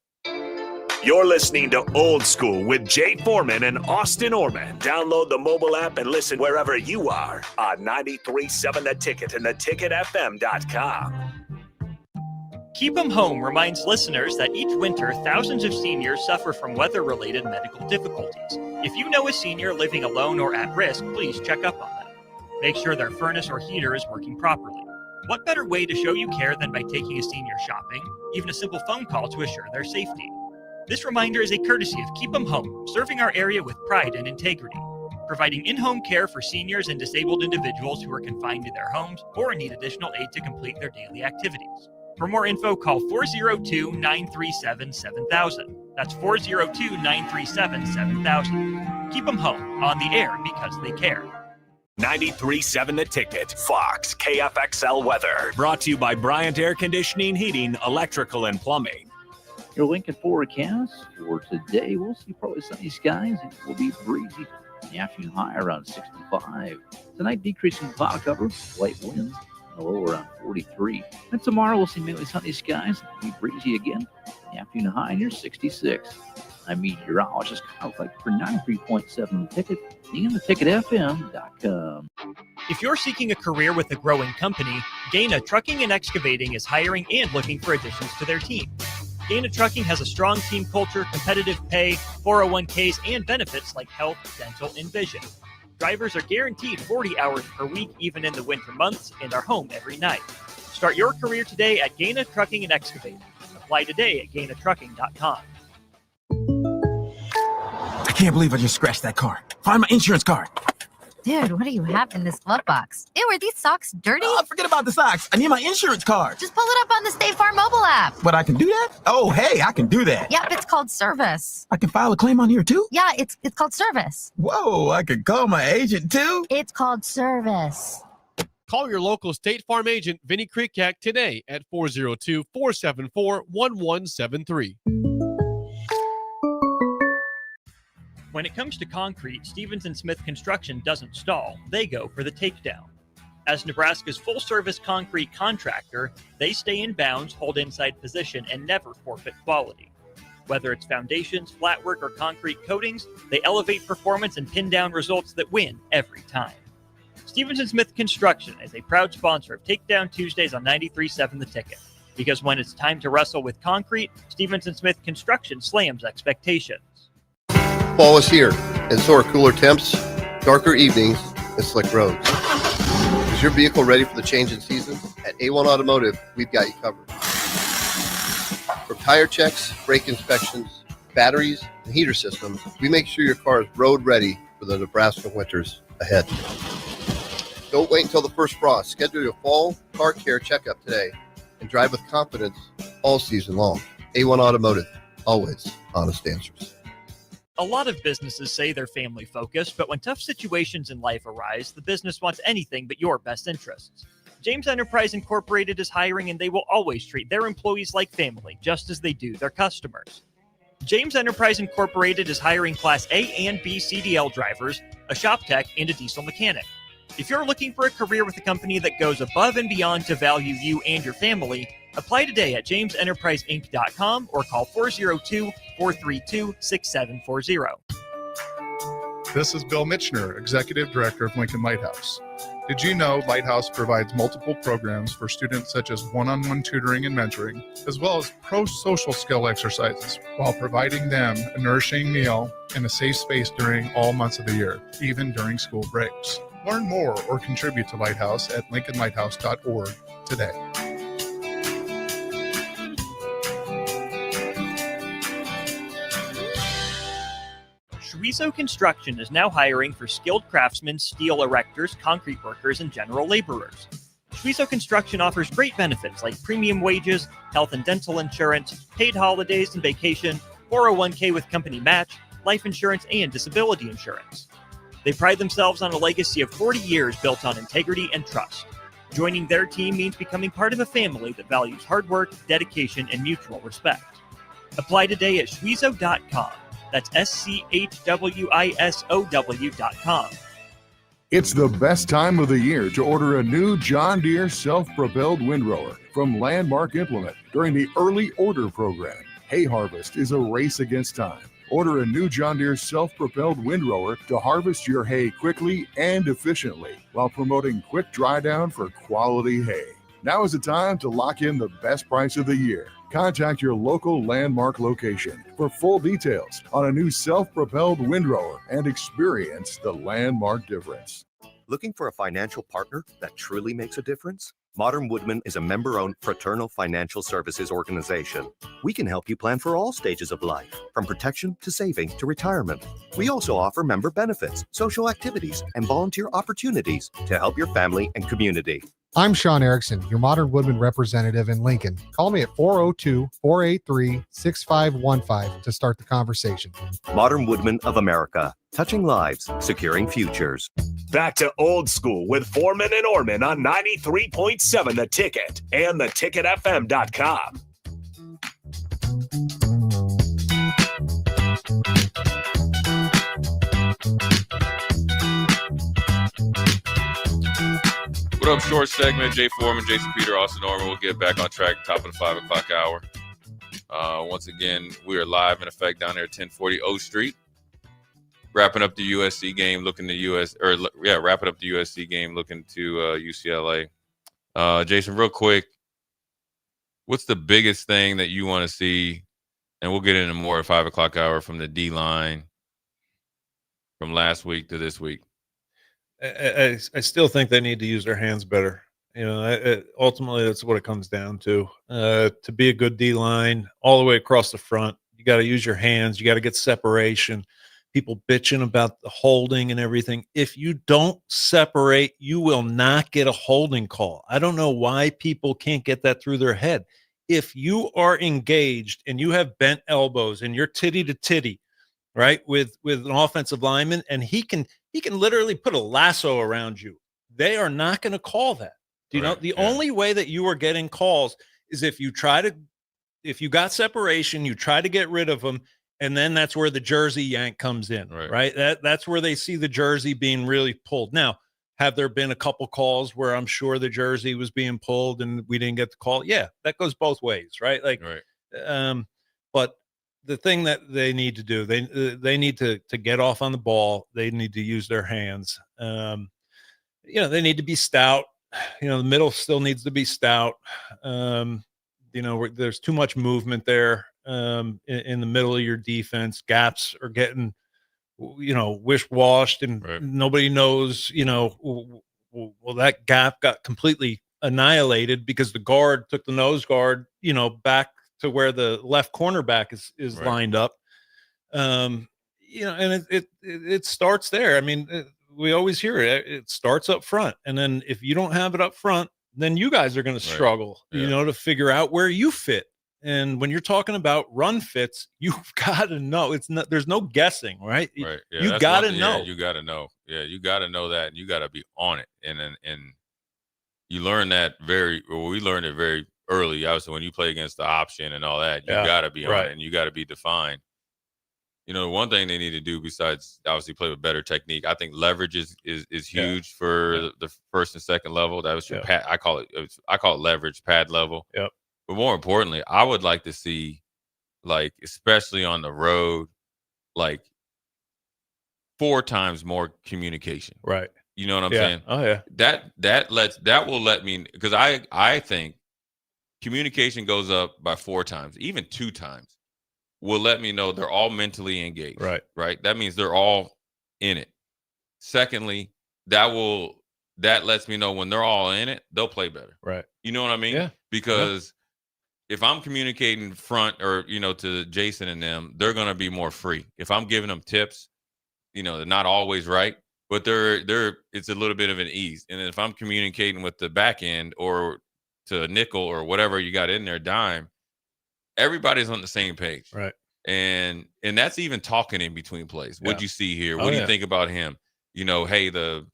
You're listening to Old School with Jay Foreman and Austin Orman. Download the mobile app and listen wherever you are on 93.7 The Ticket and theticketfm.com. Keep 'em Home reminds listeners that each winter, thousands of seniors suffer from weather-related medical difficulties. If you know a senior living alone or at risk, please check up on them. Make sure their furnace or heater is working properly. What better way to show you care than by taking a senior shopping? Even a simple phone call to assure their safety. This reminder is a courtesy of Keep 'em Home, serving our area with pride and integrity, providing in-home care for seniors and disabled individuals who are confined to their homes or need additional aid to complete their daily activities. For more info, call 402-937-7000. That's 402-937-7000. Keep 'em Home, on the air because they care. 93.7 The Ticket, Fox, KFXL weather. Brought to you by Bryant Air Conditioning, Heating, Electrical, and Plumbing. Your Lincoln forecast for today, we'll see probably sunny skies. It will be breezy. The afternoon high around 65. Tonight, decreasing cloud cover, light winds, and a low around 43. And tomorrow, we'll see mainly sunny skies. It will be breezy again. The afternoon high near 66. I'm meteorologist Kyle Fleck for 93.7 The Ticket and theticketfm.com. If you're seeking a career with a growing company, Gaina Trucking and Excavating is hiring and looking for additions to their team. Gaina Trucking has a strong team culture, competitive pay, 401ks, and benefits like health, dental, and vision. Drivers are guaranteed 40 hours per week, even in the winter months, and are home every night. Start your career today at Gaina Trucking and Excavating. Apply today at GainaTrucking.com. I can't believe I just scratched that car. Find my insurance card. Dude, what do you have in this glove box? Ew, are these socks dirty? Oh, forget about the socks. I need my insurance card. Just pull it up on the State Farm mobile app. But I can do that? Oh, hey, I can do that. Yep, it's called service. I can file a claim on here too? Yeah, it's called service. Whoa, I can call my agent too? It's called service. Call your local State Farm agent, Vinny Krikak, today at 402-474-1173. When it comes to concrete, Stevens & Smith Construction doesn't stall. They go for the takedown. As Nebraska's full-service concrete contractor, they stay in bounds, hold inside position, and never forfeit quality. Whether it's foundations, flatwork, or concrete coatings, they elevate performance and pin down results that win every time. Stevens & Smith Construction is a proud sponsor of Takedown Tuesdays on 93.7 The Ticket. Because when it's time to wrestle with concrete, Stevens & Smith Construction slams expectations. Fall is here, and so are cooler temps, darker evenings, and slick roads. Is your vehicle ready for the change in season? At A1 Automotive, we've got you covered. From tire checks, brake inspections, batteries, and heater systems, we make sure your car is road ready for the Nebraska winters ahead. Don't wait until the first frost. Schedule your fall car care checkup today and drive with confidence all season long. A1 Automotive, always honest answers. A lot of businesses say they're family focused, but when tough situations in life arise, the business wants anything but your best interests. James Enterprise Incorporated is hiring, and they will always treat their employees like family, just as they do their customers. James Enterprise Incorporated is hiring Class A and B CDL drivers, a shop tech, and a diesel mechanic. If you're looking for a career with a company that goes above and beyond to value you and your family, apply today at jamesenterpriseinc.com or call 402-432-6740. This is Bill Mitchner, Executive Director of Lincoln Lighthouse. Did you know Lighthouse provides multiple programs for students such as one-on-one tutoring and mentoring, as well as pro-social skill exercises, while providing them a nourishing meal and a safe space during all months of the year, even during school breaks? Learn more or contribute to Lighthouse at lincolnlighthouse.org today. Schweizo Construction is now hiring for skilled craftsmen, steel erectors, concrete workers, and general laborers. Schweizo Construction offers great benefits like premium wages, health and dental insurance, paid holidays and vacation, 401k with company match, life insurance, and disability insurance. They pride themselves on a legacy of 40 years built on integrity and trust. Joining their team means becoming part of a family that values hard work, dedication, and mutual respect. Apply today at Schweizo.com. That's SCHWISOW.com. It's the best time of the year to order a new John Deere self-propelled windrower from Landmark Implement during the early order program. Hay harvest is a race against time. Order a new John Deere self-propelled windrower to harvest your hay quickly and efficiently while promoting quick dry down for quality hay. Now is the time to lock in the best price of the year. Contact your local Landmark location for full details on a new self-propelled windrower and experience the Landmark difference. Looking for a financial partner that truly makes a difference? Modern Woodman is a member-owned fraternal financial services organization. We can help you plan for all stages of life, from protection to saving to retirement. We also offer member benefits, social activities, and volunteer opportunities to help your family and community. I'm Sean Erickson, your Modern Woodman representative in Lincoln. Call me at 402-483-6515 to start the conversation. Modern Woodman of America, touching lives, securing futures. Back to Old School with Foreman and Orman on 93.7 The Ticket and theticketfm.com. What up, short segment? Jay Foreman, Jason Peter, Austin Norman. We'll get back on track, top of the 5 o'clock hour. Once again, we are live in effect down there at 1040 O Street. Wrapping up the USC game, looking to wrapping up the USC game, looking to UCLA. Jason, real quick, what's the biggest thing that you want to see? And we'll get into more at 5 o'clock hour from the D line from last week to this week. I still think they need to use their hands better. You know, ultimately that's what it comes down to. To be a good D line all the way across the front, you got to use your hands. You got to get separation. People bitching about the holding and everything. If you don't separate, you will not get a holding call. I don't know why people can't get that through their head. If you are engaged and you have bent elbows and you're titty to titty, right, with an offensive lineman, and he can literally put a lasso around you, they are not going to call that. Do you know? The only way that you are getting calls is if you got separation, you try to get rid of them, and then that's where the jersey yank comes in, right? That's where they see the jersey being really pulled. Now, have there been a couple calls where I'm sure the jersey was being pulled and we didn't get the call? Yeah, that goes both ways, right? But the thing that they need to do, they need to get off on the ball. They need to use their hands. They need to be stout. The middle still needs to be stout. There's too much movement there in the middle of your defense. Gaps are getting, wish-washed, and nobody knows, well, that gap got completely annihilated because the guard took the nose guard, back to where the left cornerback is lined up. And it starts there. I mean, we always hear it. It starts up front. And then if you don't have it up front, then you guys are going to struggle, to figure out where you fit. And when you're talking about run fits, you've got to know. There's no guessing, right? Right. Yeah, you got to know. You got to know. Yeah, you got to know that, and you got to be on it. And you learn that we learned it very early. Obviously, when you play against the option and all that, you got to be on it, and you got to be defined. One thing they need to do besides obviously play with better technique, I think leverage is huge for the first and second level. That was your pad. I call it leverage pad level. Yep. But more importantly, I would like to see, especially on the road, 4 times more communication. Right. You know what I'm saying? Oh yeah. That will let me, because I think communication goes up by 4 times, even 2 times, will let me know they're all mentally engaged. Right. That means they're all in it. Secondly, that lets me know when they're all in it, they'll play better. Right. You know what I mean? Yeah. Because if I'm communicating front or, to Jason and them, they're going to be more free. If I'm giving them tips, they're not always right, but it's a little bit of an ease. And if I'm communicating with the back end or to a nickel or whatever you got in there, dime, everybody's on the same page. Right. And that's even talking in between plays. What'd you see here? What do you think about him? Hey, the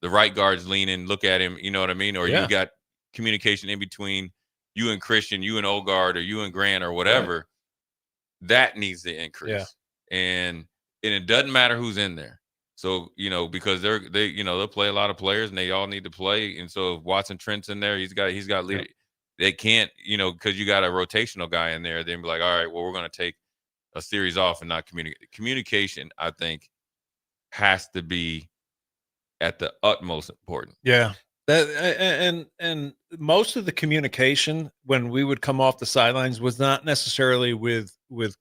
right guard's leaning, look at him, you know what I mean? Or you got communication in between you and Christian, you and Ogard, or you and Grant, or whatever. That needs to increase. and it doesn't matter who's in there. So, because they'll play a lot of players and they all need to play. And so if Watson Trent's in there, he's got leader. Yep. They can't, because you got a rotational guy in there, then be like, all right, well, we're going to take a series off and not communicate. Communication, I think, has to be at the utmost important. Yeah. And most of the communication when we would come off the sidelines was not necessarily with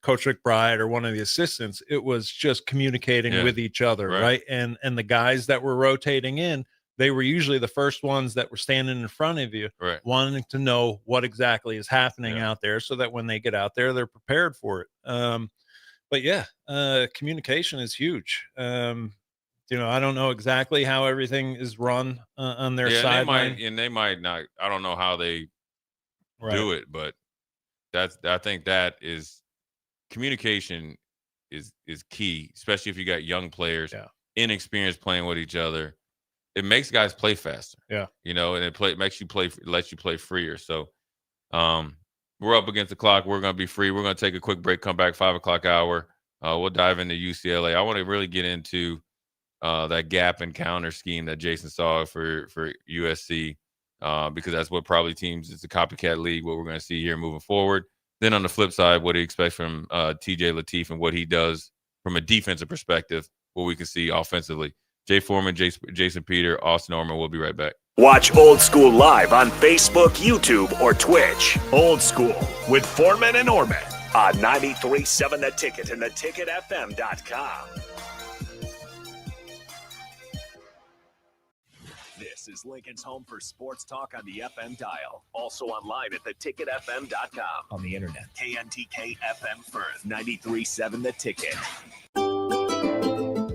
Coach McBride or one of the assistants. It was just communicating with each other, right? And the guys that were rotating in, they were usually the first ones that were standing in front of you, wanting to know what exactly is happening out there, so that when they get out there, they're prepared for it. But communication is huge. I don't know exactly how everything is run on their sideline. They might not. I don't know how they do it, but I think that is communication is key, especially if you got young players, inexperienced playing with each other. It makes guys play faster. Yeah, and it lets you play freer. So, we're up against the clock. We're going to be free. We're going to take a quick break. Come back 5 o'clock hour. We'll dive into UCLA. I want to really get into that gap and counter scheme that Jason saw for USC, because that's what probably teams, it's a copycat league, what we're going to see here moving forward. Then on the flip side, what do you expect from TJ Lateef and what he does from a defensive perspective, what we can see offensively. Jay Foreman, Jason Peter, Austin Orman. We'll be right back. Watch Old School live on Facebook, YouTube, or Twitch. Old School with Foreman and Orman on 93.7 The Ticket and theticketfm.com. This is Lincoln's home for sports talk on the FM dial. Also online at theticketfm.com. On the internet, KNTK FM Firth, 93.7 The Ticket.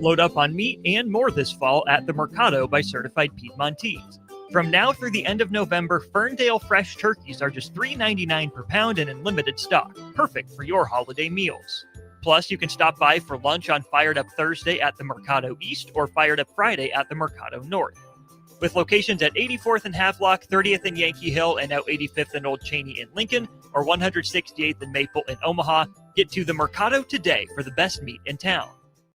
Load up on meat and more this fall at the Mercado by Certified Piedmontese. From now through the end of November, Ferndale fresh turkeys are just $3.99 per pound and in limited stock. Perfect for your holiday meals. Plus, you can stop by for lunch on Fired Up Thursday at the Mercado East or Fired Up Friday at the Mercado North. With locations at 84th and Havelock, 30th and Yankee Hill, and now 85th and Old Cheney in Lincoln, or 168th and Maple in Omaha, get to the Mercado today for the best meat in town.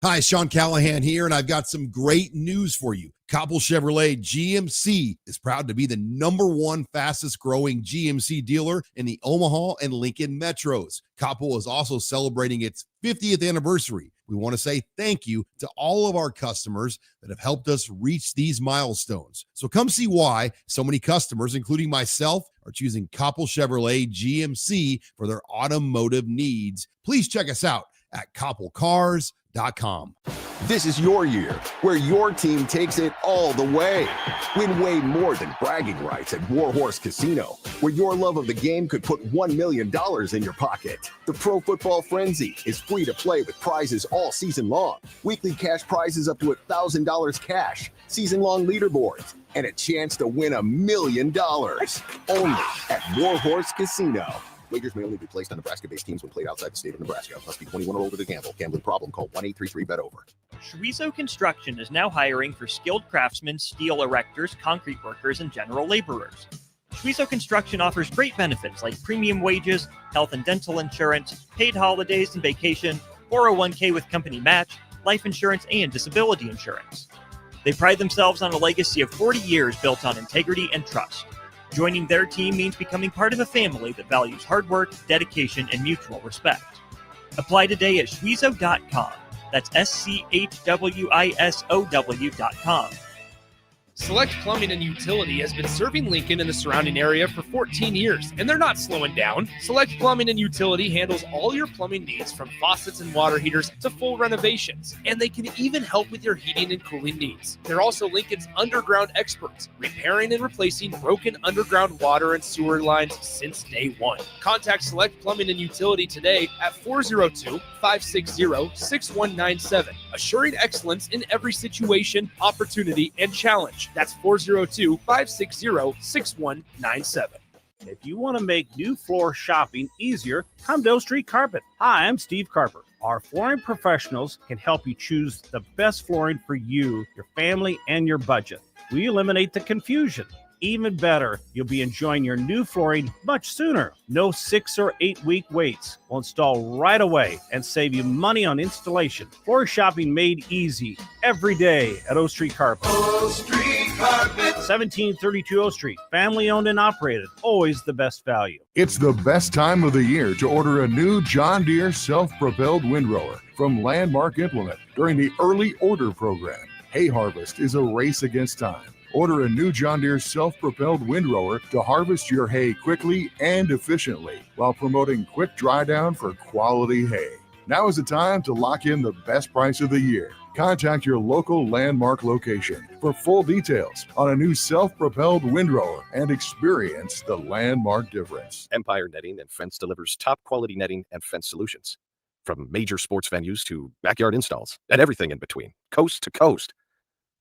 Hi, Sean Callahan here, and I've got some great news for you. Koppel Chevrolet GMC is proud to be the #1 fastest growing GMC dealer in the Omaha and Lincoln metros. Koppel is also celebrating its 50th anniversary. We want to say thank you to all of our customers that have helped us reach these milestones. So come see why so many customers, including myself, are choosing Koppel Chevrolet GMC for their automotive needs. Please check us out at koppelcars.com. This is your year, where your team takes it all the way. Win way more than bragging rights at Warhorse Casino, where your love of the game could put $1 million in your pocket. The Pro Football Frenzy is free to play with prizes all season long. Weekly cash prizes up to $1,000 cash, season-long leaderboards, and a chance to win $1 million. Only at Warhorse Casino. Wagers may only be placed on Nebraska-based teams when played outside the state of Nebraska. Must be 21 or older to gamble. Gambling problem? Call 1-833-BET-OVER. Schwieso Construction is now hiring for skilled craftsmen, steel erectors, concrete workers, and general laborers. Schwieso Construction offers great benefits like premium wages, health and dental insurance, paid holidays and vacation, 401k with company match, life insurance, and disability insurance. They pride themselves on a legacy of 40 years built on integrity and trust. Joining their team means becoming part of a family that values hard work, dedication, and mutual respect. Apply today at schwieso.com. That's SCHWISOW.com. Select Plumbing and Utility has been serving Lincoln and the surrounding area for 14 years, and they're not slowing down. Select Plumbing and Utility handles all your plumbing needs, from faucets and water heaters to full renovations, and they can even help with your heating and cooling needs. They're also Lincoln's underground experts, repairing and replacing broken underground water and sewer lines since day one. Contact Select Plumbing and Utility today at 402-560-6197, assuring excellence in every situation, opportunity, and challenge. That's 402-560-6197. If you want to make new floor shopping easier, come to O Street Carpet. Hi, I'm Steve Carper. Our flooring professionals can help you choose the best flooring for you, your family, and your budget. We eliminate the confusion. even better, you'll be enjoying your new flooring much sooner. No 6 or 8 week waits. We'll install right away and save you money on installation. Floor shopping made easy every day at O Street Carpet. O Street Carpet. 1732 O Street. Family owned and operated. Always the best value. It's the best time of the year to order a new John Deere self-propelled windrower from Landmark Implement during the early order program. Hay harvest is a race against time. Order a new John Deere self-propelled windrower to harvest your hay quickly and efficiently while promoting quick dry down for quality hay. Now is the time to lock in the best price of the year. Contact your local Landmark location for full details on a new self-propelled windrower and experience the Landmark difference. Empire Netting and Fence delivers top quality netting and fence solutions. From major sports venues to backyard installs and everything in between, coast to coast.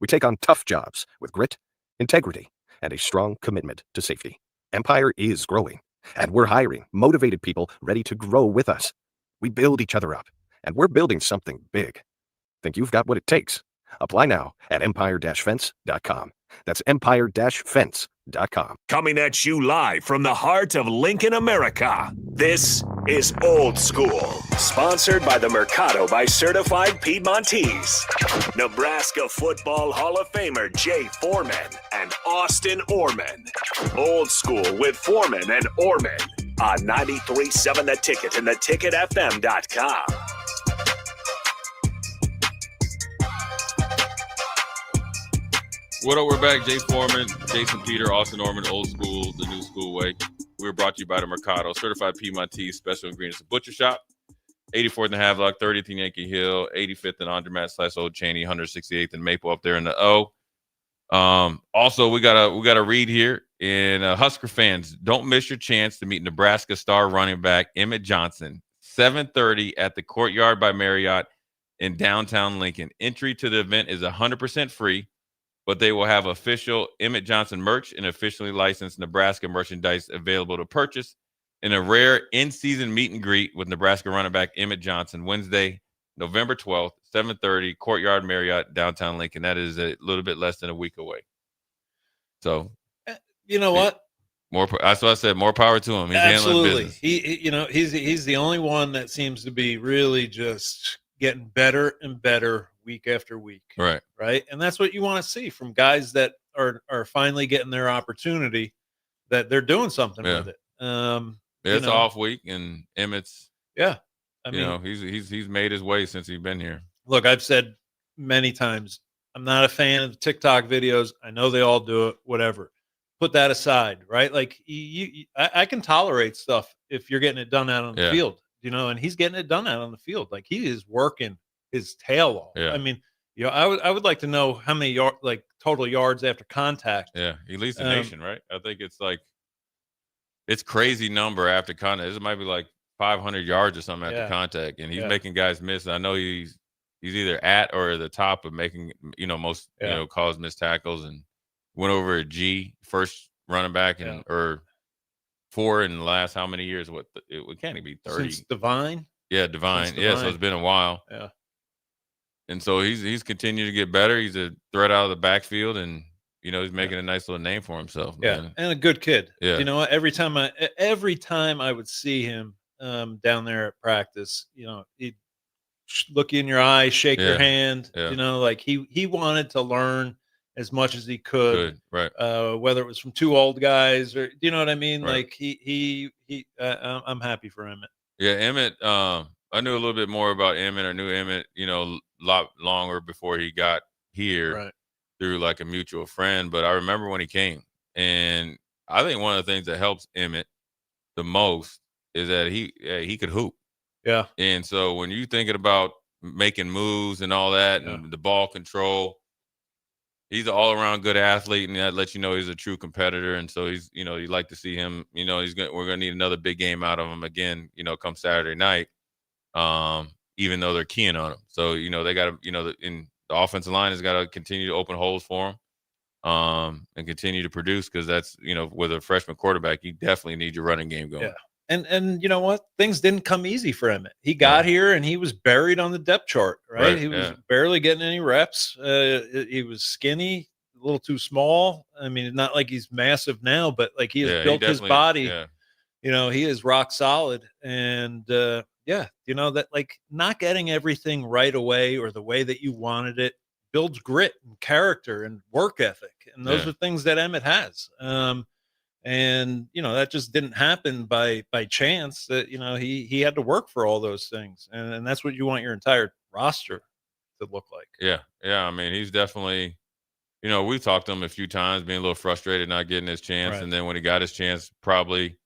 We take on tough jobs with grit, integrity, and a strong commitment to safety. Empire is growing, and we're hiring motivated people ready to grow with us. We build each other up, and we're building something big. Think you've got what it takes? Apply now at empire-fence.com. That's empire-fence.com. Coming at you live from the heart of Lincoln, America. This is Old School, sponsored by the Mercado by Certified Piedmontese. Nebraska Football Hall of Famer Jay Foreman and Austin Orman. Old School with Foreman and Orman on 93.7 The Ticket and theticketfm.com. What up? We're back. Jay Foreman, Jason Peter, Austin Norman, Old School, the new school way. We're brought to you by the Mercado, Certified Piedmontese, Special Ingredients, Butcher Shop, 84th and Havelock, 30th and Yankee Hill, 85th and Andermatt / Old Cheney, 168th and Maple up there in the O. Also, we got a read here. And Husker fans, don't miss your chance to meet Nebraska star running back Emmett Johnson, 7:30 at the Courtyard by Marriott in downtown Lincoln. Entry to the event is 100% free. But they will have official Emmett Johnson merch and officially licensed Nebraska merchandise available to purchase in a rare in-season meet and greet with Nebraska running back Emmett Johnson, Wednesday, November 12th, 7:30, Courtyard Marriott, downtown Lincoln. That is a little bit less than a week away. So, you know what? That's what I said. More power to him. He's Absolutely. handling business. He's the only one that seems to be really just getting better and better week after week. Right. And that's what you want to see from guys that are finally getting their opportunity, that they're doing something with it. It's off week, and Emmett's. Yeah. I mean, he's made his way since he's been here. Look, I've said many times, I'm not a fan of the TikTok videos. I know they all do it, whatever. Put that aside, right? Like I can tolerate stuff if you're getting it done out on the field, and he's getting it done out on the field. Like, he is working his tail off. Yeah. I mean, I would like to know how many total yards after contact. Yeah, he leads the nation, right? I think it's crazy number after contact. It might be like 500 yards or something after contact, and he's making guys miss. I know he's either at or the top of making most cause missed tackles, and went over a G first running back and or 4 in the last how many years? What can't he be 30? Since Divine. Yeah, Divine. Yeah, so it's been a while. Yeah. And so he's continued to get better. He's a threat out of the backfield, and he's making a nice little name for himself. Yeah, man. and a good kid. Yeah. You know what? Every time I would see him down there at practice, he'd look you in your eye, shake your hand. Yeah. Like he wanted to learn as much as he could. Right. Whether it was from two old guys or you know what I mean? Right. Like he I'm happy for Emmett. Yeah, Emmett. I knew a little bit more about Emmett. I knew Emmett, a lot longer before he got here through like a mutual friend. But I remember when he came, and I think one of the things that helps Emmett the most is that he could hoop. Yeah. And so when you're thinking about making moves and all that, and the ball control, he's an all-around good athlete, and that lets you know he's a true competitor. And so he's, you like to see him. We're gonna need another big game out of him again. Come Saturday night. Even though they're keying on him, so they got to, in the offensive line has got to continue to open holes for him, and continue to produce, because that's with a freshman quarterback, you definitely need your running game going. Yeah. And you know what? Things didn't come easy for Emmett. He got here and he was buried on the depth chart, right? He was barely getting any reps. He was skinny, a little too small. I mean, not like he's massive now, but like he has Yeah, built his definitely- body. yeah. You know, he is rock solid. And yeah, you know, that like not getting everything right away or the way that you wanted it builds grit and character and work ethic. And those Yeah. are things that Emmett has. And you know, that just didn't happen by chance. That, you know, he had to work for all those things. And that's what you want your entire roster to look like. Yeah. Yeah. I mean, he's definitely, you know, we've talked to him a few times, being a little frustrated, not getting his chance. Right. And then when he got his chance, probably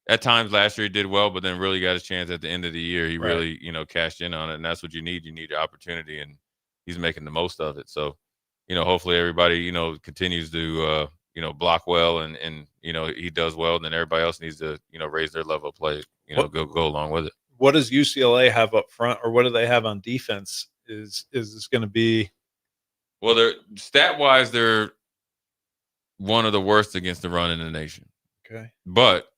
at times last year he did well, but then really got his chance at the end of the year. He Right. really, you know, cashed in on it. And that's what you need. You need your opportunity, and he's making the most of it. So, you know, hopefully everybody, you know, continues to, you know, block well, and, you know, he does well. And then everybody else needs to, you know, raise their level of play, you know, go along with it. What does UCLA have up front, or what do they have on defense? Is this going to be? Well, they're stat wise, they're one of the worst against the run in the nation. Okay. But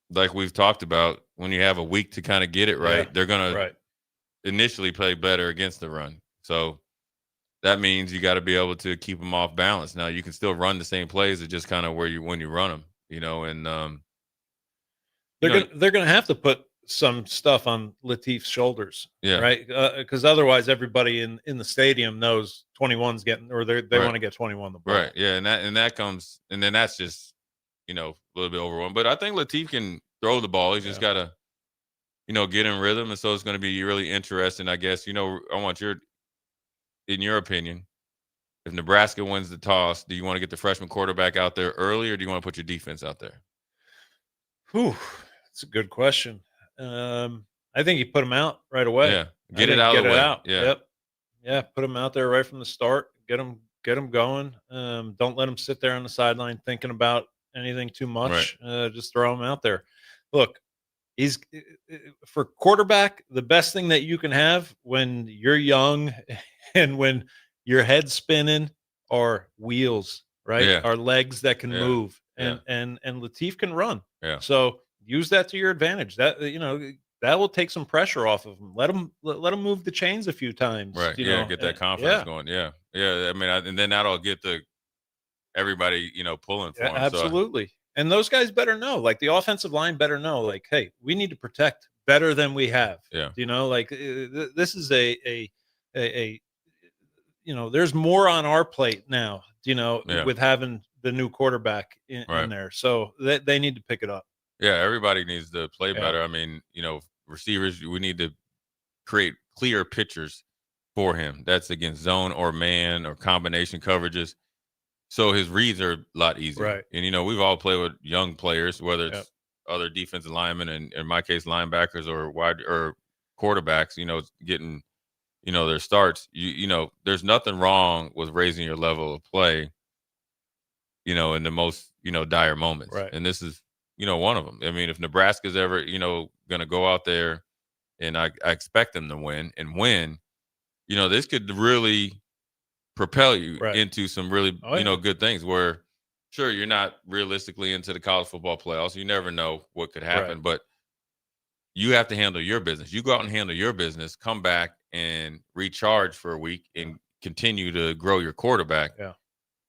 like we've talked about, when you have a week to kind of get it right, they're going to initially play better against the run. So that means you got to be able to keep them off balance. Now you can still run the same plays, it's just kind of when you run them, you know, and They're going to have to put some stuff on Latif's shoulders, Yeah. right? Because otherwise, everybody in the stadium knows 21's getting, or they Right. want to get 21 the ball. right, yeah, and that comes, and then that's just, you know, a little bit overwhelming. But I think Latif can throw the ball. He's just got to, you know, get in rhythm, and so it's going to be really interesting, I guess. You know, I want in your opinion, if Nebraska wins the toss, do you want to get the freshman quarterback out there early, or do you want to put your defense out there? Whew, that's a good question. I think you put him out right away. Yeah, get it out of the way. Yeah. Yep. Yeah, put him out there right from the start. Get him going. Don't let him sit there on the sideline thinking about anything too much. Just throw him out there. Look, he's for quarterback, the best thing that you can have when you're young and when your head's spinning are wheels, right? Yeah. Are legs that can Yeah. move. Yeah. And Latif can run. Yeah. So use that to your advantage. That, you know, that will take some pressure off of him. Let him move the chains a few times. Right. You Yeah. know? Get that And- confidence yeah. going. Yeah. Yeah. I mean, and then that'll get everybody, you know, pulling for him. So, Absolutely. And those guys better know, like the offensive line better know, like, hey, we need to protect better than we have. Yeah. You know, like this is a you know, there's more on our plate now, you know, Yeah. with having the new quarterback in there. So they need to pick it up. yeah, everybody needs to play Yeah. better. I mean, you know, receivers, we need to create clear pictures for him. That's against zone or man or combination coverages. So his reads are a lot easier. Right. And, you know, we've all played with young players, whether it's Yep. other defensive linemen, and in my case, linebackers or quarterbacks, you know, getting, you know, their starts. You know, there's nothing wrong with raising your level of play, you know, in the most, you know, dire moments. Right. And this is, you know, one of them. I mean, if Nebraska's ever, you know, going to go out there, and I expect them to win, you know, this could really propel you into some really, you know, good things where, sure, you're not realistically into the college football playoffs. You never know what could happen, but you have to handle your business. You go out and handle your business, come back and recharge for a week and continue to grow your quarterback. Yeah.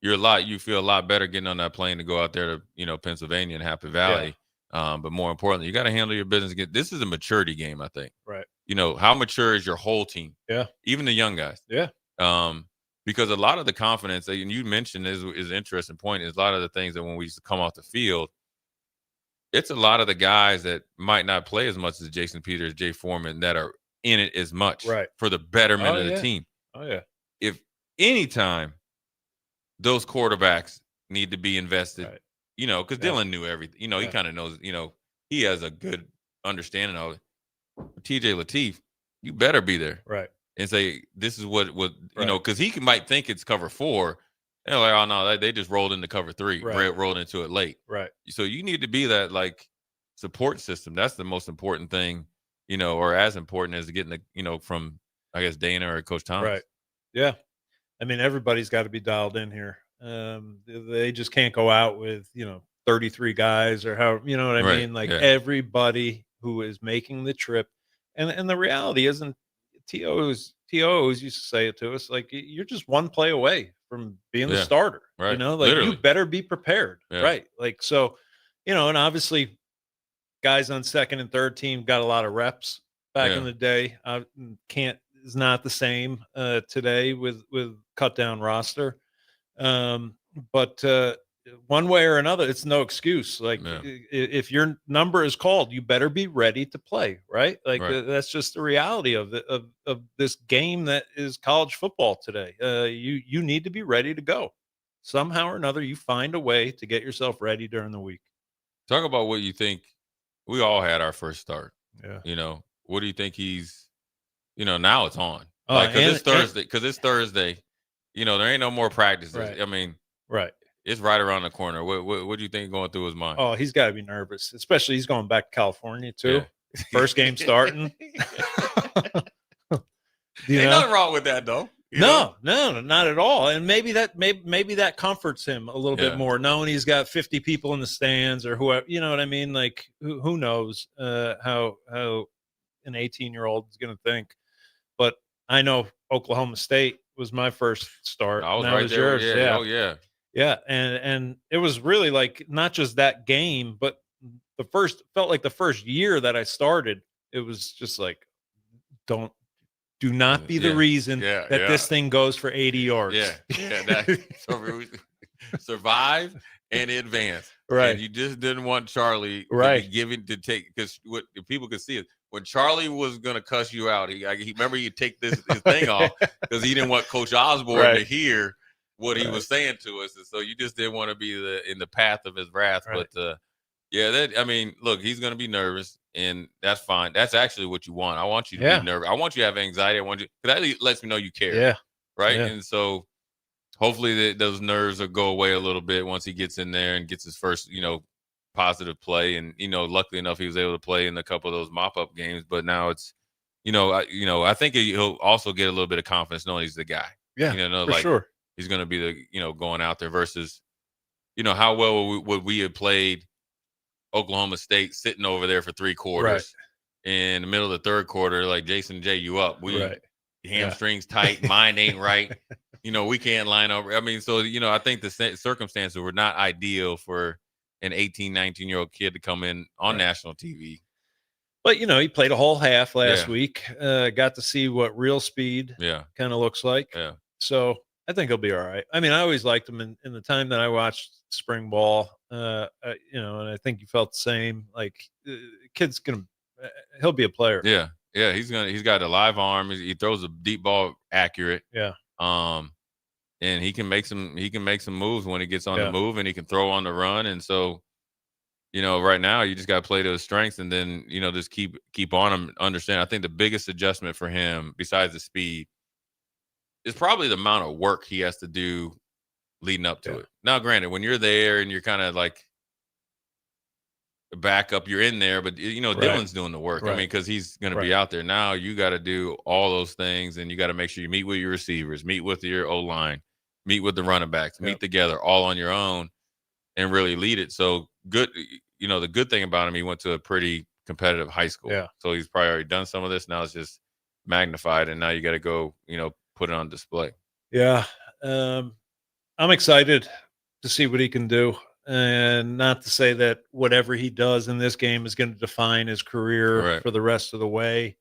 You feel a lot better getting on that plane to go out there to, you know, Pennsylvania and Happy Valley. But more importantly, you got to handle your business. This is a maturity game, I think. Right. You know, how mature is your whole team? Yeah. Even the young guys. Yeah. Because a lot of the confidence that you mentioned is an interesting point, is a lot of the things that when we used to come off the field, it's a lot of the guys that might not play as much as Jason Peters, Jay Foreman, that are in it as much for the betterment of the team. Oh, yeah. If anytime those quarterbacks need to be invested, you know, because Dylan knew everything. You know, he kind of knows, you know, he has a good understanding of it. TJ Lateef, you better be there. Right. And say, this is what you know, because he might think it's cover 4. And like, oh, no, they just rolled into cover 3, rolled into it late. Right. So you need to be that, like, support system. That's the most important thing, you know, or as important as getting the, you know, from, I guess, Dana or Coach Thomas. Right. Yeah. I mean, everybody's got to be dialed in here. They just can't go out with, you know, 33 guys or how, you know what I Right. mean? Like Yeah. everybody who is making the trip. And the reality isn't, TOs used to say it to us, like, you're just one play away from being the Yeah. starter. Right. You know, like Literally. you better be prepared. Yeah. Right. Like, so, you know, and obviously guys on second and third team got a lot of reps back Yeah. in the day. Is not the same today with cut down roster. But one way or another, it's no excuse. Like Yeah. if your number is called, you better be ready to play, right? Like Right. that's just the reality of this game that is college football today. You need to be ready to go. Somehow or another, you find a way to get yourself ready during the week. Talk about what you think. We all had our first start. Yeah. You know, what do you think he's, you know, now it's on. Oh, Like, and- it's Thursday. Because it's Thursday. You know, there ain't no more practices. Right. I mean, Right. it's right around the corner. What do you think going through his mind? Oh, he's got to be nervous, especially he's going back to California too. First game starting. Ain't nothing wrong with that, though. You know? No, not at all. And maybe that comforts him a little Yeah. bit more, knowing he's got 50 people in the stands or whoever. You know what I mean? Like who knows how an 18-year-old is going to think. But I know Oklahoma State was my first start. I was and that right there. yours. Yeah. Oh, yeah. Yeah, and it was really like not just that game, but felt like the first year that I started, it was just like, do not be the Yeah. reason Yeah, that yeah. this thing goes for 80 yards. Yeah. Survive and advance. Right. And you just didn't want Charlie Right. to be given to take, because what if people could see it. When Charlie was going to cuss you out, he remember he'd take his thing off because he didn't want Coach Osborne Right. to hear what he was saying to us. And so you just didn't want to be in the path of his wrath. Right. But look, he's going to be nervous, and that's fine. That's actually what you want. I want you to be nervous. I want you to have anxiety. Because that lets me know you care. Yeah. Right. Yeah. And so hopefully those nerves will go away a little bit once he gets in there and gets his first, positive play. And, luckily enough, he was able to play in a couple of those mop-up games. But now it's, I think he'll also get a little bit of confidence knowing he's the guy. Yeah, for sure. He's going to be the, going out there versus, how well would we have played Oklahoma State sitting over there for 3 quarters. Right. In the middle of the third quarter, like Jason J, you up. Hamstrings tight, mind ain't right. We can't line up. I mean, so, I think the circumstances were not ideal for an 18, 19-year-old kid to come in on national TV. But, he played a whole half last week. Got to see what real speed kind of looks like. Yeah. So I think he'll be all right. I mean, I always liked him in the time that I watched spring ball, and I think you felt the same. Like, kid's he'll be a player. Yeah. Yeah. He's got a live arm. He throws a deep ball accurate. Yeah. And he can make some moves when he gets on the move, and he can throw on the run. And so, right now you just got to play to his strengths, and then, just keep on him. Understand. I think the biggest adjustment for him, besides the speed, is probably the amount of work he has to do leading up to it. Now, granted, when you're there and you're kind of like backup, you're in there, but Dylan's doing the work. Right. I mean, because he's going to be out there. Now you got to do all those things, and you got to make sure you meet with your receivers, meet with your O-line, meet with the running backs, meet together all on your own, and really lead it. So good. The good thing about him, he went to a pretty competitive high school. Yeah. So he's probably already done some of this. Now it's just magnified, and now you got to go, put it on display. Yeah. I'm excited to see what he can do. And not to say that whatever he does in this game is going to define his career for the rest of the way.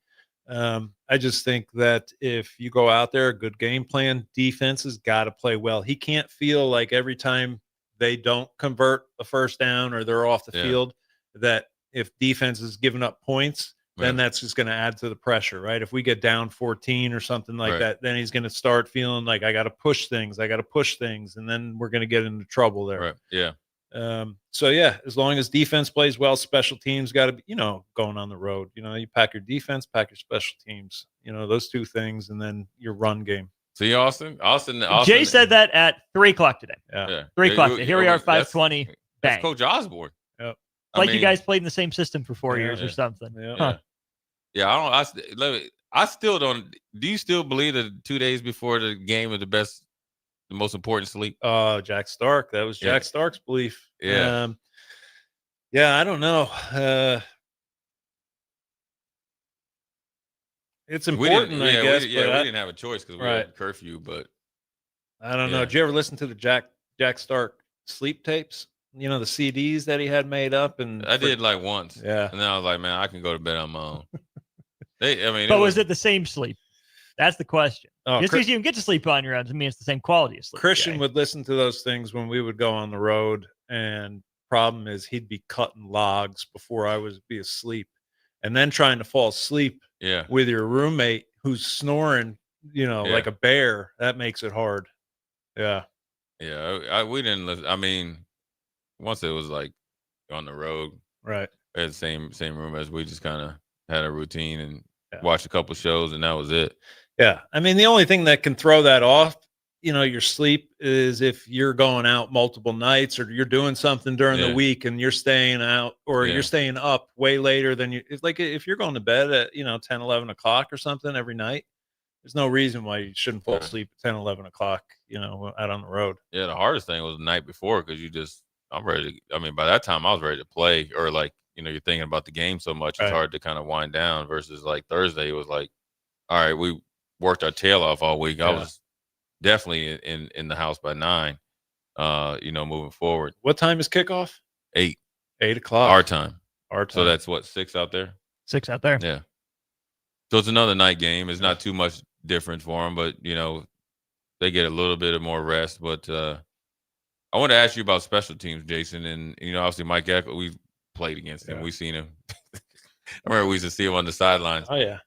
I just think that if you go out there, a good game plan, defense has got to play well. He can't feel like every time they don't convert a first down or they're off the field, that if defense is giving up points, then that's just going to add to the pressure, right? If we get down 14 or something like that, then he's going to start feeling like I got to push things, and then we're going to get into trouble there. Right. Yeah. So as long as defense plays well, special teams got to be, going on the road. You pack your defense, pack your special teams. Those two things, and then your run game. See, Austin. Jay said that at 3:00 today. Yeah. 3:00 today. Here we are, 5:20. Bang. That's Coach Osborne. Yep. Like you guys played in the same system for 4 years or something. Yeah. Huh. Yeah. I still don't. Do you still believe that 2 days before the game was the most important sleep? Jack Stark. That was Jack Stark's belief. Yeah. I don't know. It's important, I guess. We didn't have a choice because we had curfew, but I don't know. Yeah. Did you ever listen to the Jack Stark sleep tapes? You know, the CDs that he had made up, and I did like once. Yeah. And then I was like, man, I can go to bed on my own. But was it the same sleep? That's the question. Oh, Just because you can get to sleep on your own doesn't mean it's the same quality of sleep. Christian Jay. would listen to those things when we would go on the road, and problem is he'd be cutting logs before I would be asleep, and then trying to fall asleep Yeah. with your roommate who's snoring, you know, Yeah. like a bear. That makes it hard. Yeah. Yeah. We didn't listen. I mean, once it was like on the road, Right. at the same room as we just kind of had a routine and watched a couple shows, and that was it. Yeah. I mean, the only thing that can throw that off, you know, your sleep is if you're going out multiple nights or you're doing something during the week and you're staying out or you're staying up way later than you. It's like if you're going to bed at, 10, 11 o'clock or something every night, there's no reason why you shouldn't fall asleep at 10, 11 o'clock, out on the road. Yeah. The hardest thing was the night before because I'm ready to, by that time I was ready to play, or like, you're thinking about the game so much. It's hard to kind of wind down versus like Thursday. It was like, all right, we worked our tail off all week. I was definitely in the house by 9, moving forward. What time is kickoff? 8. 8 o'clock. Our time. Our time. So that's what, 6 out there? 6 out there. Yeah. So it's another night game. It's not too much different for them, but, they get a little bit of more rest. But I want to ask you about special teams, Jason. And, obviously Mike Eckler, we played against him. We've seen him. I remember we used to see him on the sidelines. Oh, yeah.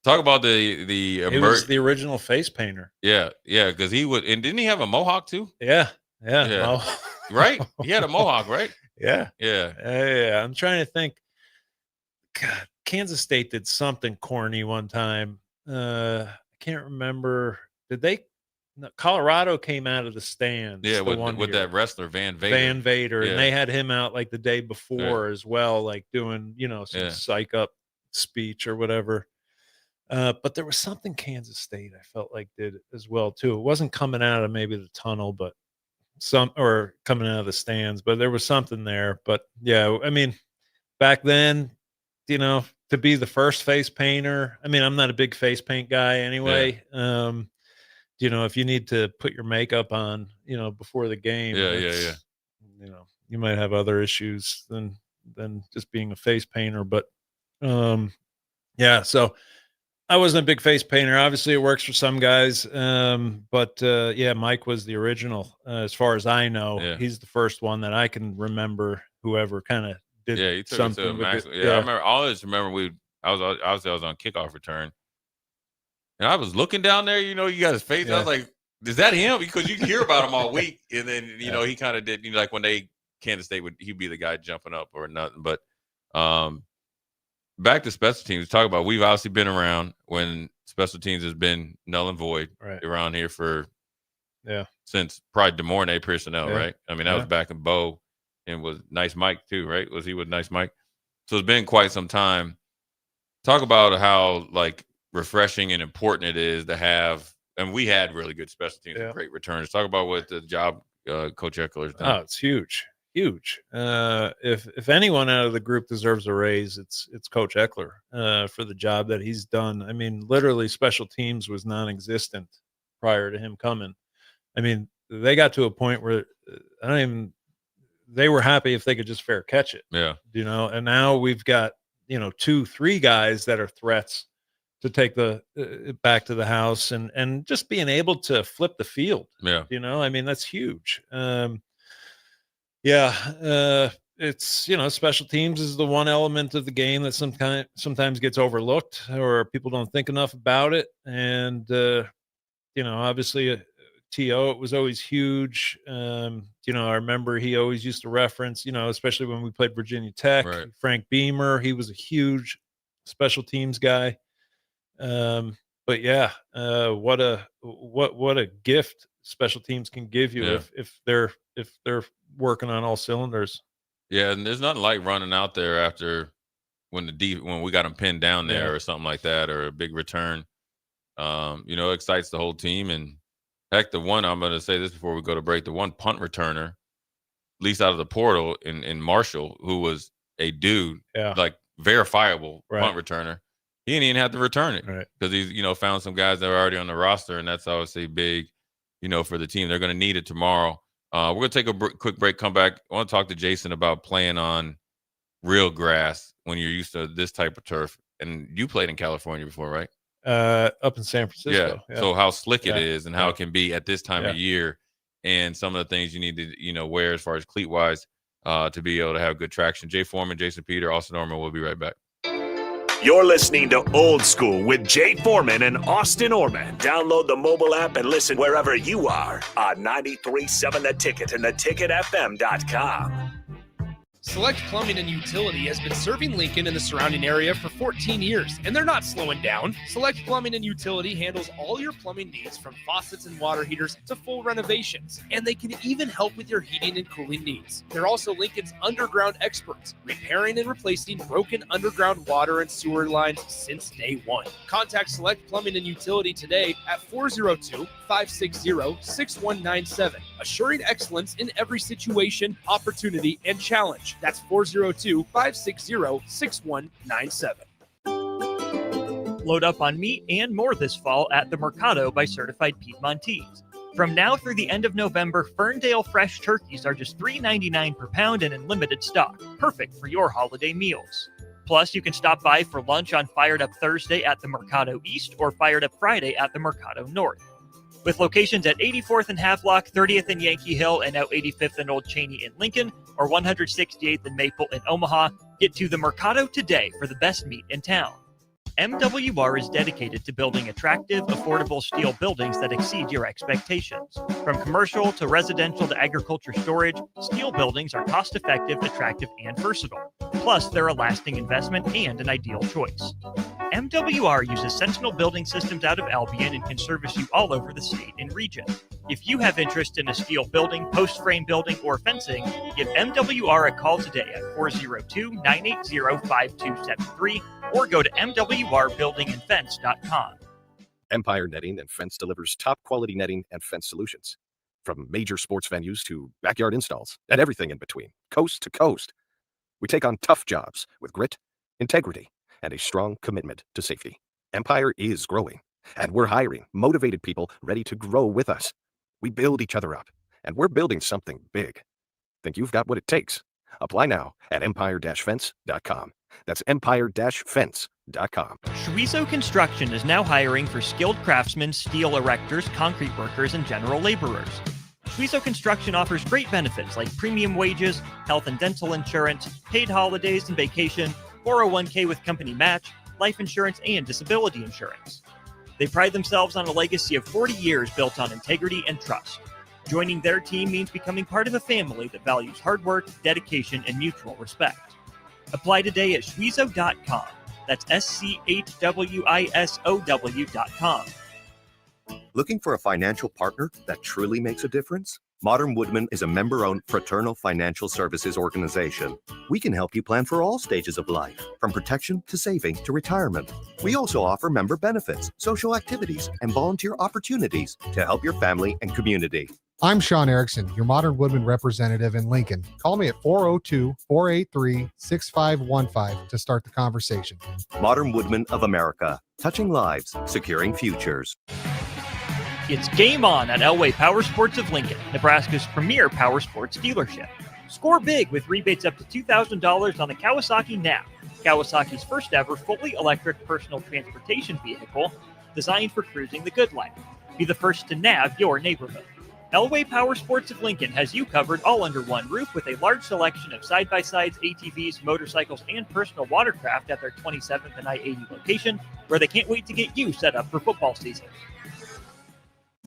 Talk about the He was the original face painter. Yeah, because he would, and didn't he have a mohawk too? Yeah. Right? He had a mohawk, right? Yeah. Yeah. I'm trying to think. God, Kansas State did something corny one time. I can't remember. Colorado came out of the stands. Yeah, with that wrestler Van Vader. And they had him out like the day before as well, like doing, some psych up speech or whatever. But there was something Kansas State I felt like did as well too. It wasn't coming out of maybe the tunnel, but or coming out of the stands, but there was something there. But yeah, back then, to be the first face painter. I'm not a big face paint guy anyway. If you need to put your makeup on, before the game, you might have other issues than just being a face painter. But so I wasn't a big face painter. Obviously, it works for some guys. But Mike was the original, as far as I know. Yeah. He's the first one that I can remember. Whoever kind of did he took something. it to a with max. it. Yeah, I always remember I was on kickoff return, and I was looking down there. You got his face. I was like, "Is that him?" Because you can hear about him all week, and then he kind of did. Like when Kansas State he'd be the guy jumping up or nothing. But back to special teams. Talk about we've obviously been around when special teams has been null and void around here for since probably Des Moines personnel, right? That was back in Bo, and was Nice Mike too, right? Was he with Nice Mike? So it's been quite some time. Talk about how like refreshing and important it is to have, and we had really good special teams, great returns. Talk about what the job Coach Eckler's done. Oh, it's huge. If anyone out of the group deserves a raise, it's Coach Eckler for the job that he's done. Literally special teams was non-existent prior to him coming. They got to a point where they were happy if they could just fair catch it. Yeah. And now we've got, 2, 3 guys that are threats to take the back to the house and just being able to flip the field. Yeah. That's huge. It's, special teams is the one element of the game that sometimes ges overlooked or people don't think enough about it. And, obviously T.O., it was always huge. I remember he always used to reference, especially when we played Virginia Tech, Frank Beamer, he was a huge special teams guy. But what a gift special teams can give you if they're working on all cylinders. Yeah, and there's nothing like running out there after when we got them pinned down there or something like that, or a big return. It excites the whole team. And heck, I'm going to say this before we go to break, the one punt returner, at least out of the portal in Marshall, who was a dude, like verifiable punt returner. He didn't even have to return it because he's, found some guys that were already on the roster, and that's obviously big. for the team. They're going to need it tomorrow. We're going to take a quick break, come back. I want to talk to Jason about playing on real grass when you're used to this type of turf. And you played in California before, right? Up in San Francisco. Yeah. So how slick it Yeah. is and how it can be at this time of year, and some of the things you need to, wear as far as cleat wise to be able to have good traction. Jay Foreman, Jason Peter, Austin Orman. We'll be right back. You're listening to Old School with Jay Foreman and Austin Orman. Download the mobile app and listen wherever you are on 93.7 The Ticket and theticketfm.com. Select Plumbing and Utility has been serving Lincoln and the surrounding area for 14 years, and they're not slowing down. Select Plumbing and Utility handles all your plumbing needs, from faucets and water heaters to full renovations, and they can even help with your heating and cooling needs. They're also Lincoln's underground experts, repairing and replacing broken underground water and sewer lines since day one. Contact Select Plumbing and Utility today at 402-560-6197, assuring excellence in every situation, opportunity, and challenge. That's 402-560-6197. Load up on meat and more this fall at the Mercado by Certified Piedmontese. From now through the end of November, Ferndale fresh turkeys are just $3.99 per pound and in limited stock, perfect for your holiday meals. Plus, you can stop by for lunch on Fired Up Thursday at the Mercado East or Fired Up Friday at the Mercado North. With locations at 84th and Havelock, 30th and Yankee Hill, and now 85th and Old Cheney in Lincoln, or 168th and Maple in Omaha, get to the Mercado today for the best meat in town. MWR is dedicated to building attractive, affordable steel buildings that exceed your expectations. From commercial to residential to agriculture storage, steel buildings are cost-effective, attractive, and versatile. Plus, they're a lasting investment and an ideal choice. MWR uses Sentinel Building Systems out of Albion and can service you all over the state and region. If you have interest in a steel building, post-frame building, or fencing, give MWR a call today at 402-980-5273 or go to mwrbuildingandfence.com. Empire Netting and Fence delivers top quality netting and fence solutions. From major sports venues to backyard installs and everything in between, coast to coast. We take on tough jobs with grit, integrity, and a strong commitment to safety. Empire is growing, and we're hiring motivated people ready to grow with us. We build each other up, and we're building something big. Think you've got what it takes? Apply now at empire-fence.com. That's empire-fence.com. Schweizo Construction is now hiring for skilled craftsmen, steel erectors, concrete workers, and general laborers. Schweizo Construction offers great benefits like premium wages, health and dental insurance, paid holidays and vacation, 401k with company match, life insurance, and disability insurance. They pride themselves on a legacy of 40 years built on integrity and trust. Joining their team means becoming part of a family that values hard work, dedication, and mutual respect. Apply today at schweizo.com. That's schwisow.com. Looking for a financial partner that truly makes a difference? Modern Woodman is a member-owned fraternal financial services organization. We can help you plan for all stages of life, from protection to saving to retirement. We also offer member benefits, social activities, and volunteer opportunities to help your family and community. I'm Sean Erickson, your Modern Woodman representative in Lincoln. Call me at 402-483-6515 to start the conversation. Modern Woodman of America, touching lives, securing futures. It's game on at Elway Power Sports of Lincoln, Nebraska's premier power sports dealership. Score big with rebates up to $2,000 on the Kawasaki NAV, Kawasaki's first ever fully electric personal transportation vehicle designed for cruising the good life. Be the first to NAV your neighborhood. Elway Power Sports of Lincoln has you covered all under one roof with a large selection of side-by-sides, ATVs, motorcycles, and personal watercraft at their 27th and I-80 location, where they can't wait to get you set up for football season.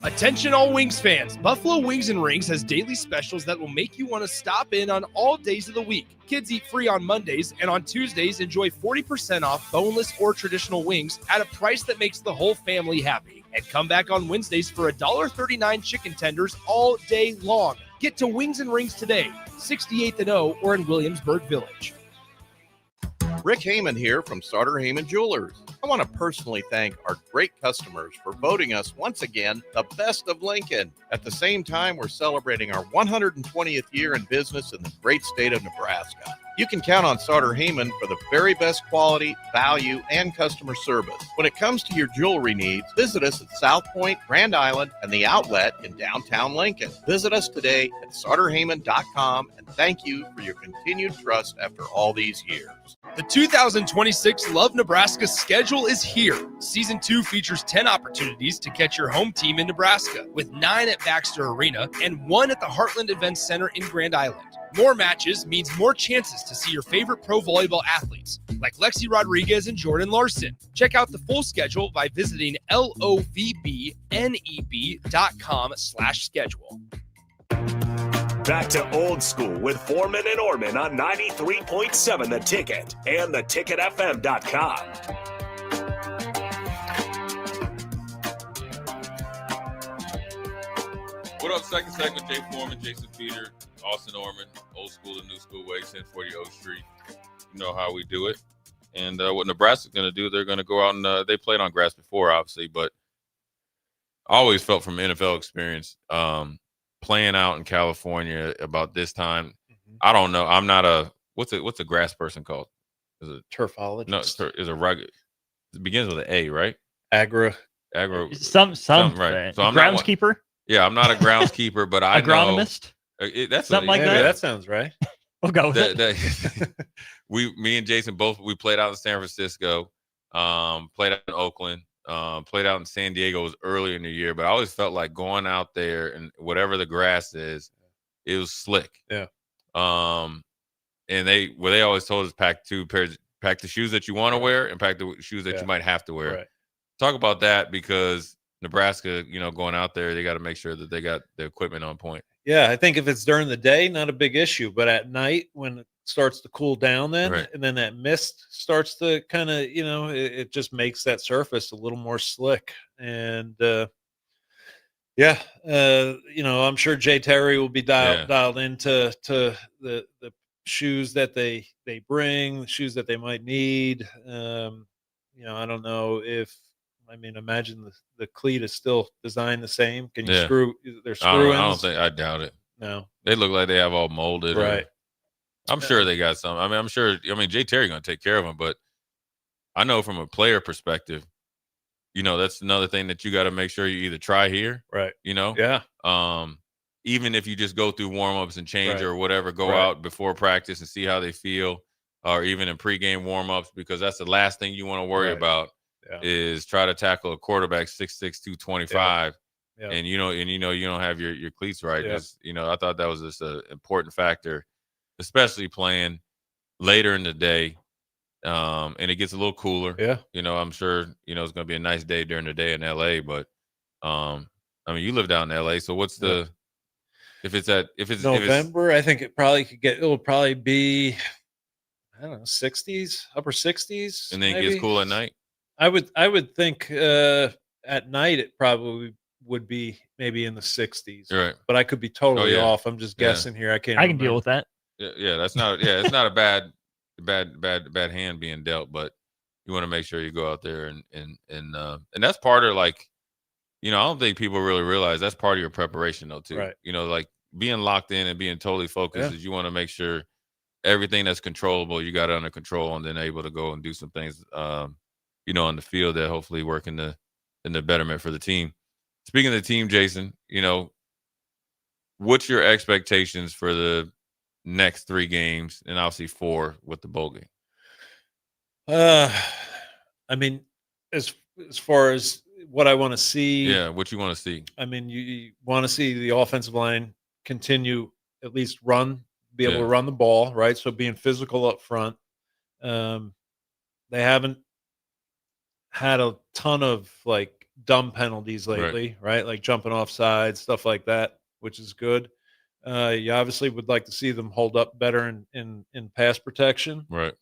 Attention all Wings fans, Buffalo Wings and Rings has daily specials that will make you want to stop in on all days of the week. Kids eat free on Mondays, and on Tuesdays enjoy 40% off boneless or traditional wings at a price that makes the whole family happy. And come back on Wednesdays for $1.39 chicken tenders all day long. Get to Wings and Rings today, 68th and O, or in Williamsburg Village. Rick Heyman here from Starter Heyman Jewelers. I want to personally thank our great customers for voting us once again the best of Lincoln. At the same time, we're celebrating our 120th year in business in the great state of Nebraska. You can count on Sauter Heyman for the very best quality, value, and customer service. When it comes to your jewelry needs, visit us at South Point, Grand Island, and the Outlet in downtown Lincoln. Visit us today at sauterheyman.com, and thank you for your continued trust after all these years. The 2026 Love Nebraska schedule is here. Season 2 features 10 opportunities to catch your home team in Nebraska, with 9 at Baxter Arena and 1 at the Heartland Events Center in Grand Island. More matches means more chances to see your favorite pro volleyball athletes, like Lexi Rodriguez and Jordan Larson. Check out the full schedule by visiting lovneb.com/schedule. Back to Old School with Foreman and Orman on 93.7 The Ticket and theticketfm.com. What up, second segment? Jay Foreman, Jason Peter, Austin Orman, Old School and New School Way, 1040 O Street. You know how we do it. And what Nebraska's going to do, they're going to go out and they played on grass before, obviously, but I always felt from NFL experience, playing out in California about this time. I don't know. I'm not a what's a grass person called? Is it turfologist? No, is a rugged. It begins with an A, right? Agro. Some right. So I'm groundskeeper. Yeah, I'm not a groundskeeper, but I agronomist. That's something like that. That sounds right. We'll go with it. Me and Jason we played out in San Francisco, played out in Oakland. Played out in San Diego was earlier in the year, but I always felt like going out there and whatever the grass is, it was slick. Yeah. And they always told us pack the shoes that you want to wear and pack the shoes that you might have to wear. Right. Talk about that because Nebraska, going out there, they got to make sure that they got the equipment on point. Yeah, I think if it's during the day, not a big issue, but at night when it starts to cool down and then that mist starts to kind of, it just makes that surface a little more slick. And I'm sure Jay Terry will be dialed into the shoes that they bring, the shoes that they might need. I don't know if imagine the cleat is still designed the same. Can you screw their screw ins? I doubt it. No. They look like they have all molded. Right. I'm sure they got some. I'm sure. Jay Terry going to take care of them, but I know from a player perspective, that's another thing that you got to make sure you either try here, right? Yeah. Even if you just go through warm-ups and change or whatever, go out before practice and see how they feel, or even in pregame warm-ups, because that's the last thing you want to worry about is try to tackle a quarterback 6'6", 225. Yeah. And you don't have your cleats right. Yeah. I thought that was just an important factor, especially playing later in the day, and it gets a little cooler. Yeah. I'm sure it's going to be a nice day during the day in LA, but you live down in LA, so what's the if it's November? I think it'll probably be 60s, upper 60s, and then maybe. It gets cool at night. I would think at night it probably would be maybe in the 60s, right? But I could be totally off. I'm just guessing here. I can deal with that. Yeah, that's not. Yeah, it's not a bad hand being dealt, but you want to make sure you go out there and that's part of I don't think people really realize that's part of your preparation though too. Right. Like being locked in and being totally focused is you want to make sure everything that's controllable you got it under control, and then able to go and do some things on the field that hopefully work in the betterment for the team. Speaking of the team, Jason, what's your expectations for the next 3 games and obviously 4 with the bowl game? As far as what I want to see. Yeah, what you want to see. You want to see the offensive line continue, at least be able to run the ball, right? So being physical up front. They haven't had a ton of dumb penalties lately, right? Like jumping off sides, stuff like that, which is good. You obviously would like to see them hold up better in pass protection. Right.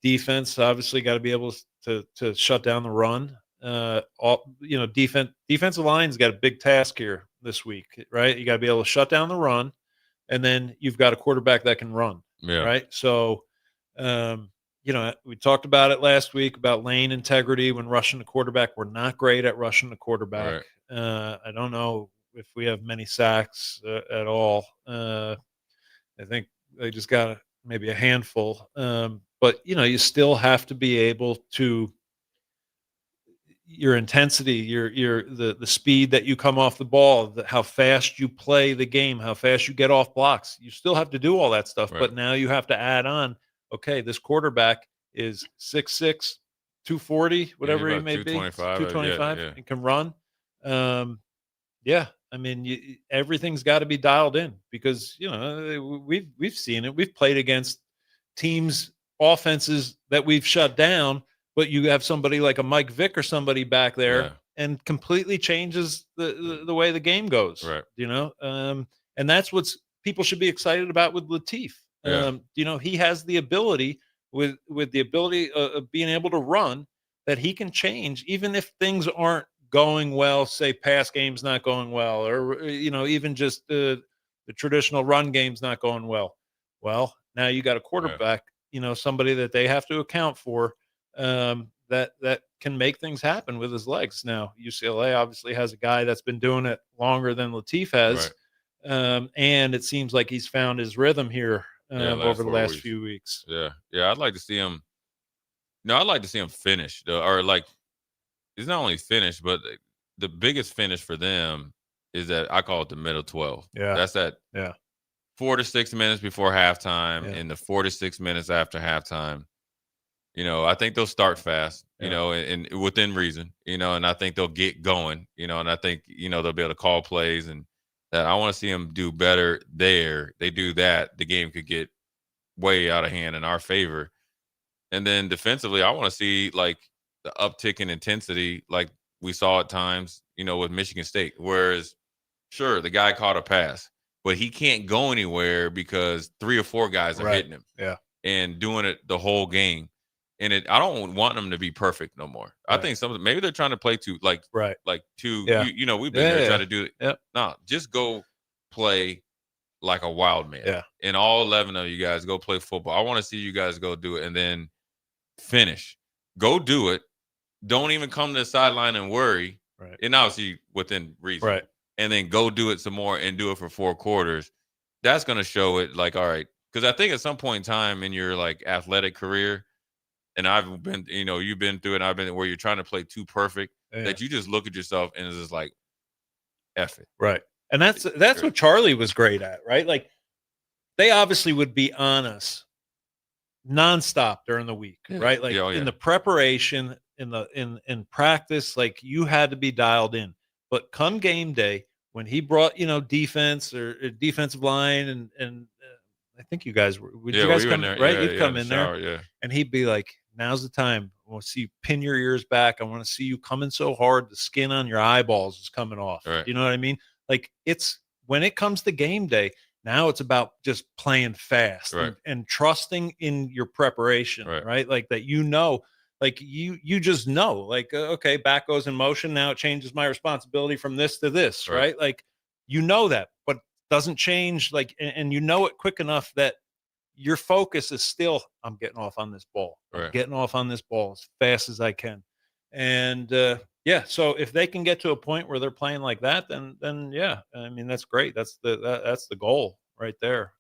Defense obviously got to be able to shut down the run. Defensive line's got a big task here this week, right? You got to be able to shut down the run, and then you've got a quarterback that can run, right? So, we talked about it last week about lane integrity when rushing the quarterback. We're not great at rushing the quarterback. I don't know if we have many sacks at all. I think they just got maybe a handful. But, you still have to be able to your intensity, the speed that you come off the ball, how fast you play the game, how fast you get off blocks. You still have to do all that stuff, but now you have to add on, okay, this quarterback is 6'6", 240, whatever he may be, 225, and can run. I mean, everything's got to be dialed in because, we've seen it. We've played against teams, offenses that we've shut down, but you have somebody like a Mike Vick or somebody back there and completely changes the way the game goes, and that's what people should be excited about with Latif. He has the ability with the ability of being able to run that he can change, even if things aren't going well, say pass game's not going well, or, even just the traditional run game's not going well. Well, now you got a quarterback, somebody that they have to account for, that can make things happen with his legs. Now, UCLA obviously has a guy that's been doing it longer than Latif has. And it seems like he's found his rhythm here over the last few weeks. Yeah. I'd like to see him. I'd like to see him finish, or like, he's not only finished, but the biggest finish for them is that I call it the middle 12. That's that 4 to 6 minutes before halftime and the 4 to 6 minutes after halftime. I think they'll start fast, and within reason, and I think they'll get going, and I think, they'll be able to call plays, and that I want to see them do better there. They do that, the game could get way out of hand in our favor. And then defensively, I want to see like the uptick in intensity like we saw at times, with Michigan State. Whereas, sure, the guy caught a pass, but he can't go anywhere because 3 or 4 guys are hitting him and doing it the whole game. And I don't want them to be perfect no more. I think maybe they're trying to play too, we've been there trying to do it. No, just go play like a wild man. And all 11 of you guys go play football. I want to see you guys go do it and then finish. Go do it. Don't even come to the sideline and worry. And obviously within reason. And then go do it some more and do it for 4 quarters. That's going to show it like, all right. Because I think at some point in time in your like athletic career, and I've been, you've been through it, and I've been where you're trying to play too perfect that you just look at yourself and it's just like, F it. And that's what Charlie was great at, right? Like they obviously would be on us nonstop during the week, right? Like in the preparation, in practice, like you had to be dialed in. But come game day, when he brought, defense or defensive line and I think you guys would you guys come there, right? You'd come in there, and he'd be like, "Now's the time. I want to see you pin your ears back. I want to see you coming so hard, the skin on your eyeballs is coming off." You know what I mean? Like it's when it comes to game day, now it's about just playing fast and trusting in your preparation, right? Like that, like you just know, like okay, back goes in motion. Now it changes my responsibility from this to this, right? Like that, but doesn't change, like, and it quick enough that your focus is still, I'm getting off on this ball. I'm getting off on this ball as fast as I can. And so if they can get to a point where they're playing like that, then yeah, I mean, that's great. That's the goal right there.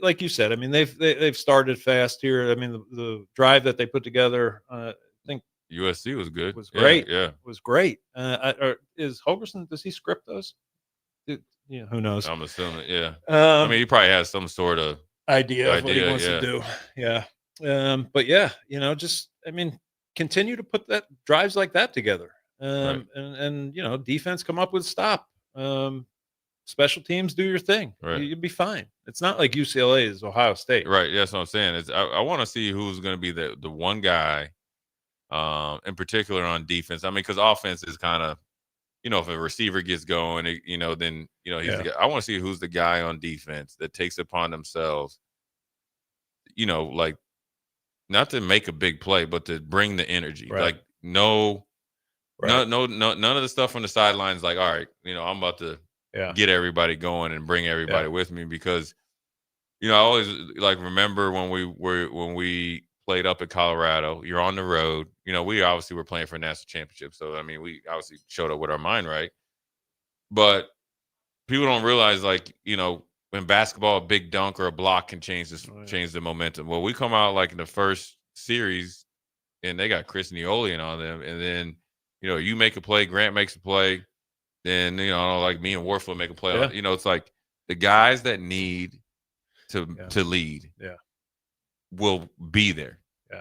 Like you said, I mean, they've started fast here. I mean, the drive that they put together, I think USC was good. Was great. Was great. Is Hogerson, does he script those? Who knows? I'm assuming, I mean, he probably has some sort of idea of what he wants to do. But just, I mean, continue to put that drives like that together. And defense come up with stop. Special teams, do your thing. You'll be fine. It's not like UCLA is Ohio State. That's what I'm saying. I want to see who's going to be the one guy, in particular on defense. I mean, because offense is kind of, if a receiver gets going, then he's the guy. I want to see who's the guy on defense that takes upon themselves, like not to make a big play, but to bring the energy. Like no, none of the stuff on the sidelines. Like, all right, I'm about to get everybody going and bring everybody with me, because I always like remember when we played up at Colorado. You're on the road. We obviously were playing for a national championship, so I mean, we obviously showed up with our mind right. But people don't realize, like, in basketball, a big dunk or a block can change the momentum. Well, we come out like in the first series, and they got Chris Neolian on them, and then you make a play, Grant makes a play, then like me and Warfield make a play. Yeah. It's like the guys that need to lead will be there,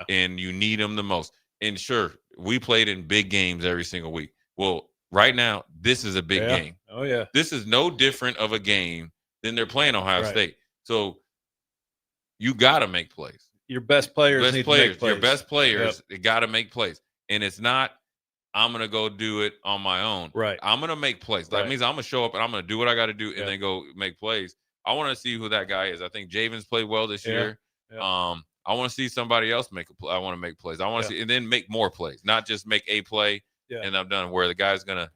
and you need them the most. And sure, we played in big games every single week. Well, right now, this is a big game. Oh yeah, this is no different of a game than they're playing Ohio State. So you got to make plays. Your best players need to make plays. Your best players, they got to make plays. And it's not, I'm going to go do it on my own. Right. I'm going to make plays. That means I'm going to show up and I'm going to do what I got to do and then go make plays. I want to see who that guy is. I think Javen's played well this year. Yeah. I want to see somebody else make a play. I want to make plays. I want to see, and then make more plays, not just make a play and I'm done, where the guy's going to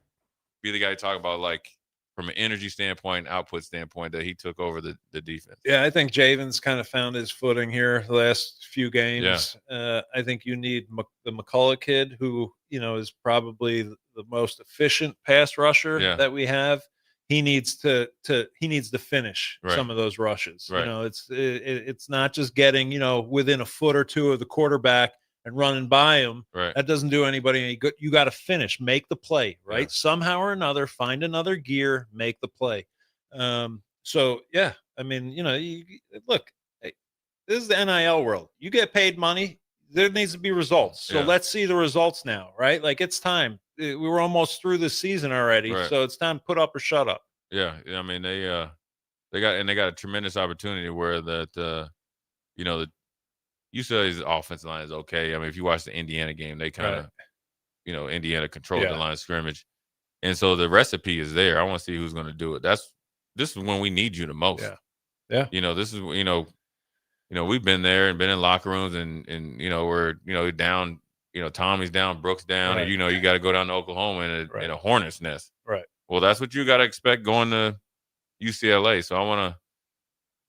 be the guy to talk about, like, from an energy standpoint, output standpoint, that he took over the defense. Yeah, I think Javen's kind of found his footing here the last few games. I think you need the McCullough kid, who is probably the most efficient pass rusher that we have. He needs to finish some of those rushes. Right. It's not just getting within a foot or two of the quarterback and running by him. Right. That doesn't do anybody any good. You got to finish, make the play, right? Yeah. Somehow or another, find another gear, make the play. So yeah, I mean, look, hey, this is the NIL world. You get paid money. There needs to be results. So let's see the results now, right? Like, it's time. We were almost through the season already, so it's time to put up or shut up. Yeah, I mean, they got a tremendous opportunity where the UCLA's offensive line is okay. I mean, if you watch the Indiana game, they kind of, Indiana controlled the line of scrimmage, and so the recipe is there. I want to see who's going to do it. This is when we need you the most. Yeah. This is we've been there and been in locker rooms, and we're down. Tommy's down, Brooks down, and you got to go down to Oklahoma in a hornet's nest. Right. Well, that's what you got to expect going to UCLA. So I want to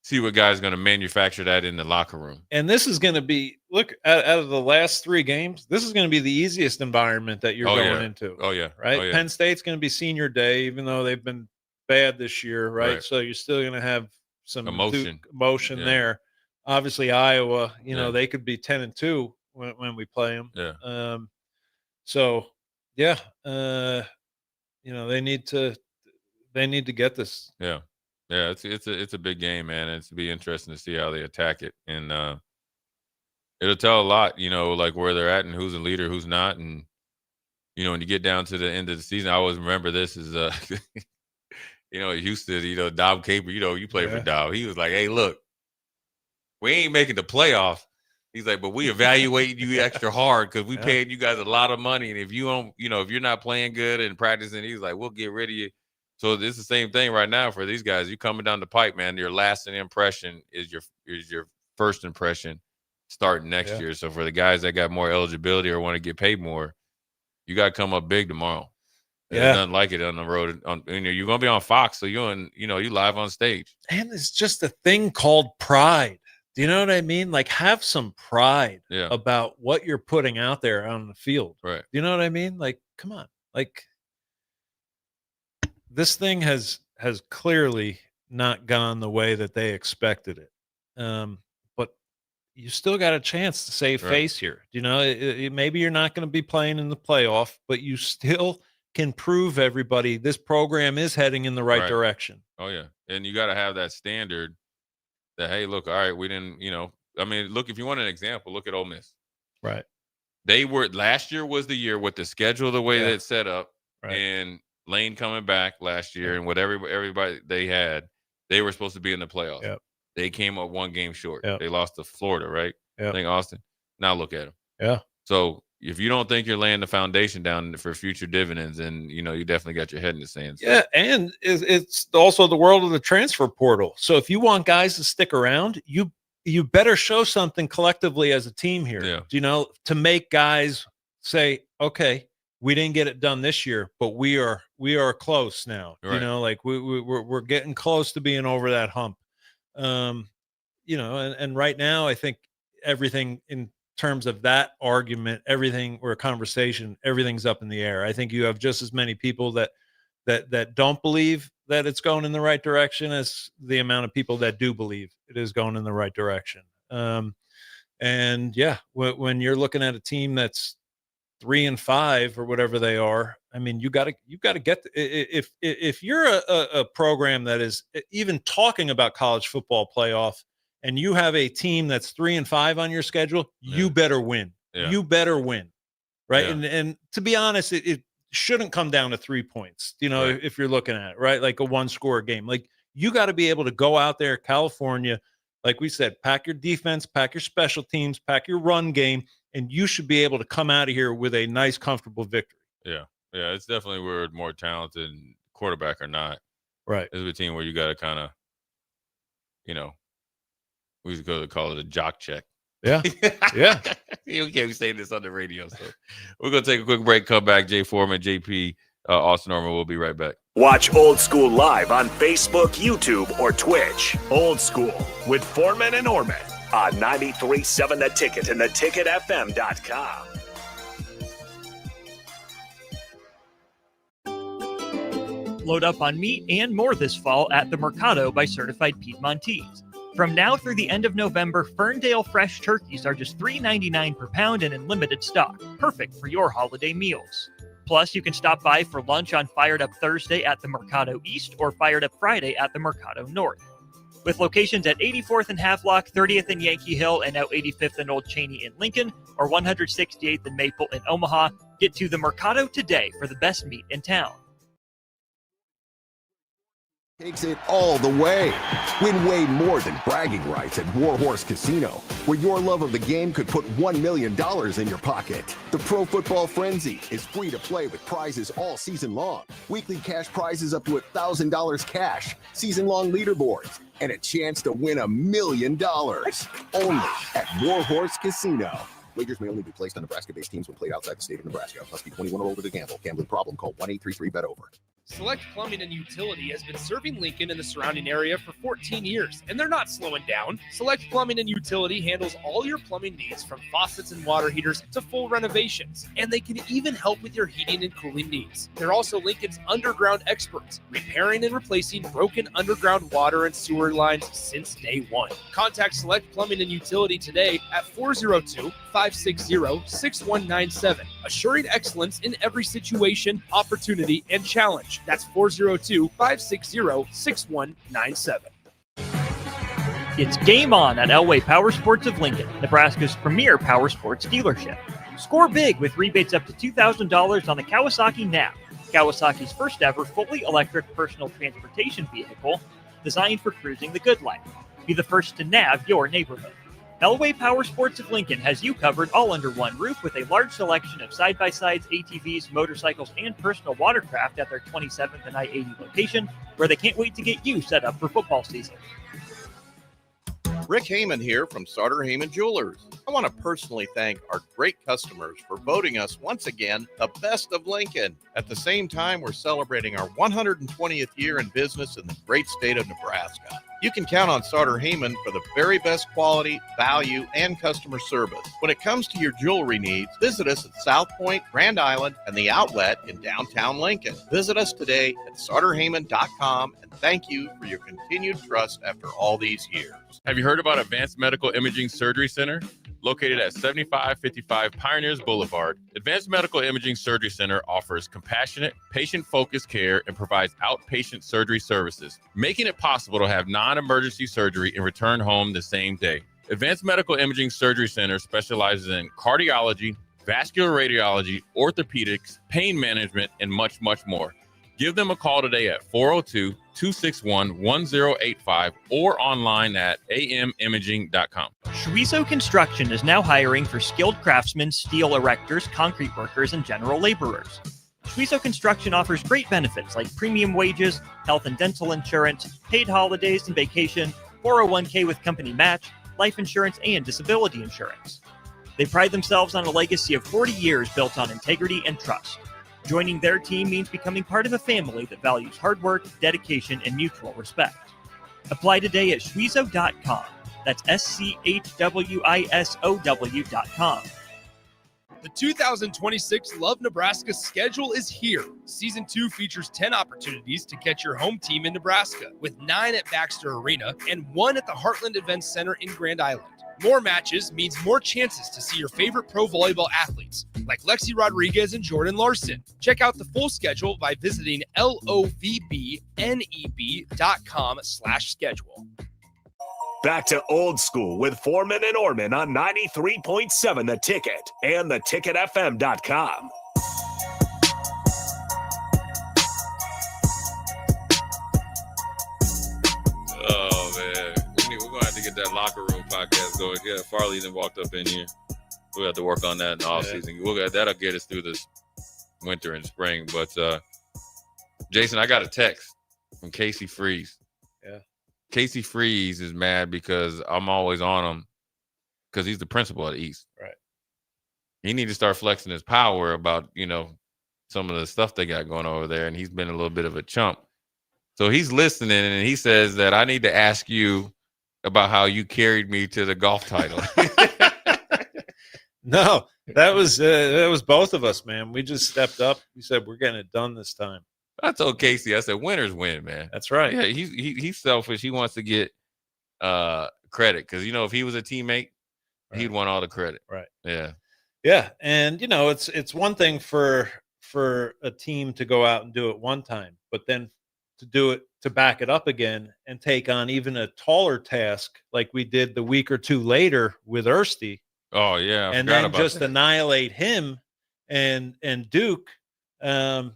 see what guys going to manufacture that in the locker room. And this is going to be, look, out of the last 3 games, this is going to be the easiest environment that you're going into. Oh yeah. Right. Oh, yeah. Penn State's going to be senior day, even though they've been bad this year. Right. So you're still going to have some emotion there. Obviously, Iowa, they could be 10-2 when we play them. Yeah. So yeah, they need to get this. Yeah. Yeah, it's a big game, man. It's be interesting to see how they attack it, and it'll tell a lot, like where they're at and who's a leader, who's not, and when you get down to the end of the season, I always remember this is Houston, Dob Caper, you play for Dob. He was like, "Hey, look, we ain't making the playoffs." He's like, "But we evaluate you extra hard because we paid you guys a lot of money, and if you don't, if you're not playing good and practicing," he's like, "We'll get rid of you." So it's the same thing right now for these guys. You coming down the pipe, man. Your lasting impression is your first impression starting next year. So for the guys that got more eligibility or want to get paid more, you got to come up big tomorrow. There's nothing like it on the road. You're gonna be on Fox, so you live on stage. And it's just a thing called pride. Do you know what I mean? Like, have some pride about what you're putting out there on the field. Right. Do you know what I mean? Like, come on. Like, this thing has clearly not gone the way that they expected it. But you still got a chance to save face here. Maybe you're not going to be playing in the playoff, but you still can prove everybody this program is heading in the right direction. Oh, yeah. And you got to have that standard that, hey, look, all right, we didn't, look, if you want an example, look at Ole Miss. Right. They were, last year was the year with the schedule the way that it's set up, and Lane coming back last year, and whatever everybody they had, they were supposed to be in the playoffs. Yep. They came up 1 game short. Yep. They lost to Florida, right? Yep. I think Austin. Now look at them. Yeah. So if you don't think you're laying the foundation down for future dividends, then you definitely got your head in the sand. Yeah, and it's also the world of the transfer portal. So if you want guys to stick around, you better show something collectively as a team here. Yeah. To make guys say, okay, we didn't get it done this year, but we are close now. Right. Like we're getting close to being over that hump. and right now I think everything in terms of that argument, everything or a conversation, everything's up in the air. I think you have just as many people that don't believe that it's going in the right direction as the amount of people that do believe it is going in the right direction. And yeah, when you're looking at a team that's 3-5 or whatever they are, I mean, you got to get if you're a program that is even talking about college football playoff and you have a team that's 3-5 on your schedule, you better win. Yeah. You better win, right? Yeah. And to be honest, it shouldn't come down to 3 points. Right. If you're looking at it, right, like a 1-score game, like you got to be able to go out there, California. Like we said, pack your defense, pack your special teams, pack your run game, and you should be able to come out of here with a nice, comfortable victory. Yeah. Yeah, it's definitely we're more talented, quarterback or not. Right. It's a team where you got to kind of, we used to call it a jock check. Yeah. Yeah. You can't say this on the radio. So we're going to take a quick break, come back. Jay Foreman, JP, Austin Norman. We'll be right back. Watch Old School live on Facebook, YouTube, or Twitch. Old School with Foreman and Orman on 93.7 The Ticket and theticketfm.com. Load up on meat and more this fall at the Mercado by Certified Piedmontese. From now through the end of November, Ferndale fresh turkeys are just $3.99 per pound and in limited stock. Perfect for your holiday meals. Plus, you can stop by for lunch on Fired Up Thursday at the Mercado East or Fired Up Friday at the Mercado North. With locations at 84th and Havelock, 30th and Yankee Hill, and now 85th and Old Cheney in Lincoln, or 168th and Maple in Omaha, get to the Mercado today for the best meat in town. Takes it all the way. Win way more than bragging rights at Warhorse Casino, where your love of the game could put $1 million in your pocket. The Pro Football Frenzy is free to play with prizes all season long. Weekly cash prizes up to $1,000 cash, season-long leaderboards, and a chance to win $1 million. Only at Warhorse Casino. Wagers may only be placed on Nebraska-based teams when played outside the state of Nebraska. Must be 21 or older to gamble. Gambling problem? Call 1-833-BET-OVER. Select Plumbing and Utility has been serving Lincoln and the surrounding area for 14 years, and they're not slowing down. Select Plumbing and Utility handles all your plumbing needs, from faucets and water heaters to full renovations, and they can even help with your heating and cooling needs. They're also Lincoln's underground experts, repairing and replacing broken underground water and sewer lines since day one. Contact Select Plumbing and Utility today at 402-560-6197, assuring excellence in every situation, opportunity, and challenge. That's 402-560-6197. It's game on at Elway Power Sports of Lincoln, Nebraska's premier power sports dealership. Score big with rebates up to $2,000 on the Kawasaki NAV, Kawasaki's first ever fully electric personal transportation vehicle designed for cruising the good life. Be the first to NAV your neighborhood. Elway Power Sports of Lincoln has you covered all under one roof with a large selection of side-by-sides, ATVs, motorcycles, and personal watercraft at their 27th and I-80 location, where they can't wait to get you set up for football season. Rick Heyman here from Sauter Heyman Jewelers. I want to personally thank our great customers for voting us once again the best of Lincoln. At the same time, we're celebrating our 120th year in business in the great state of Nebraska. You can count on Sauter Heyman for the very best quality, value, and customer service. When it comes to your jewelry needs, visit us at South Point, Grand Island, and the Outlet in downtown Lincoln. Visit us today at SauterHeyman.com, and thank you for your continued trust after all these years. Have you heard about Advanced Medical Imaging Surgery Center? Located at 7555 Pioneers Boulevard, Advanced Medical Imaging Surgery Center offers compassionate, patient-focused care and provides outpatient surgery services, making it possible to have non-emergency surgery and return home the same day. Advanced Medical Imaging Surgery Center specializes in cardiology, vascular radiology, orthopedics, pain management, and much, much more. Give them a call today at 402-261-1085 or online at amimaging.com. Schweizo Construction is now hiring for skilled craftsmen, steel erectors, concrete workers, and general laborers. Schweizo Construction offers great benefits like premium wages, health and dental insurance, paid holidays and vacation, 401k with company match, life insurance, and disability insurance. They pride themselves on a legacy of 40 years built on integrity and trust. Joining their team means becoming part of a family that values hard work, dedication, and mutual respect. Apply today at Schweizo.com. That's SCHWISOW.com. The 2026 Love Nebraska schedule is here. Season 2 features 10 opportunities to catch your home team in Nebraska, with 9 at Baxter Arena and 1 at the Heartland Events Center in Grand Island. More matches means more chances to see your favorite pro volleyball athletes, like Lexi Rodriguez and Jordan Larson. Check out the full schedule by visiting lovbneb.com/schedule. Back to Old School with Foreman and Orman on 93.7 The Ticket and theticketfm.com. Oh, man. We're going to have to get that locker room podcast going. Yeah, Farley then walked up in here. We'll have to work on that in the offseason. That'll get us through this winter and spring. But, Jason, I got a text from Casey Freeze. Yeah. Casey Freeze is mad because I'm always on him because he's the principal at East. Right. He need to start flexing his power about, some of the stuff they got going over there, and he's been a little bit of a chump. So he's listening, and he says that I need to ask you about how you carried me to the golf title. No, that was both of us, man. We just stepped up. We said we're getting it done this time. I told Casey, I said, winners win, man. That's right. Yeah, he's selfish. He wants to get credit because, if he was a teammate, he'd want all the credit. Right. Yeah. Yeah, and it's one thing for a team to go out and do it one time, but then to do it, to back it up again and take on even a taller task like we did the week or two later with Ersty. Oh yeah, and then just annihilate him and Duke. Yeah,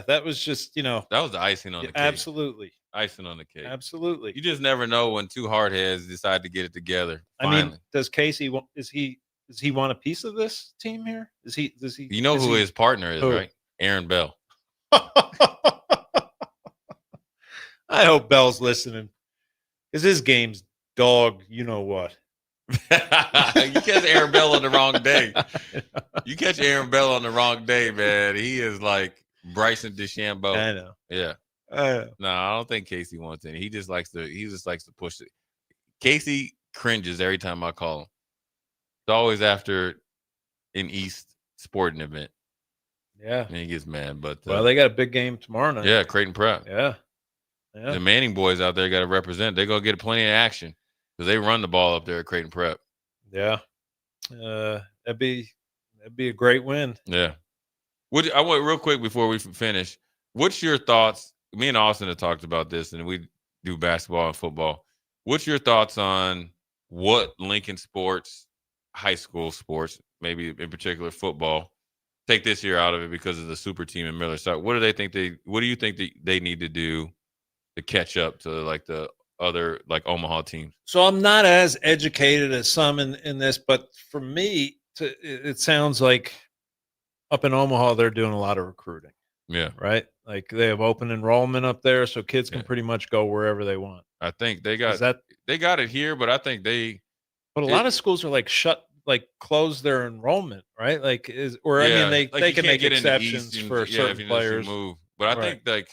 that was just that was the icing on the cake. Absolutely, icing on the cake. Absolutely. You just never know when two hardheads decide to get it together. Finally. I mean, does Casey does he want a piece of this team here? Does he? You know who his partner is, right? Aaron Bell. I hope Bell's listening. Because his game's dog, you know what. You catch Aaron Bell on the wrong day. You catch Aaron Bell on the wrong day, man. He is like Bryson DeChambeau. I know. Yeah. No, I don't think Casey wants any. He just likes to push it. Casey cringes every time I call him. It's always after an East sporting event. Yeah. And he gets mad. But well, they got a big game tomorrow night. Yeah, Creighton Prep. Yeah. The Manning boys out there got to represent. They're going to get plenty of action because they run the ball up there at Creighton Prep. Yeah. That'd be a great win. Yeah. I want real quick before we finish. What's your thoughts? Me and Austin have talked about this, and we do basketball and football. What's your thoughts on what Lincoln sports, high school sports, maybe in particular football, take this year out of it because of the super team in Miller? So what do you think they need to do to catch up to like the other like Omaha teams? So I'm not as educated as some in this, but for me, it sounds like up in Omaha they're doing a lot of recruiting. Yeah. Right? Like they have open enrollment up there, so kids can pretty much go wherever they want. I think they got it here, but I think But a lot of schools are close their enrollment, right? I mean they can make exceptions for certain players. But I think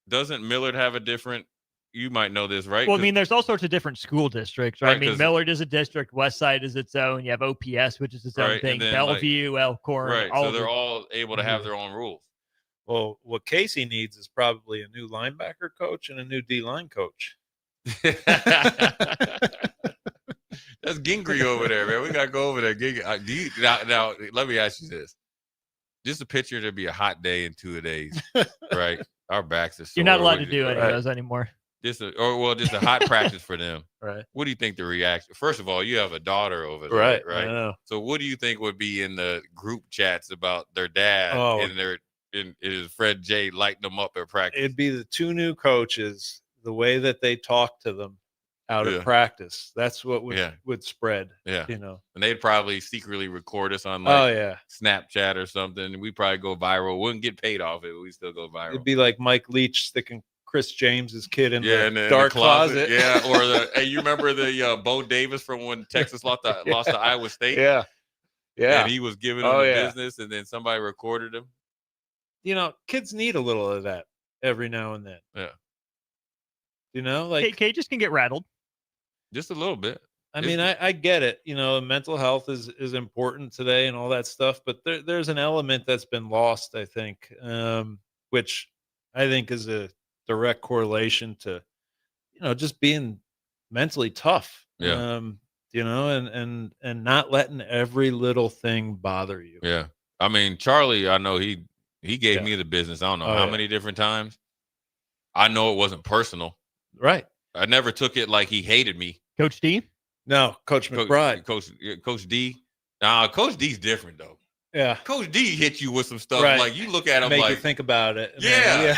doesn't Millard have a different? You might know this, right? Well, I mean, there's all sorts of different school districts, right? I mean, Millard is a district, Westside is its own. You have OPS, which is its own thing. Bellevue, Elkhorn, right? So they're all able to have their own rules. Well, what Casey needs is probably a new linebacker coach and a new D-line coach. That's Gingrey over there, man. We got to go over there. Now, let me ask you this. Just a picture to be a hot day in 2 days, right? Our backs are sore. You're not allowed to do any of those anymore. Just a hot practice for them. Right. What do you think the reaction? First of all, you have a daughter over there, right? I know. So what do you think would be in the group chats about their dad and his Fred J lighting them up at practice? It'd be the two new coaches, the way that they talk to them out of practice. That's what would spread. Yeah. And they'd probably secretly record us on Snapchat or something. We probably go viral. Wouldn't get paid off it, but we still go viral. It'd be like Mike Leach sticking Chris James's kid in the dark closet. Yeah. Or hey, you remember the Bo Davis from when Texas lost to Iowa State? Yeah. Yeah. And he was giving them the business, and then somebody recorded him. Kids need a little of that every now and then. Yeah. Cages can get rattled. Just a little bit. I mean, I get it. You know, mental health is important today and all that stuff, but there's an element that's been lost, I think, which I think is a direct correlation to, you know, just being mentally tough. Yeah. You know, and not letting every little thing bother you. Yeah. I mean, Charlie, I know he gave me the business. I don't know how many different times. I know it wasn't personal. Right. I never took it like he hated me. Coach D? No, Coach McBride. Coach D. Nah, Coach D's different though. Yeah. Coach D hit you with some stuff. Right. Like you look at him Make like you think about it. Yeah.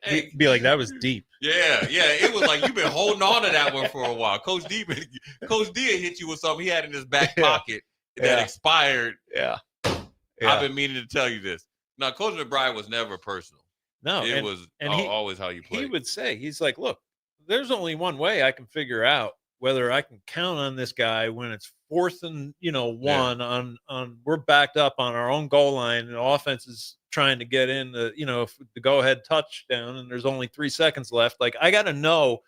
He'd be like, that was deep. Yeah. It was like you've been holding on to that one for a while. Coach D hit you with something he had in his back pocket that expired. Yeah. I've been meaning to tell you this. Now, Coach McBride was never personal. No, it was always how you played. He would say, he's like, look, there's only one way I can figure out whether I can count on this guy when it's 4th and 1 on we're backed up on our own goal line and the offense is trying to get in the go ahead touchdown and there's only 3 seconds left. Like I got to know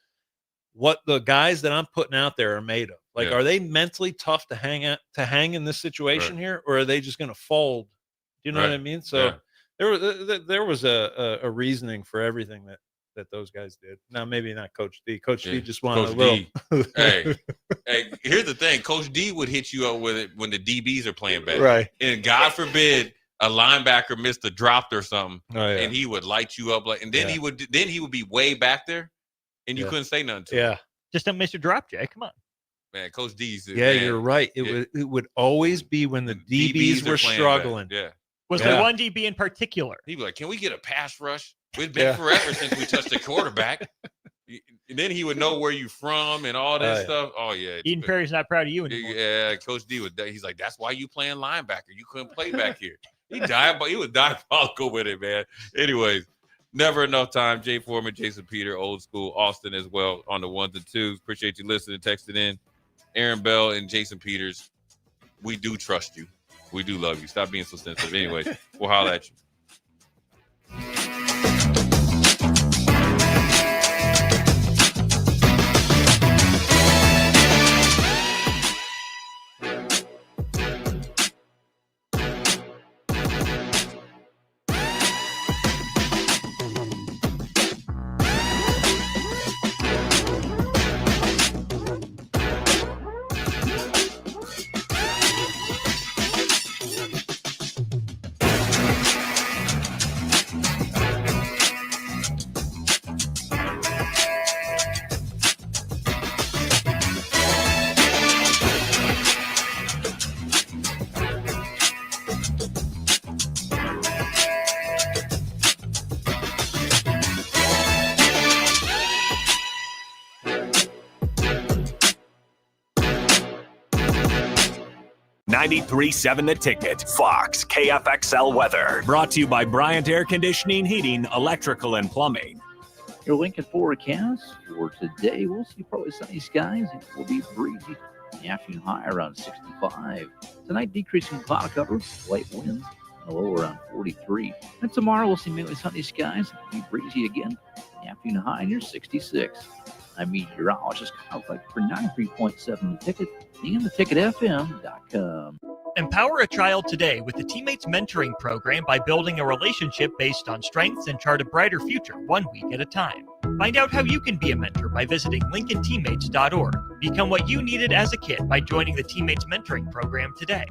what the guys that I'm putting out there are made of. Like, are they mentally tough to hang in this situation here, or are they just going to fold? Do you know what I mean? So there was a reasoning for everything that those guys did. Now, maybe not Coach D. Coach D just wanted a little. hey, here's the thing. Coach D would hit you up with it when the DBs are playing bad. Right. And God forbid a linebacker missed a drop or something, and he would light you up and then he would be way back there, and you couldn't say nothing to him. Yeah. Just don't miss your drop, Jay. Come on. Man, Coach D's. You're right. It would always be when the DBs were struggling. Bad. Yeah. Was there one DB in particular? He'd be like, "Can we get a pass rush? It's been forever since we touched the quarterback." And then he would know where you from and all this stuff. Oh yeah, Eden Perry's not proud of you anymore. Yeah, Coach D would. He's like, "That's why you playing linebacker. You couldn't play back here." He was diabolical with it, man. Anyways, never enough time. Jay Foreman, Jason Peter, old school, Austin as well on the 1s and 2s. Appreciate you listening, texting in. Aaron Bell and Jason Peters, we do trust you. We do love you. Stop being so sensitive. Anyways, we'll holler at you. $93.7 The Ticket. Fox KFXL weather. Brought to you by Bryant Air Conditioning, Heating, Electrical, and Plumbing. Your Lincoln forecast for today, we'll see probably sunny skies. It will be breezy. The afternoon high around 65. Tonight, decreasing cloud cover, light winds, a low around 43. And tomorrow, we'll see mainly sunny skies. It'll be breezy again. The afternoon high near 66. I'm meteorologist Kyle Fleck for 93.7 The Ticket and theticketfm.com. Empower a child today with the Teammates Mentoring Program by building a relationship based on strengths and chart a brighter future 1 week at a time. Find out how you can be a mentor by visiting LincolnTeammates.org. Become what you needed as a kid by joining the Teammates Mentoring Program today.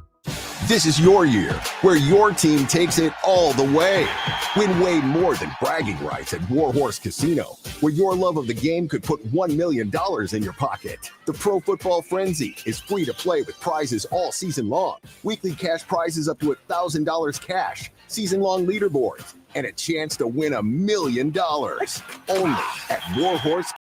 This is your year where your team takes it all the way. Win way more than bragging rights at Warhorse Casino, where your love of the game could put $1 million in your pocket. The Pro Football Frenzy is free to play with prizes all season long. Weekly cash prizes up to $1,000 cash, season-long leaderboards, and a chance to win $1 million. Only at Warhorse